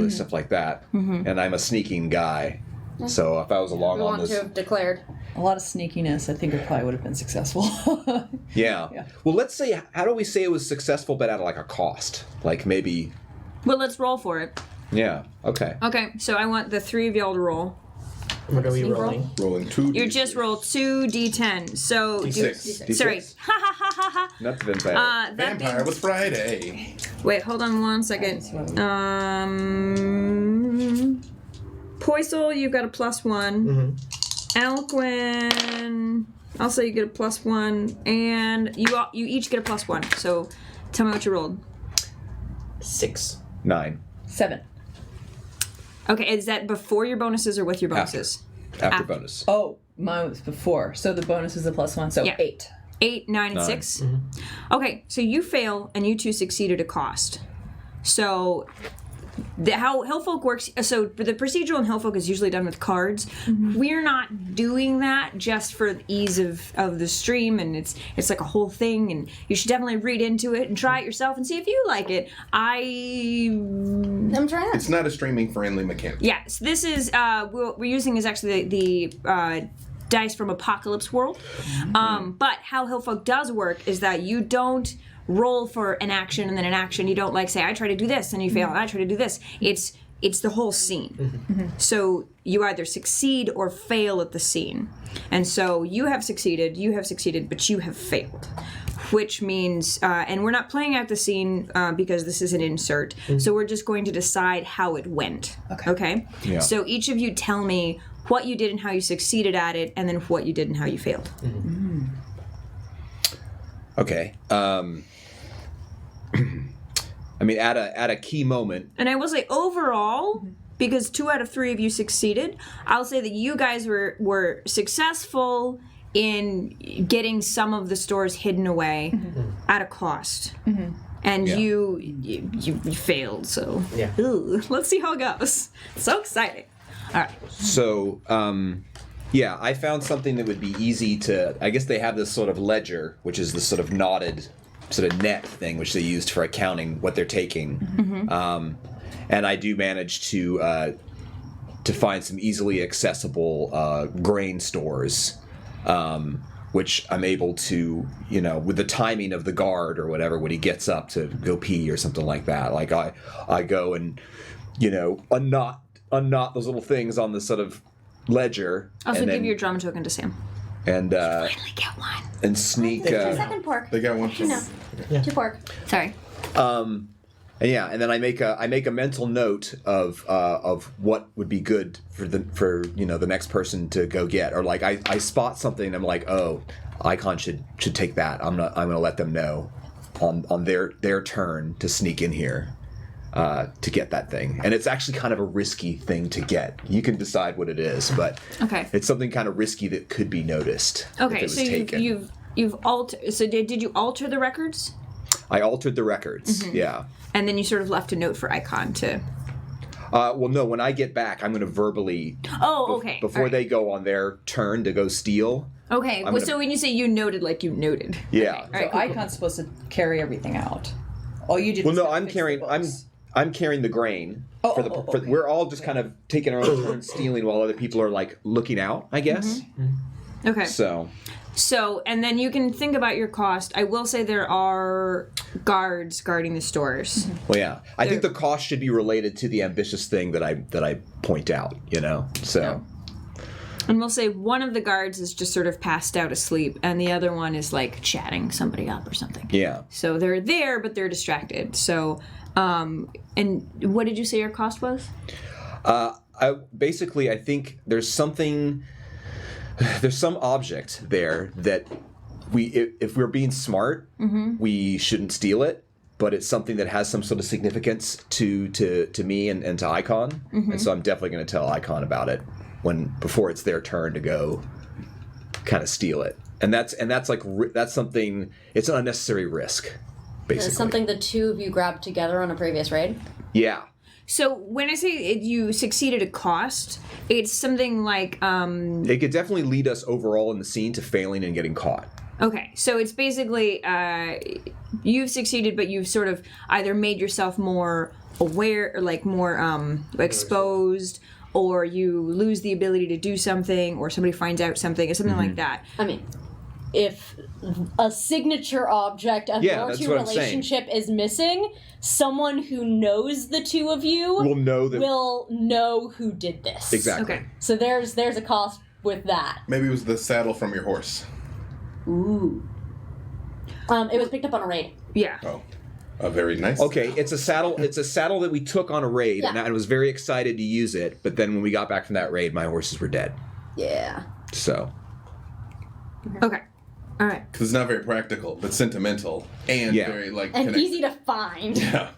stuff like that. And I'm a sneaking guy. So if I was along We on want this... to have declared. A lot of sneakiness. I think it probably would have been successful. Yeah. Yeah. Well, let's say, how do we say it was successful but at like a cost? Like maybe... well, let's roll for it. Yeah, okay. Okay, so I want the 3 of y'all to roll. What are we rolling? Rolling 2 You just roll 2d10. So D6. sorry. Ha ha ha ha ha. Not the vampire. That Vampire means, was Friday. wait, hold on 1 second. Poisel, you've got a +1. Alquin, also you get a +1, and you each get a +1. So tell me what you rolled. 6. 9. 7. Okay, is that before your bonuses or with your bonuses? After bonus. Oh, mine was before. So the bonus is a +1, so Yeah. 8. 8, 9, and 9. 6. Okay, so you fail and you two succeed at a cost. So how Hillfolk works, so the procedural in Hillfolk is usually done with cards. We're not doing that just for the ease of the stream, and it's like a whole thing, and you should definitely read into it and try it yourself and see if you like it. I'm trying. It's not a streaming friendly mechanic. Yes, this is what we're using is actually the dice from Apocalypse World. But how Hillfolk does work is that you don't roll for an action and then an action. You don't say I try to do this and you fail and I try to do this. It's the whole scene. So you either succeed or fail at the scene. And so you have succeeded, but you have failed. Which means, and we're not playing out the scene because this is an insert, so we're just going to decide how it went. Okay? Yeah. So each of you tell me what you did and how you succeeded at it, and then what you did and how you failed. Okay. I mean, at a key moment. And I will say overall, because 2 out of 3 of you succeeded, I'll say that you guys were successful in getting some of the stores hidden away at a cost. And Yeah. you failed, so Yeah. Ooh, let's see how it goes. So exciting. All right. So, yeah, I found something that would be easy to. I guess they have this sort of ledger, which is this sort of knotted, sort of net thing, which they used for accounting what they're taking. And I do manage to find some easily accessible grain stores, which I'm able to, with the timing of the guard or whatever, when he gets up to go pee or something like that. Like I go and, unknot those little things on the sort of ledger. Also, and give then, your drama token to Sam. and Finally get one. and sneak. Second pork. They got one for No. Yeah. 2 pork. Sorry. And yeah, and then I make a mental note of what would be good for the next person to go get, or like I spot something and I'm like, oh, Icon should take that. I'm gonna let them know on their turn to sneak in here to get that thing. And it's actually kind of a risky thing to get. You can decide what it is, but Okay. it's something kind of risky that could be noticed. if Okay, it was so taken. you've altered. So did you alter the records? I altered the records. Yeah. And then you sort of left a note for Icon to. Well, no. When I get back, I'm going to verbally. Oh, okay. Before All right. they go on their turn to go steal. Okay. I'm gonna- So when you say you noted, like you noted. Yeah. Okay. All right. So Cool, cool. Icon's supposed to carry everything out. All you did. Well, was no. I'm fix the carrying. books. I'm carrying the grain. For the. okay. We're all just kind of taking our own turn stealing while other people are like looking out. I guess. Okay. So. And then you can think about your cost. I will say there are guards guarding the stores. Well, yeah. I think the cost should be related to the ambitious thing that I point out. So. And we'll say one of the guards is just sort of passed out asleep, and the other one is like chatting somebody up or something. Yeah. So they're there, but they're distracted. So, and what did you say your cost was? I think there's something. There's some object there that if we're being smart, we shouldn't steal it. But it's something that has some sort of significance to me and to Icon, and so I'm definitely going to tell Icon about it before it's their turn to go, kind of steal it. And that's something. It's an unnecessary risk, basically. It's something the two of you grabbed together on a previous raid. Yeah. So when I say you succeeded at cost, it's something like It could definitely lead us overall in the scene to failing and getting caught. okay. So it's basically you've succeeded, but you've sort of either made yourself more aware or like more exposed, or you lose the ability to do something, or somebody finds out something, or something like that. I mean, if a signature object of Yeah, your that's two what I'm saying. relationship is missing, someone who knows the two of you We'll know that. will know who did this. Exactly. Okay. So there's a cost with that. Maybe it was the saddle from your horse. Ooh. It was picked up on a raid. Yeah. Oh, a very nice. Okay, it's a saddle. It's a saddle that we took on a raid, and Yeah. I was very excited to use it. But then when we got back from that raid, my horses were dead. Yeah. So Okay. All right. Because it's not very practical, but sentimental and Yeah. very like And connect- easy to find. Yeah.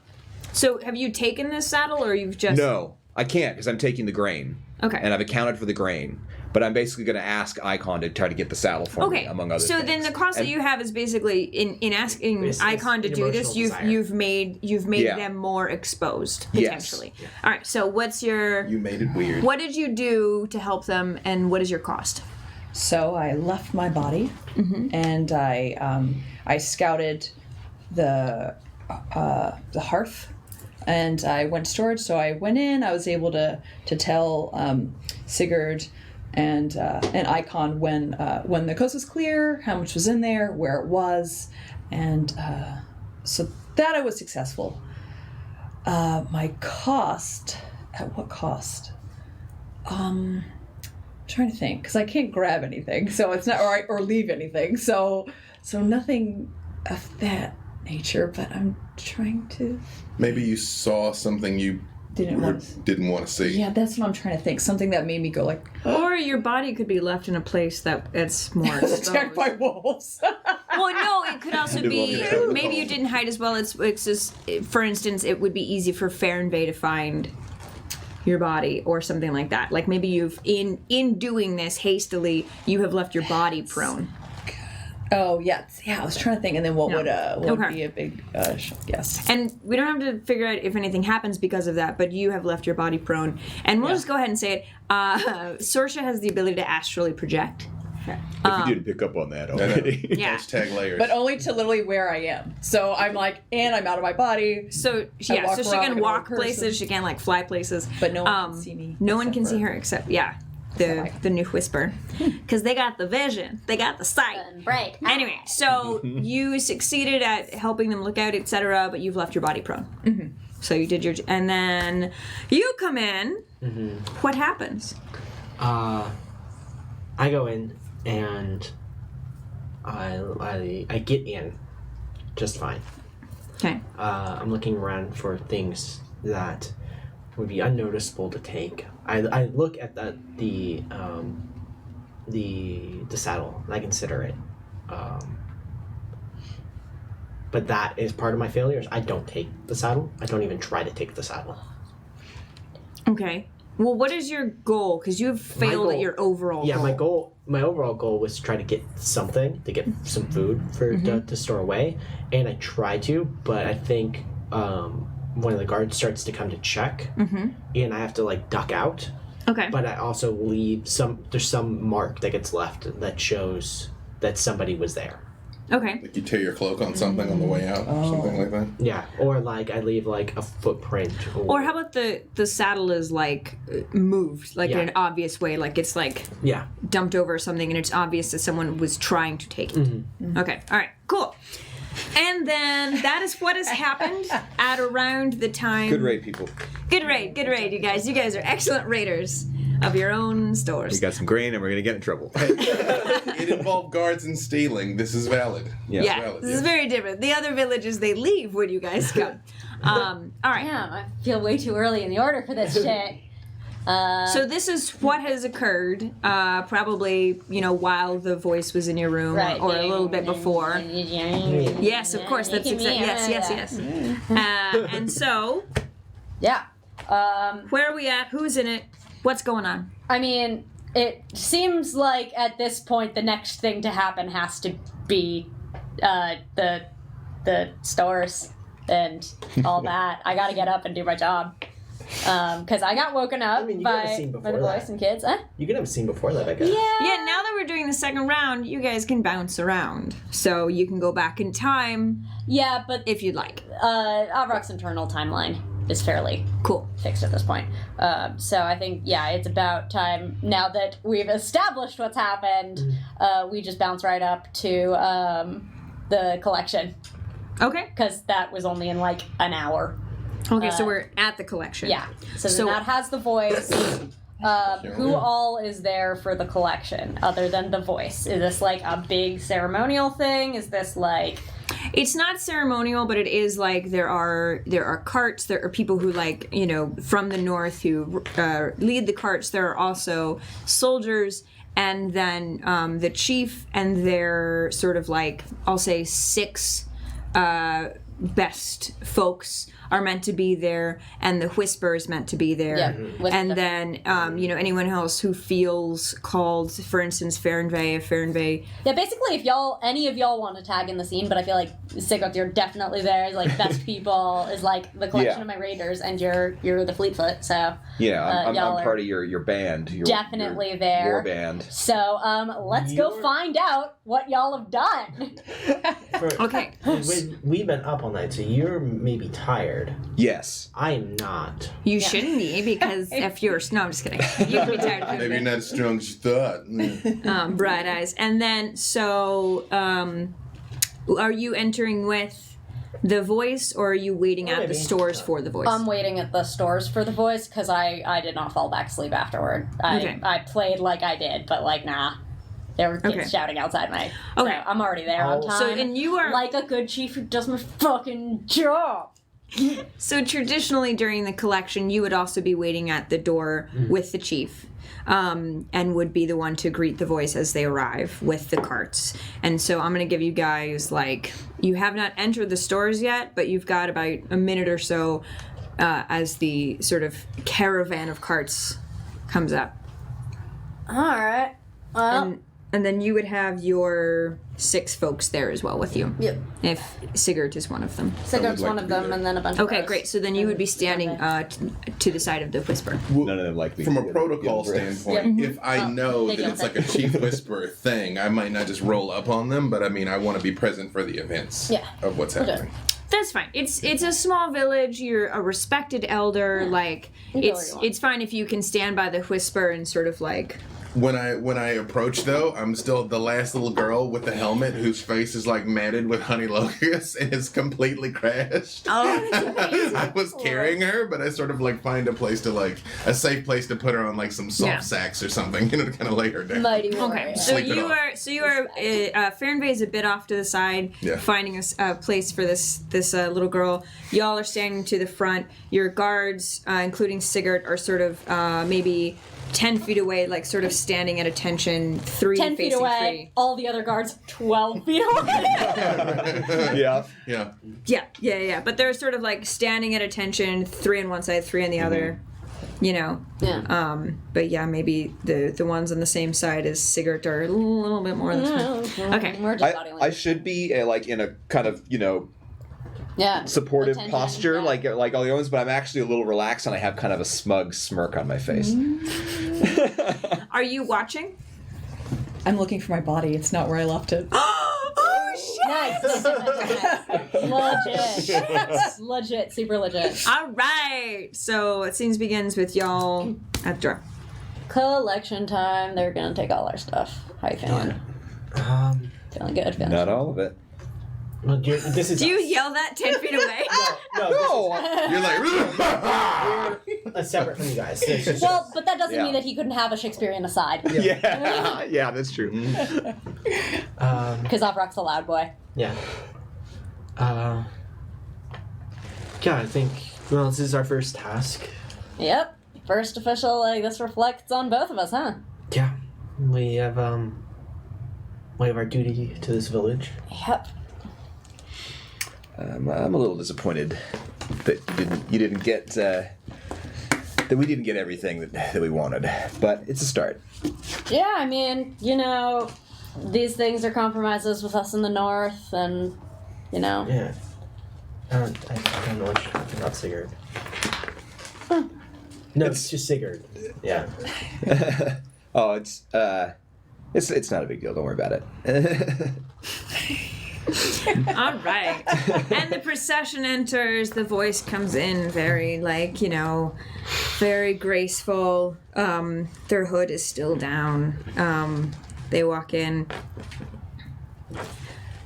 So have you taken this saddle, or you've just no, I can't because I'm taking the grain. Okay. And I've accounted for the grain, but I'm basically going to ask Icon to try to get the saddle for me, Okay, among other so things. then the cost that And- you have is basically in asking It's Icon to an do this, emotional you've desire. you've made Yeah. them more exposed Yes. potentially. All right, so what's your You made it weird. what did you do to help them, and what is your cost? So I left my body, and I scouted the hearth, and I went to storage. So I went in. I was able to tell Sigurd and Icon when the coast was clear, how much was in there, where it was, and so that I was successful. My cost, at what cost? Trying to think, because I can't grab anything, so it's not or leave anything, so nothing of that nature. But I'm trying to. Maybe you saw something you Didn't want to. didn't want to see. Yeah, that's what I'm trying to think. Something that made me go like Or your body could be left in a place that it's more attacked by exposed. wolves. Well, no, it could also did be love your maybe you didn't hide as well. It's just, for instance, it would be easy for Fair and Bay to find your body or something like that. Like maybe you've in doing this hastily, you have left your body prone. Oh, yeah. I was trying to think, and then what would Okay. be a big yes. And we don't have to figure out if anything happens because of that, but you have left your body prone. And we'll just go ahead and say it. Sorsha has the ability to astrally project. If you didn't pick up on that already. Yeah. Hashtag layers. But only to literally where I am. So I'm like, and I'm out of my body. So walk she around can like an walk old places, person. she can like fly places. But no one can see me. No one can except see for- her except the new whisper. Because they got the vision. They got the sight. Right. Anyway, so you succeeded at helping them look out, etc., but you've left your body prone. Mm-hmm. So you did your... And then you come in. Mm-hmm. What happens? I go in and I get in just fine. Okay. I'm looking around for things that would be unnoticeable to take. I look at the saddle and I consider it. But that is part of my failures. I don't take the saddle. I don't even try to take the saddle. Okay. Well, what is your goal? Because you have failed at goal- your overall Yeah, goal. my overall goal was to try to get something, to get some food for to store away, and I try to, but I think one of the guards starts to come to check, and I have to like duck out. Okay. But I also leave there's some mark that gets left that shows that somebody was there. Okay. Like you tear your cloak on something on the way out, or something like that. Yeah, or like I leave like a footprint. Or how about the saddle is like moved, like in Yeah. an obvious way, like it's like Yeah. dumped over something and it's obvious that someone was trying to take it. Okay. All right. Cool. And then that is what has happened at around the time. Good raid, people. Good raid, you guys. You guys are excellent raiders of your own stores. We got some grain and we're going to get in trouble. It involved guards and stealing. This is valid. Yeah. Yeah, Valid, this yes. is very different. The other villages, they leave when you guys come. All right. Damn, I feel way too early in the order for this shit. So this is what has occurred, probably, while the voice was in your room, Right. or a little bit before. Yes, of course. That's exactly. Yes. And so, Yeah. where are we at? Who's in it? What's going on? I mean, it seems like at this point the next thing to happen has to be the stores and all that. I gotta get up and do my job. Because I got woken up I mean, you could have by seen the before boys that. and kids. You could have seen before that, I guess. Yeah, now that we're doing the second round, you guys can bounce around. So you can go back in time Yeah, but if you'd like. Avrock's internal timeline is fairly Cool. fixed at this point. So I think, it's about time, now that we've established what's happened, we just bounce right up to the collection. Okay. Because that was only in like an hour. Okay, so we're at the collection. Yeah. So, So- then that has the voice. Who all is there for the collection other than the voice? Is this like a big ceremonial thing? Is this like... It's not ceremonial, but it is like there are carts. There are people who from the north who lead the carts. There are also soldiers, and then the chief and their sort of like I'll say 6 best folks are meant to be there, and the whisper is meant to be there. Yeah, with and the- then anyone else who feels called, for instance, Fernvey. Yeah, basically, if any of y'all want to tag in the scene, but I feel like Sigurd, you're definitely there. Is like best people is like the collection Yeah. of my raiders, and you're the Fleetfoot. So Yeah, I'm y'all are part of your band. Your, definitely your there. War band. So let's go You're- find out what y'all have done. Okay. We've been up all night, so you're maybe tired. Yes. I am not. You shouldn't be, because if you're... No, I'm just kidding. You can be tired of Maybe you're not as strong as you thought. bright eyes. And then, so, are you entering with the voice, or are you waiting at the maybe. stores for the voice? I'm waiting at the stores for the voice because I did not fall back asleep afterward. Okay. I played like I did, but like nah. There were kids Okay. shouting outside my. Okay. So I'm already there on Oh. time. So, and you are... like a good chief who does my fucking job. So traditionally during the collection, you would also be waiting at the door with the chief, and would be the one to greet the voice as they arrive with the carts. And so I'm going to give you guys, you have not entered the stores yet, but you've got about a minute or so as the sort of caravan of carts comes up. All right. Well, And then you would have your 6 folks there as well with you. yep. If Sigurd is one of them. Sigurd's like one to of be them, there. and then a bunch of Okay, ours. great. So then you would be standing to the side of the Whisper. None of them like me. From a protocol standpoint, if I know they that don't it's like a chief whisperer thing, I might not just roll up on them, but I mean, I want to be present for the events of what's happening. That's fine. It's a small village. You're a respected elder. Like You go where you want. it's fine if you can stand by the Whisper and sort of like. When I approach though, I'm still the last little girl with the helmet whose face is like matted with honey locusts and is completely crashed. Oh, that's amazing. I was carrying her, but I sort of like find a place to like a safe place to put her on like some soft Yeah. sacks or something, you know, to kind of lay her down. Mighty warrior. Okay, so Sleep it you off. are Fahrenveit is a bit off to the side, Yeah. finding a place for this little girl. Y'all are standing to the front. Your guards, including Sigurd, are sort of maybe 10 feet away, like sort of standing at attention, 3 10 feet facing away, all the other guards 12 feet away. Yeah. Yeah. 3. Yeah. But they're sort of like standing at attention, 3 on one side, 3 on the other. You know. Yeah. But yeah, maybe the ones on the same side as Sigurd are a little bit more this way. Okay. We're just body I language. should be like in a kind of Yeah. supportive Attention, posture yeah. like all the others, but I'm actually a little relaxed and I have kind of a smug smirk on my face. Are you watching? I'm looking for my body. It's not where I left it. Oh shit! Nice. Legit. Super legit. All right. So it seems begins with y'all at the door. Collection time. They're gonna take all our stuff. How you feeling? Feeling good. Feeling Not all of it. Well, this is Do you us. yell that 10 feet away? No, You're like, we're separate from you guys. This is well, just- but that doesn't Yeah. mean that he couldn't have a Shakespearean aside. Yeah, that's true. Because Avrock's a loud boy. yeah. I think. Well, this is our first task. Yep. First official, like, this reflects on both of us, huh? Yeah, we have our duty to this village. Yep. I'm a little disappointed that you didn't get that we didn't get everything that we wanted, but it's a start. Yeah, I mean, you know, these things are compromises with us in the north, and, you know. Yeah. I don't know what you're talking about, Sigurd. No, it's just Sigurd. Yeah. Oh, it's not a big deal. Don't worry about it. All right. And the procession enters. The voice comes in very, like, you know, very graceful. Their hood is still down. They walk in.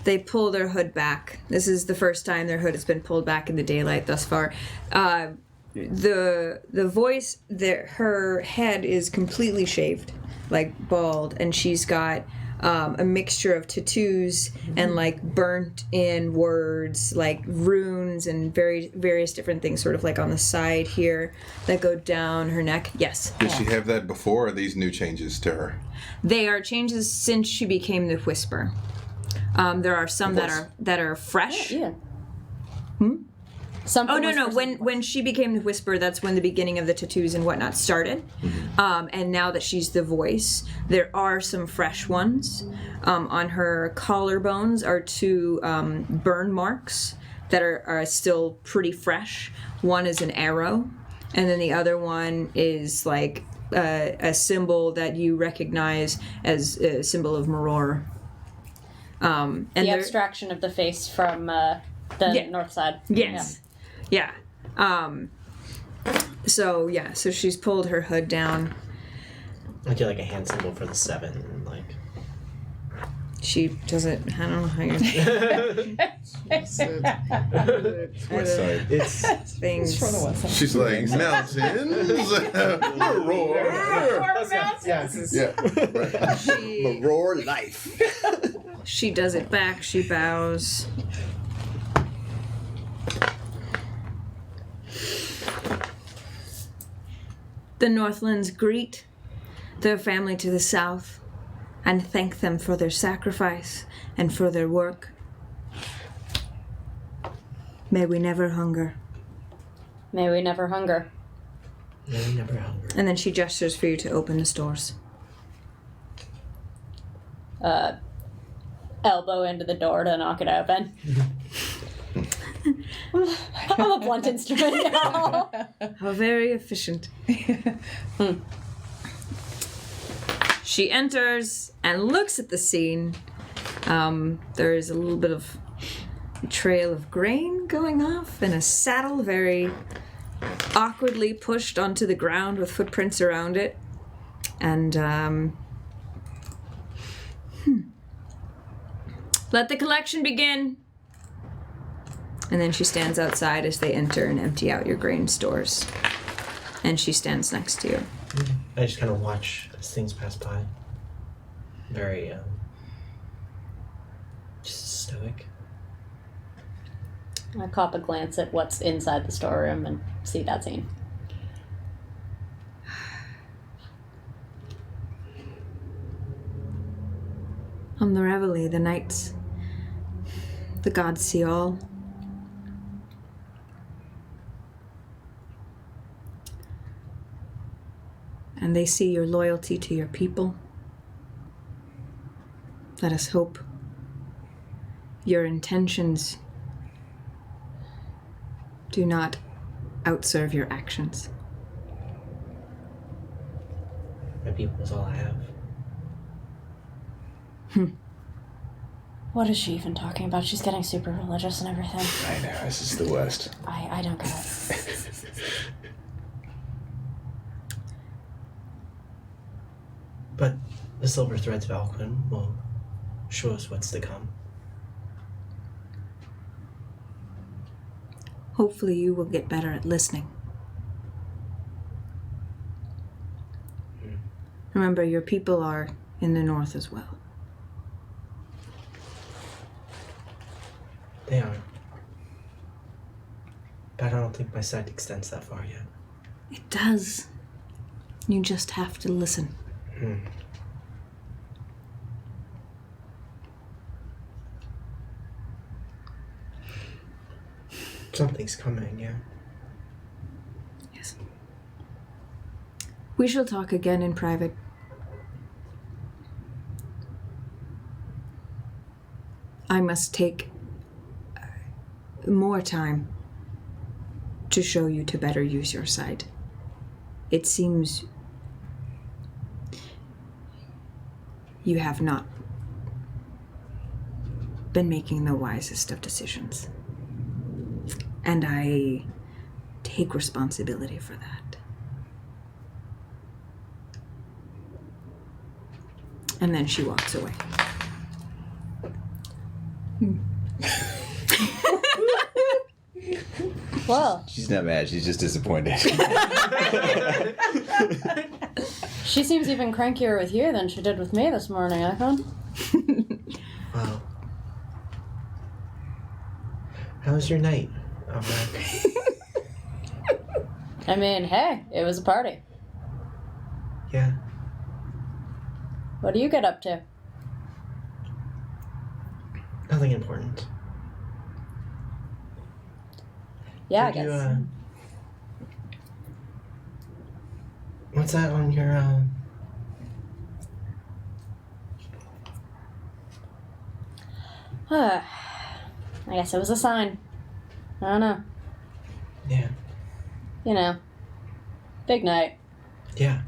They pull their hood back. This is the first time their hood has been pulled back in the daylight thus far. The voice, her head is completely shaved, like bald, and she's got a mixture of tattoos and like burnt in words, like runes and various different things, sort of like on the side here that go down her neck. Yes, did she have that before, or are these new changes to her? they are changes since she became the Whisper. There are some that are fresh. Yeah. Oh no! When she became the Whisper, that's when the beginning of the tattoos and whatnot started. And now that she's the voice, there are some fresh ones. On her collarbones are 2 burn marks that are still pretty fresh. One is an arrow, and then the other one is like a symbol that you recognize as a symbol of Maror. And The they're- abstraction of the face from the Yeah. north side. Yes. Yeah. So she's pulled her hood down. I do like a hand symbol for the 7, like. She doesn't. I don't know how you West side. It's things. From the west side. She's like, mountains, roar. yes. Yeah. Right. She, Roar life. she does it back. She bows. The Northlands greet their family to the south and thank them for their sacrifice and for their work. May we never hunger. May we never hunger. May we never hunger. And then she gestures for you to open the stores. Elbow into the door to knock it open. I'm a blunt instrument now. How very efficient. She enters and looks at the scene. There is a little bit of trail of grain going off and a saddle very awkwardly pushed onto the ground with footprints around it. And let the collection begin. And then she stands outside as they enter and empty out your grain stores. And she stands next to you. I just kind of watch as things pass by. Very, just stoic. I cop a glance at what's inside the storeroom and see that scene. On the reveille, the nights, the gods see all. And they see your loyalty to your people. Let us hope your intentions do not outserve your actions. My people is all I have. What is she even talking about? She's getting super religious and everything. I know, this is the worst. I don't get it. But the silver threads of Alquin will show us what's to come. Hopefully you will get better at listening. Remember, your people are in the north as well. They are. But I don't think my sight extends that far yet. It does. You just have to listen. Something's coming, yeah. Yes. We shall talk again in private. I must take more time to show you to better use your sight. It seems you have not been making the wisest of decisions. And I take responsibility for that. And then she walks away. Well, She's not mad, she's just disappointed. she seems even crankier with you than she did with me this morning, I found. Wow. How was your night, Alright. I mean, hey, it was a party. Yeah. What do you get up to? Nothing important. Yeah, Did I guess. you, what's that on your, I guess it was a sign. I don't know. Yeah. You know. Big night. Yeah.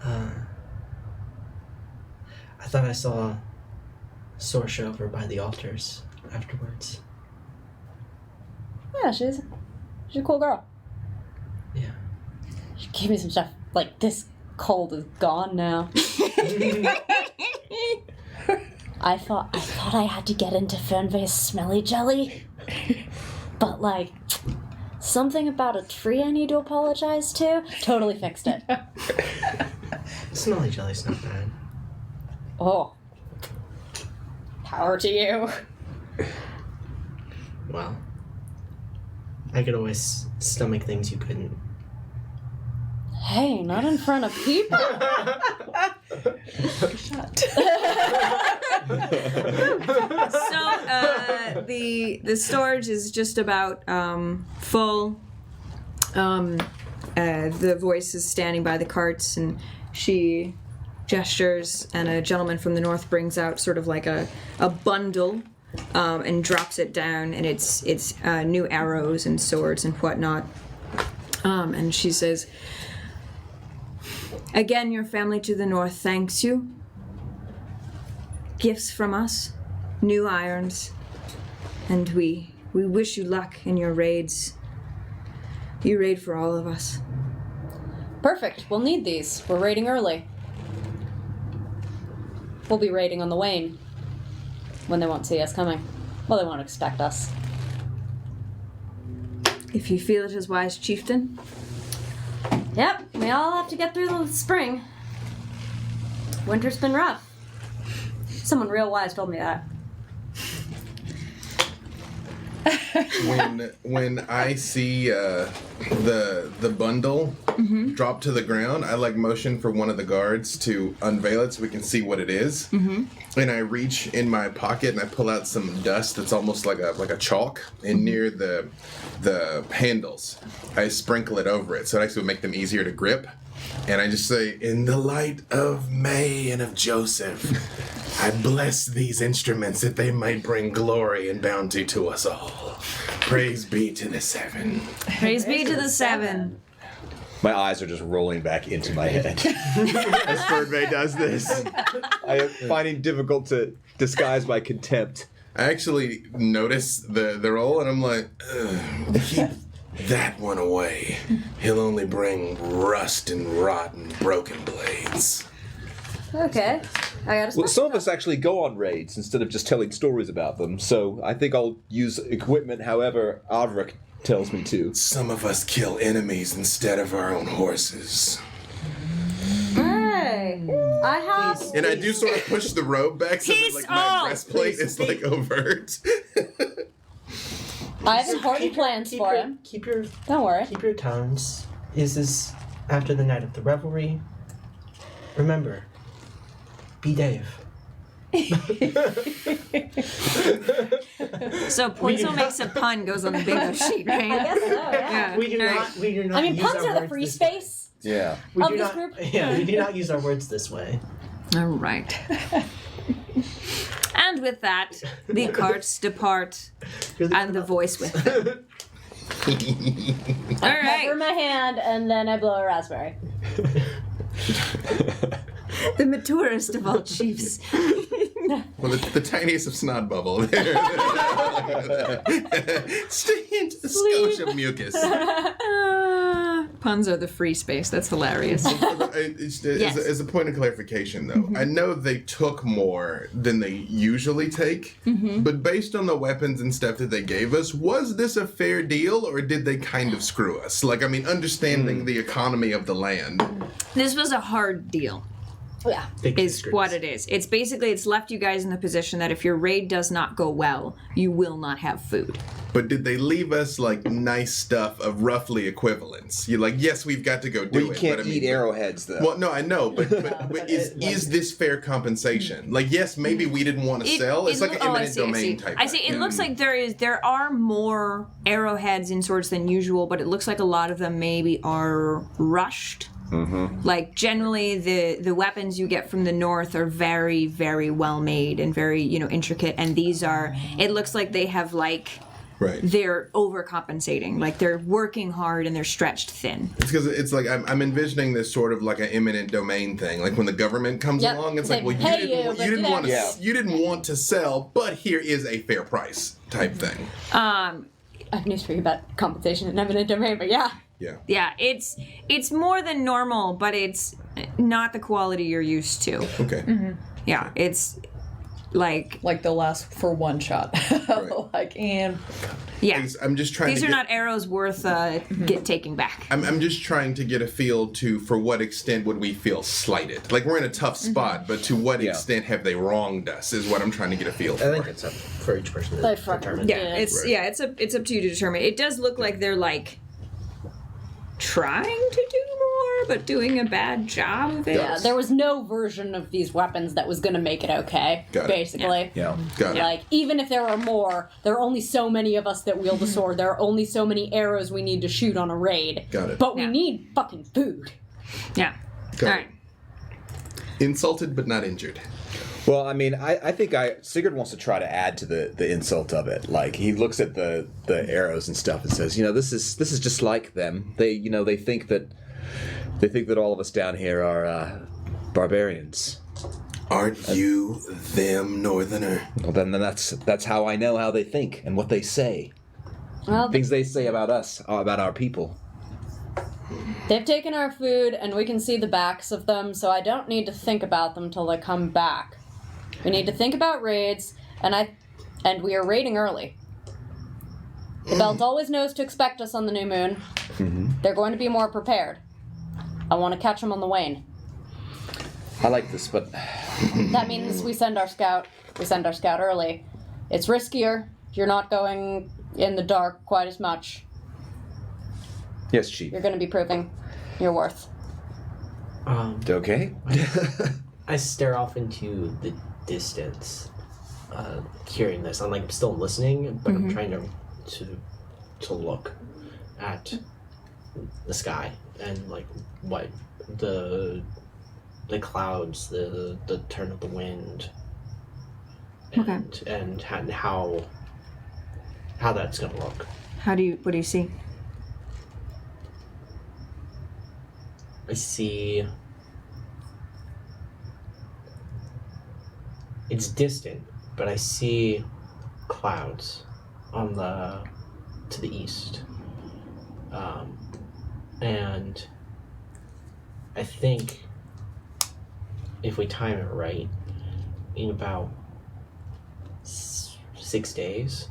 I thought I saw Sorsha over by the altars afterwards. Yeah, she's a cool girl. Yeah. She gave me some stuff. Like, this cold is gone now. I thought I had to get into Fernvey's smelly jelly. But, like, something about a tree I need to apologize to totally fixed it. Smelly jelly's not bad. Oh. Power to you. Well, I could always stomach things you couldn't. Hey, not in front of people. So the storage is just about full. The voice is standing by the carts, and she gestures, and a gentleman from the north brings out sort of like a bundle, and drops it down, and it's new arrows and swords and whatnot. And she says, "Again, your family to the north thanks you. Gifts from us, new irons, and we wish you luck in your raids. You raid for all of us." Perfect. We'll need these. We're raiding early. We'll be raiding on the wane when they won't see us coming. Well, they won't expect us. If you feel it is wise, chieftain. Yep, we all have to get through the spring. Winter's been rough. Someone real wise told me that. When I see the bundle drop to the ground, I motion for one of the guards to unveil it so we can see what it is. And I reach in my pocket and I pull out some dust that's almost like a chalk, and near the handles I sprinkle it over it so it actually would make them easier to grip. And I just say, "In the light of May and of Joseph, I bless these instruments that they might bring glory and bounty to us all. Praise be to the Seven." Praise be to the Seven. My eyes are just rolling back into my head as Ferdmay does this. I am finding difficult to disguise my contempt. I actually notice the roll and I'm like, keep that one away. He'll only bring rust and rot and broken blades. Okay. I got a Well, some of us actually go on raids instead of just telling stories about them, so I think I'll use equipment however Avrik tells me to. Some of us kill enemies instead of our own horses. Hey, I have. And I do sort of push the robe back so that my breastplate is overt. I have important plans for him. Don't worry. Keep your tongues. Is this after the night of the revelry? Remember, be Dave. So Poiso makes a pun goes on the bingo sheet, right? I guess so, yeah. We do not. I mean, use puns our are the words free this- space. Yeah. We of do this not. group. Yeah, we do not use our words this way. All right. And with that, the carts depart, and the voice with them. All right. Cover my hand and then I blow a raspberry. The maturest of all chiefs. Well, the tiniest of snot bubble. Stay into the skosh of mucus. Puns are the free space. That's hilarious. As a point of clarification, though, I know they took more than they usually take, but based on the weapons and stuff that they gave us, was this a fair deal, or did they kind of screw us? Understanding the economy of the land. This was a hard deal. Yeah. Is what it is. It's basically, it's left you guys in the position that if your raid does not go well, you will not have food. But did they leave us nice stuff of roughly equivalence? You're yes, we've got to go do Well, you it. can't but, eat arrowheads, though. Well, no, I know, but is this fair compensation? Yes, maybe we didn't want to sell. It's like an eminent domain type. I see. It looks like there are more arrowheads in swords than usual, but it looks like a lot of them maybe are rushed. Generally, the weapons you get from the north are very, very well made and very intricate, and these are. It looks like they have they're overcompensating, they're working hard and they're stretched thin. It's because it's I'm envisioning this sort of an eminent domain thing. When the government comes along, it's They well, pay you didn't want to Yeah. you didn't want to sell, but here is a fair price type thing. I have news for you about compensation in eminent domain, but yeah. Yeah. Yeah, it's more than normal, but it's not the quality you're used to. Okay. Yeah, it's Like they'll last for one shot. Right. And yeah. I'm just trying. These to are get, not arrows worth taking back. I'm just trying to get a feel for what extent would we feel slighted. We're in a tough spot, but to what extent have they wronged us is what I'm trying to get a feel for. I think it's up for each person to They fucking determine. did. Yeah, it's up to you to determine. It does look like they're trying to do more, but doing a bad job of it. Yeah, there was no version of these weapons that was going to make it okay, Got it. basically. Yeah. Got it. Like, even if there are more, there are only so many of us that wield a sword. There are only so many arrows we need to shoot on a raid. Got it. But we Yeah. need fucking food. Yeah. Got All it. right. Insulted but not injured. Well, I mean, I think Sigurd wants to try to add to the insult of it. Like, he looks at the arrows and stuff and says, this is just like them. They think that all of us down here are barbarians. Aren't you them, Northerner? Well, then that's how I know how they think and what they say. Well, Things they say about us, about our people. they've taken our food, and we can see the backs of them, so I don't need to think about them till they come back. We need to think about raids, and we are raiding early. The belt always knows to expect us on the new moon. Mm-hmm. They're going to be more prepared. I want to catch them on the wane. I like this, but That means we send our scout early. It's riskier. You're not going in the dark quite as much. yes, Chief. You're going to be proving your worth. Okay. I stare off into the distance, hearing this. I'm like still listening, but I'm trying to look at the sky and like what the clouds, the turn of the wind, and how that's gonna look. What do you see? I see. It's distant, but I see clouds to the east, and I think if we time it right, in about 6 days,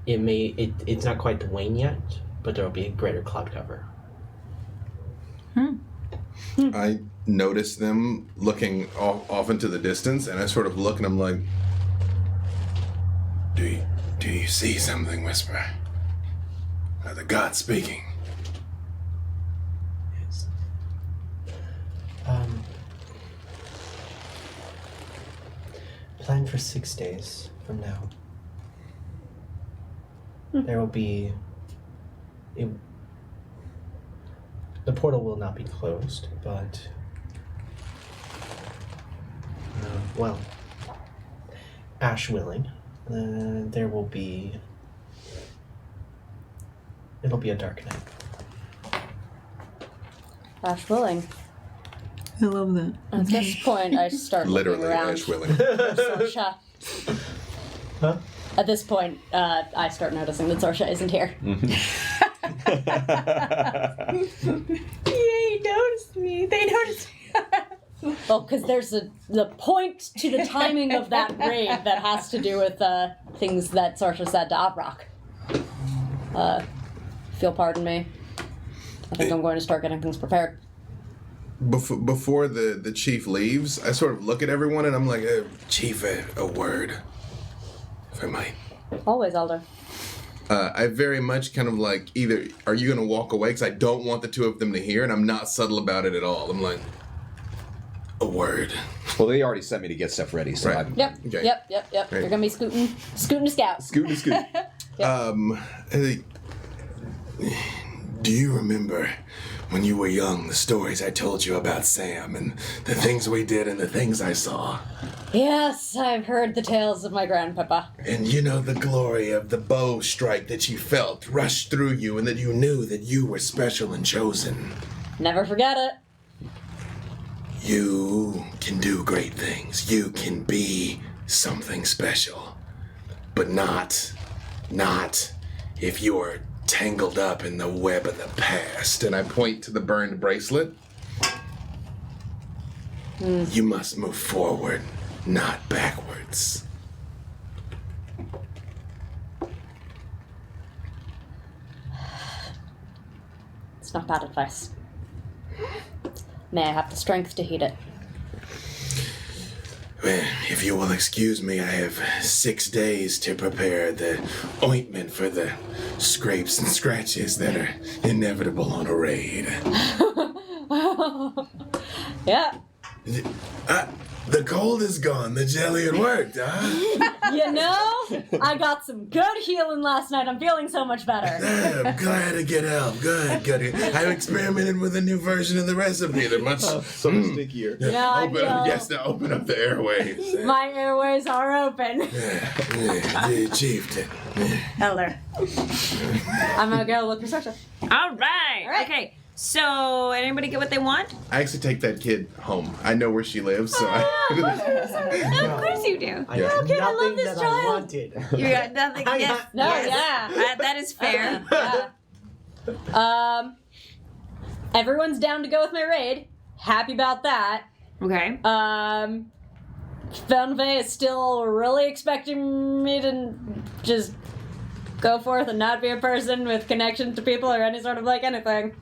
it's not quite the wane yet, but there will be a greater cloud cover. I notice them looking off into the distance, and I sort of look and I'm like, do you see something, Whisper? Are the gods speaking? Yes. Plan for 6 days from now. There will be. The portal will not be closed, but. Ash willing, there will be. It'll be a dark night. Ash willing. I love that. At this point, I start Literally, looking around. Ash willing. Sorsha. Huh? At this point, I start noticing that Sorsha isn't here. Yay, noticed me. They noticed me. Well, because there's the point to the timing of that raid that has to do with things that Sorsha said to Avrak. If you'll pardon me, I think I'm going to start getting things prepared. Before the chief leaves, I sort of look at everyone and I'm like, Chief, a word, if I might. Always, Elder. I very much kind of like, either are you going to walk away, because I don't want the two of them to hear, and I'm not subtle about it at all. I'm like, a word. Well, they already sent me to get stuff ready, so Right. I'm Yep. Okay. Yep. Right. You're gonna be scooting to scout. scooting. Do you remember when you were young, the stories I told you about Sam and the things we did and the things I saw? Yes, I've heard the tales of my grandpapa. And you know the glory of the bow strike that you felt rush through you, and that you knew that you were special and chosen. Never forget it. You can do great things. You can be something special. But not if you're tangled up in the web of the past. And I point to the burned bracelet. You must move forward, not backwards. It's not bad advice. May I have the strength to heed it? Well, if you will excuse me, I have 6 days to prepare the ointment for the scrapes and scratches that are inevitable on a raid. Yeah. The cold is gone. The jelly had worked, huh? You know, I got some good healing last night. I'm feeling so much better. I'm glad to get help. Good. I've experimented with a new version of the recipe. They're much stickier. Yeah, I feel to open up the airways. my airways are open. The chieftain. Elder. I'm gonna go look for Sorcerer. All right. Okay. So, anybody get what they want? I actually take that kid home. I know where she lives, so Of course you do. I got Okay, I love nothing this that child. I wanted. You got nothing. I Yes. got- No, Yes. yeah. That is fair. Yeah. Everyone's down to go with my raid. Happy about that. Okay. Fenve is still really expecting me to just go forth and not be a person with connection to people or any sort of like anything.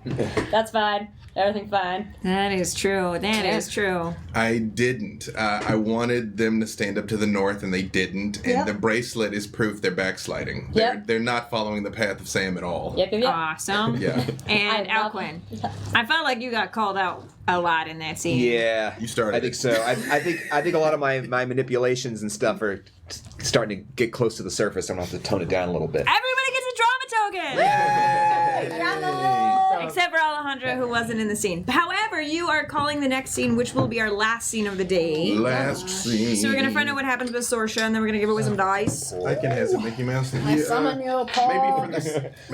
That's fine. Everything's fine. That is true. That is true. I didn't. I wanted them to stand up to the north, and they didn't. And Yep. the bracelet is proof they're backsliding. Yep. They're not following the path of Sam at all. Yep. Awesome. Yeah. And I love- Alquin. I felt like you got called out a lot in that scene. Yeah, You started I think it. so. I think a lot of my manipulations and stuff are starting to get close to the surface. I'm gonna have to tone it down a little bit. Everybody gets a drama token! Except for Alejandra, who wasn't in the scene. However, you are calling the next scene, which will be our last scene of the day. Last scene. So we're going to find out what happens with Sorsha, and then we're going to give away some dice. I can have some Mickey Mouse. I summon you, Paul. Maybe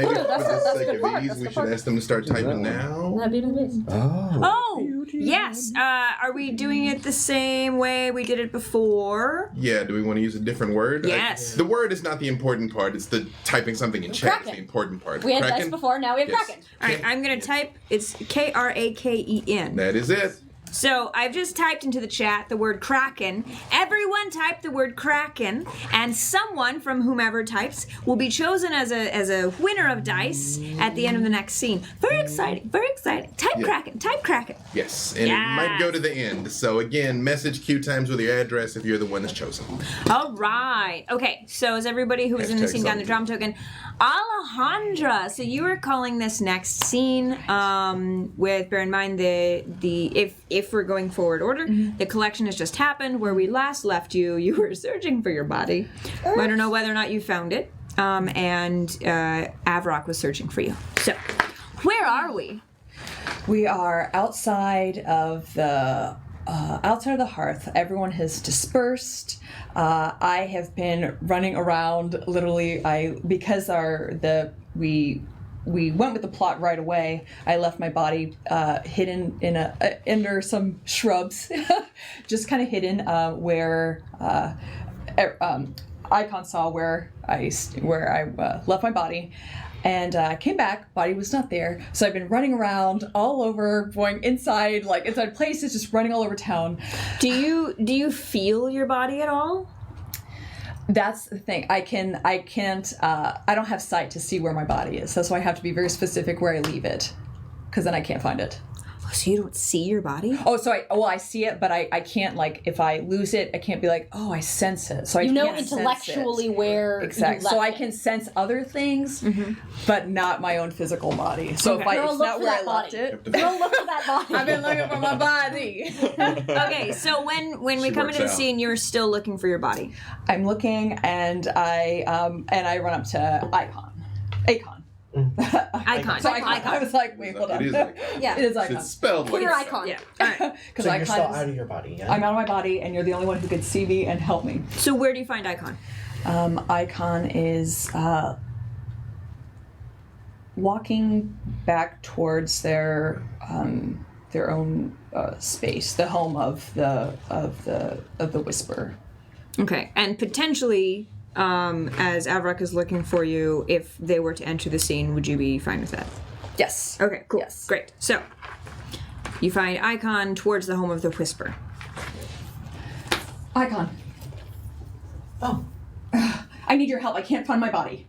for the sake of ease, we should ask them to start typing now. That'd be nice. Oh, yes. Are we doing it the same way we did it before? Yeah, do we want to use a different word? Yes. The word is not the important part. It's the typing something in chat is Kraken. the important part. We had Kraken? dice before, now we have Yes. Kraken. All right, I'm going to type, it's Kraken. That is it. So I've just typed into the chat the word Kraken. Everyone type the word Kraken, and someone from whomever types will be chosen as a winner of dice at the end of the next scene. Very exciting, very exciting. Type Yeah. Kraken, type Kraken. Yes, and it might go to the end. So again, message QueueTimes with your address if you're the one that's chosen. All right. Okay, so is everybody who was in the Hashtag scene down the drama token? Alejandra, so you are calling this next scene with, bear in mind, the if we're going forward order, the collection has just happened. Where we last left you, you were searching for your body. I don't know whether or not you found it, and Avrock was searching for you. So, where are we? We are outside of the hearth. Everyone has dispersed. I have been running around. Literally, because we went with the plot right away. I left my body hidden under some shrubs, just kind of hidden where Icon saw where I left my body. And came back, body was not there. So I've been running around all over, going inside places, just running all over town. Do you feel your body at all? That's the thing. I don't have sight to see where my body is. That's why I have to be very specific where I leave it, because then I can't find it. So you don't see your body? Oh, so I see it, but I can't, if I lose it, I can't be like, oh, I sense it. So I You know can't sense intellectually it. where Exactly. you So left I can it. sense other things, but not my own physical body. So Okay. if Girl, it's look not for where I that left body. it. Go look for that body. I've been looking for my body. Okay, so when we She come works into the out. scene, you're still looking for your body. I'm looking, and I run up to Icon. Icon. So I was like, wait, hold on. It is Icon. Yeah. It is Icon. It's spelled like Clear icon. Yeah. All right. Because So you're still Icon out is, of your body, yeah? I'm out of my body, and you're the only one who can see me and help me. So where do you find Icon? Icon is walking back towards their own space, the home of the Whisper. Okay, and potentially, as Avrak is looking for you, if they were to enter the scene, would you be fine with that? Yes. Okay, cool. Yes. Great. So, you find Icon towards the home of the Whisper. Icon. Oh, I need your help. I can't find my body.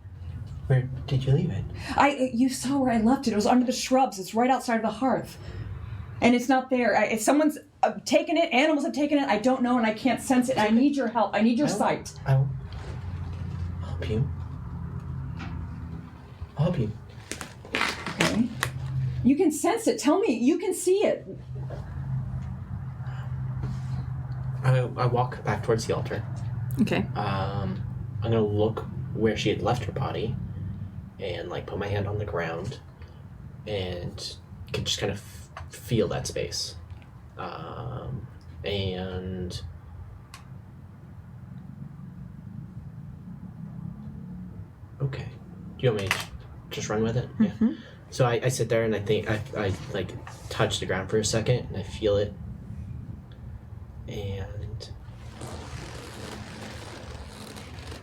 where did you leave it? You saw where I left it. It was under the shrubs. It's right outside of the hearth. And it's not there. If someone's taken it, animals have taken it, I don't know, and I can't sense it. I need your help. I need your sight. I will help you. I'll help you. Okay. You can sense it. Tell me. You can see it. I walk back towards the altar. Okay. I'm gonna look where she had left her body, and like put my hand on the ground, and can just kind of feel that space. And okay, do you want me to just run with it? Mm-hmm. Yeah. So I sit there and I think I like touch the ground for a second and I feel it, and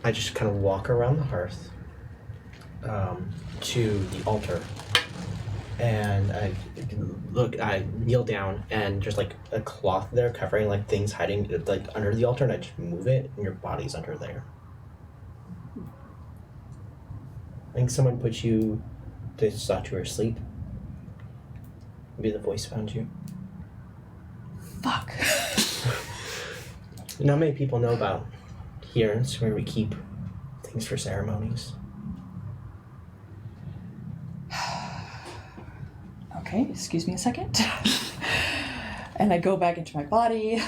I just kind of walk around the hearth to the altar, and I kneel down, and there's like a cloth there covering like things hiding like under the altar, and I just move it, and your body's under there. I think someone put you. They just thought you were asleep. Maybe the voice found you. Fuck. Not many people know about here. It's where we keep things for ceremonies. Okay, excuse me a second. And I go back into my body.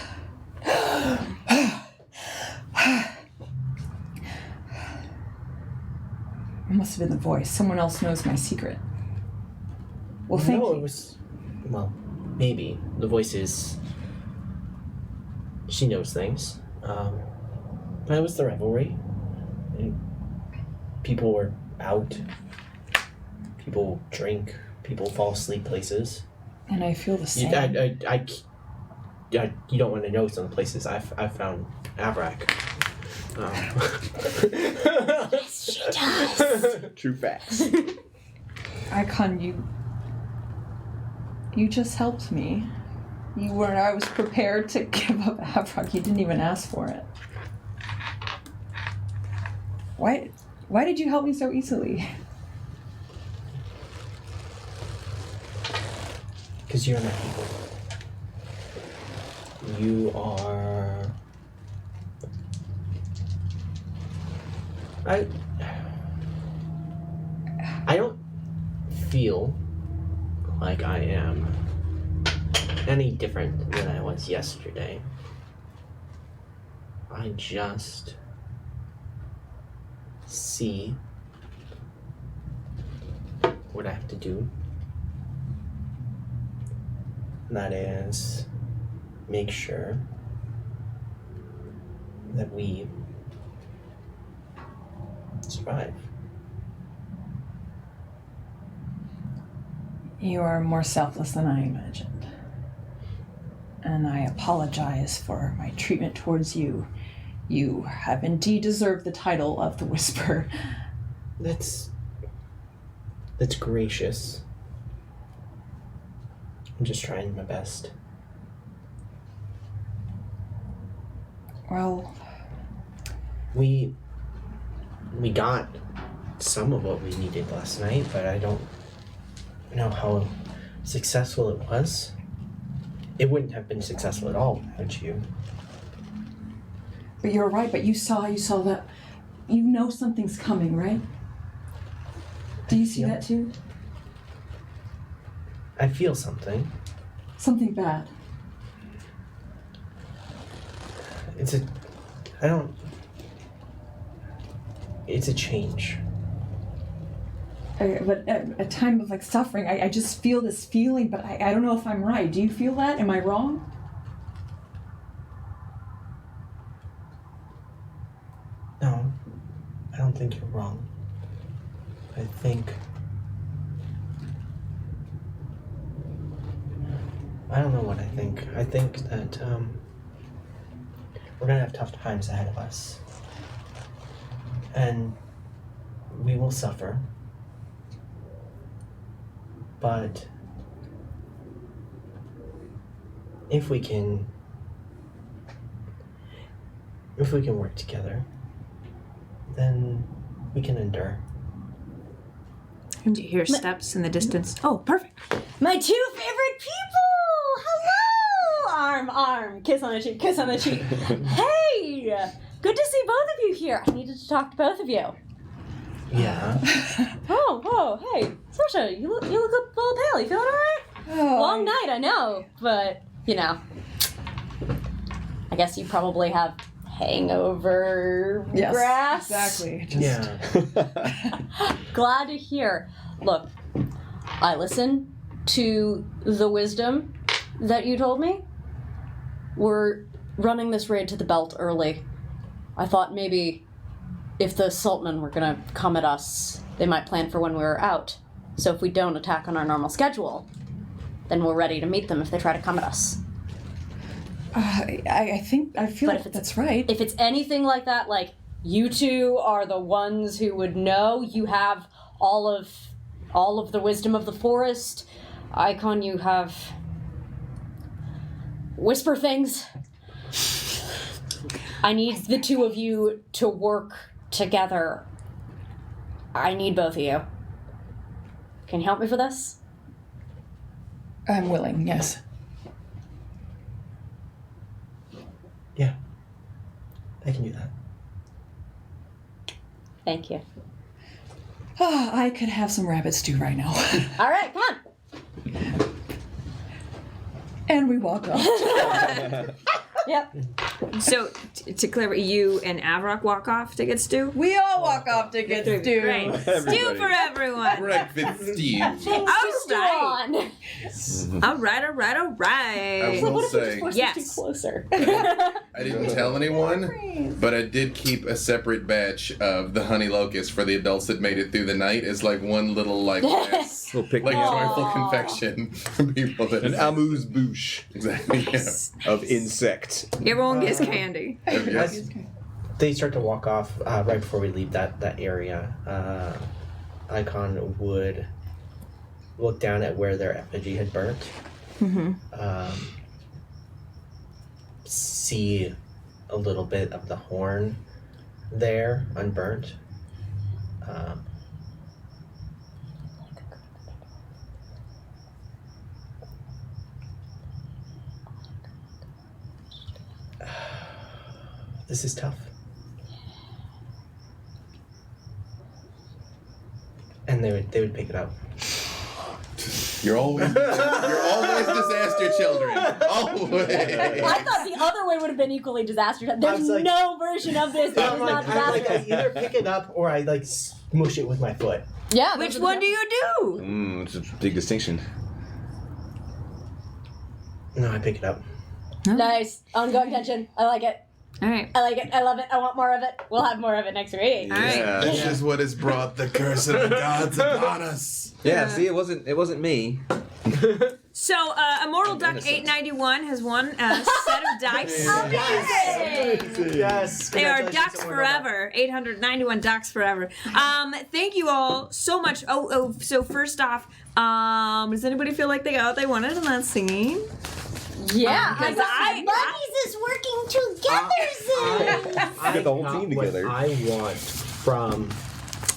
It must have been the voice. Someone else knows my secret. Well, thank you. No, it was. Well, maybe. The voice is. She knows things. But it was the revelry. People were out. People drink. People fall asleep places. And I feel the same. You don't want to know some places I've found Avrak. She does. True facts. Icon, you just helped me. I was prepared to give up Avrock. You didn't even ask for it. Why did you help me so easily? Because you're my people. You are... I don't feel like I am any different than I was yesterday. I just see what I have to do. And that is make sure that we survive. You are more selfless than I imagined. And I apologize for my treatment towards you. You have indeed deserved the title of the Whisper. That's gracious. I'm just trying my best. Well, We got some of what we needed last night, but I don't know how successful it was. It wouldn't have been successful at all without you. but you're right, but you saw that. You know something's coming, right? Do you see feel- that too? I feel something. Something bad. It's a change. But a time of like suffering, I just feel this feeling, but I don't know if I'm right. Do you feel that? Am I wrong? No, I don't think you're wrong. I don't know what I think. I think that we're gonna have tough times ahead of us. And we will suffer. But if we can work together, then we can endure. And you hear steps in the distance. Oh, perfect. My two favorite people! Hello! Arm, kiss on the cheek, kiss on the cheek. Hey! Good to see both of you here. I needed to talk to both of you. Yeah. Oh, hey, Sasha, you look a little pale. You feeling alright? Oh, Long night, I know, but you know, I guess you probably have hangover Yes, grass. exactly. Just, Yeah. Glad to hear. Look, I listen to the wisdom that you told me. We're running this raid to the belt early. I thought maybe if the Sultan were gonna come at us, they might plan for when we were out. So if we don't attack on our normal schedule, then we're ready to meet them if they try to come at us. I feel But like if it's- that's right. If it's anything like that, like you two are the ones who would know. You have all of the wisdom of the forest. Icon, you have whisper things. I need the two of you to work together. I need both of you. Can you help me for this? I'm willing, yes. Yeah. I can do that. Thank you. I could have some rabbit stew right now. All right, come on. And we walk off. Yep. So, to clarify, you and Avrock walk off to get stew? We all walk off to get stew. Great. Stew for everyone. Breakfast Steve. All right. On. All right. I will What if we just say, force Yes. them too closer? I didn't tell anyone, but I did keep a separate batch of the honey locust for the adults that made it through the night as like one little like yes, We'll pick like up joyful confection for people that an amuse bouche exactly yeah. of insect. Everyone gets candy. Yes. They start to walk off right before we leave that area. Icon would look down at where their effigy had burnt. See a little bit of the horn there, unburnt. This is tough. And they would pick it up. You're always disaster children. Always. I thought the other way would have been equally disastrous. There's was like- no version of this that is not I disastrous. either pick it up or I like smush it with my foot. Yeah. Which one do you do? It's a big distinction. No, I pick it up. Nice. Ongoing tension. I like it. All right. I like it. I love it. I want more of it. We'll have more of it next week. All right. Yeah. This is what has brought the curse of the gods upon us. Yeah, see, it wasn't me. So, Immortal Duck 891 has won a set of dice. Yes. They are congratulations, ducks Immortal Duck. forever. 891 ducks forever. Thank you all so much. So first off, does anybody feel like they got what they wanted in that singing? Yeah. Because Buddies is working together, Zin. Get the whole got team what together. I want from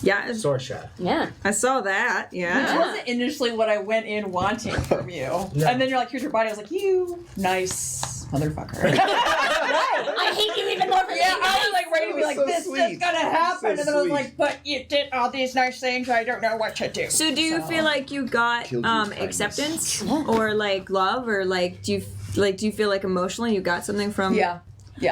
Yeah, Sorsha. Yeah. I saw that. Which Yeah. wasn't initially what I went in wanting from you. No. And then you're like, here's your body. I was like, you nice motherfucker. I hate you even more for Yeah, being I was like ready to be like, So this sweet. is gonna happen. So And then I was sweet. like, but you did all these nice things. I don't know what to do. So do you feel like you got Killed you with kindness. acceptance or like love or like do you feel like emotionally you got something from? Yeah,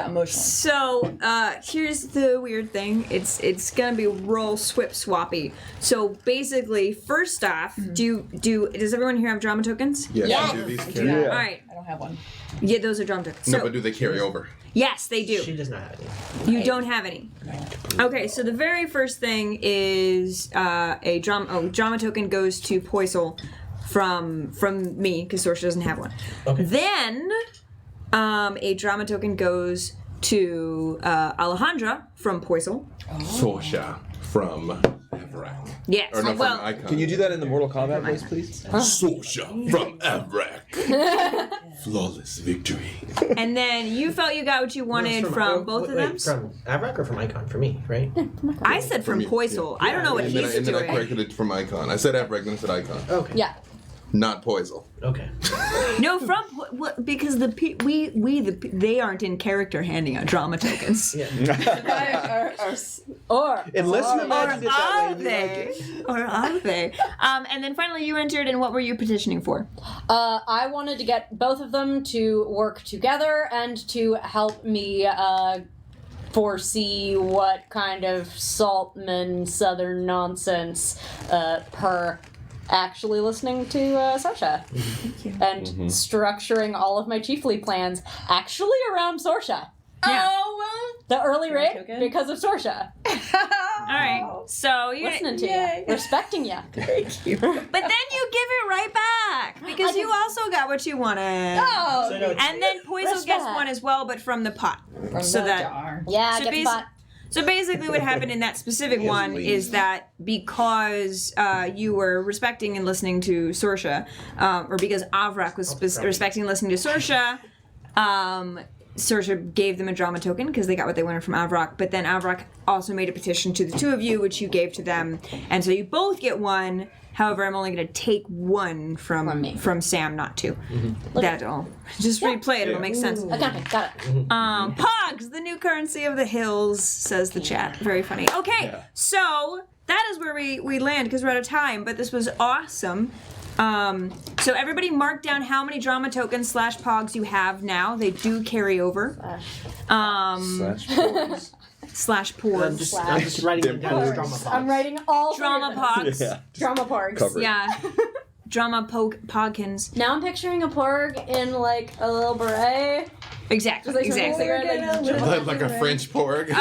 emotionally. So here's the weird thing. It's gonna be roll swip swappy. So basically, first off, does everyone here have drama tokens? Yeah. Yes. Do these I do carry? not. Yeah. All right. I don't have one. Yeah, those are drama tokens. No, So but do they carry over? yes, they do. She does not have any. You don't have any. Okay, so the very first thing is a drama token goes to Poisel from me because Sorsha doesn't have one. Okay. Then a drama token goes to Alejandra from Poisel. Sorsha from Avrak. Yes. Or no, from well, Icon. Can you do that in the Mortal Kombat voice, please? Sorsha from Avrak. Flawless victory. and then you felt you got what you wanted No, from both of them. Wait, from Avrak or from Icon? For me, right? I said from me, Poisel. I don't know what and he's then I doing. corrected it from Icon. I said Avrak, then I said Icon. Okay. Yeah. Not Poisel. Okay. No, because they aren't in character handing out drama tokens. Yeah. Unless you imagine it that way, Are you they? like it. Or are they? And then finally you entered, and what were you petitioning for? I wanted to get both of them to work together and to help me foresee what kind of saltman southern nonsense per actually listening to Sorsha. And structuring all of my chiefly plans actually around Sorsha. Yeah. The early raid token? because of Sorsha. All right. So you Listening to Yay. you. Respecting you. Thank you. But then you give it right back because you also got what you wanted. Oh, So no, And then Poisel gets Respect. one as well, but from the pot. from so the that- jar. Yeah, So get the basi- bot. So basically what happened in that specific Yes, one please. is that because you were respecting and listening to Sorsha, or because Avrak was respecting and listening to Sorsha, Sorsha gave them a drama token because they got what they wanted from Avrak, but then Avrak also made a petition to the two of you, which you gave to them, and so you both get one. However, I'm only going to take one From me. from Sam, not two. That'll just replay it; it'll make sense. Okay, got it. Pogs, the new currency of the hills, says the chat. Very funny. Okay, so that is where we land because we're out of time, but this was awesome. So everybody mark down how many drama tokens / pogs you have now. They do carry over. Slash points. / pors. I'm just writing it down as drama I'm pods. writing all Drama pogs. Yeah. Drama porgs. Cover it. Yeah. Drama pogkins. Now I'm picturing a porg in like a little beret. Exactly. Like Exactly. Like a French porg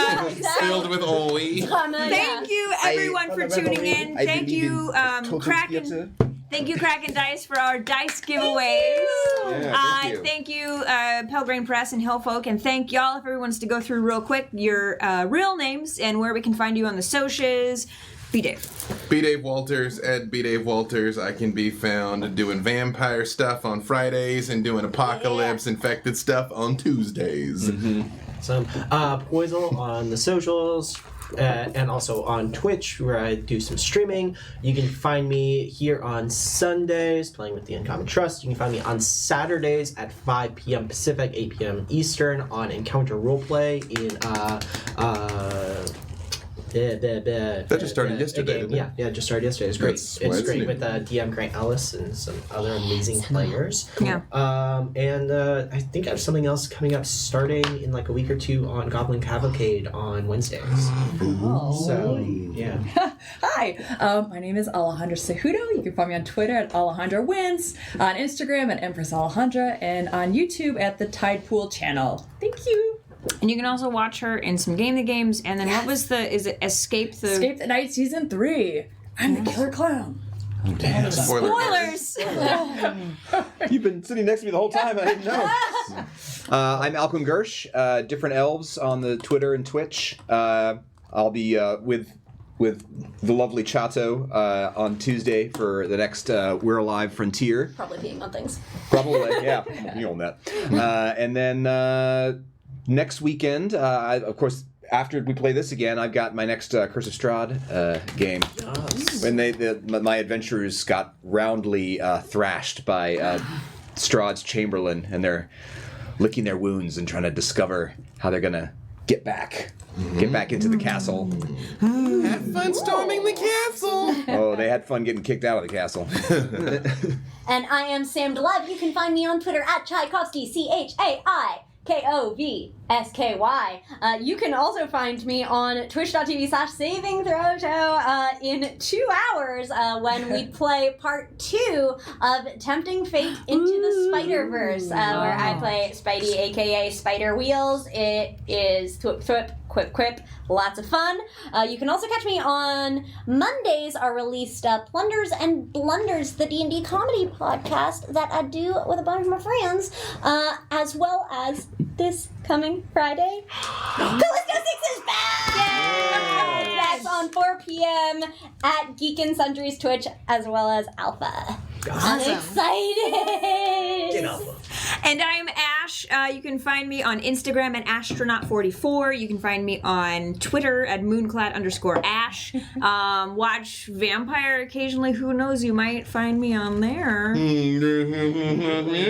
filled with oil. Thank you everyone for tuning in. Thank you, Kraken. Thank you, Kraken Dice, for our dice giveaways. Thank you. Pelgrane Press and Hillfolk, and thank y'all. If everyone wants to go through real quick your real names and where we can find you on the socials. Be Dave. B. Dave Walters at B. Dave Walters. I can be found doing vampire stuff on Fridays and doing apocalypse infected stuff on Tuesdays. Some Poisel on the socials. And also on Twitch, where I do some streaming. You can find me here on Sundays playing with the Uncommon Trust. You can find me on Saturdays at 5 p.m. Pacific, 8 p.m. Eastern on Encounter Roleplay in That just started yesterday, didn't it? Yeah, it just started yesterday. It's great. That's why It's it's great new. with DM Grant Ellis and some other amazing players. Yeah. And I think I have something else coming up starting in like a week or two on Goblin Cavalcade on Wednesdays. So, yeah. Hi, my name is Alejandra Cejudo. You can find me on Twitter at Alejandra Wins, on Instagram at Empress Alejandra, and on YouTube at the Tide Pool channel. Thank you. And you can also watch her in some Game the Games, and then what was is it Escape the... Escape the Night Season 3. I'm the killer clown. Spoiler. Spoilers! You've been sitting next to me the whole time. I didn't know. I'm Alcun Gersh. Different elves on the Twitter and Twitch. I'll be with the lovely Chato on Tuesday for the next We're Alive Frontier. Probably peeing on things. Probably, yeah. You own that. And then next weekend, of course, after we play this again, I've got my next Curse of Strahd game. When my adventurers got roundly thrashed by Strahd's Chamberlain, and they're licking their wounds and trying to discover how they're gonna get back into the castle. Have fun storming the castle. Oh, they had fun getting kicked out of the castle. And I am Sam Delive. You can find me on Twitter at Tchaikovsky, ChaiKovsky. You can also find me on twitch.tv/SavingThrowShow in 2 hours when we play part 2 of Tempting Fate into the Spider-Verse, where I play Spidey, aka Spider Wheels. It is thwip thwip, quip quip, lots of fun. You can also catch me on Mondays, are released Plunders and Blunders, the D&D comedy podcast that I do with a bunch of my friends, as well as this coming Friday, Callisto 6 is back! Yay! That's on 4 p.m. at Geek and Sundry's Twitch, as well as Alpha. I'm excited! Get Alpha. And I'm Ash Ash. You can find me on Instagram at astronaut44. You can find me on Twitter at moonclad_ash. Watch Vampire occasionally. Who knows? You might find me on there.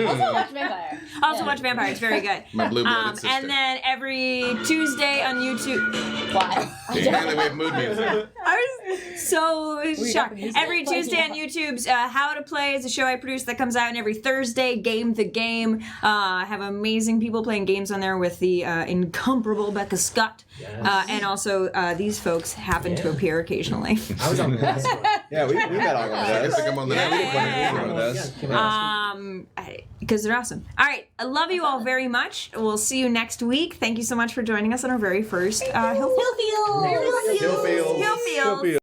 Also watch Vampire. Watch Vampire. It's very good. My blue-blooded sister. And then every Tuesday on YouTube. Why? Apparently we have mood music. I was so shocked. got the music. Every Tuesday on YouTube's How to Play is a show I produce that comes out, and every Thursday, Game the Game. I have amazing people playing games on there with the incomparable Becca Scott. Yes. And also, these folks happen to appear occasionally. I was on the last one. Yeah, we met on one of I those. think I'm on the Yeah. next One of those. Came out. Because they're awesome. All right, I love you all very much. We'll see you next week. Thank you so much for joining us on our very first Hillfolk. Hillfield. Hillfield. Hillfield.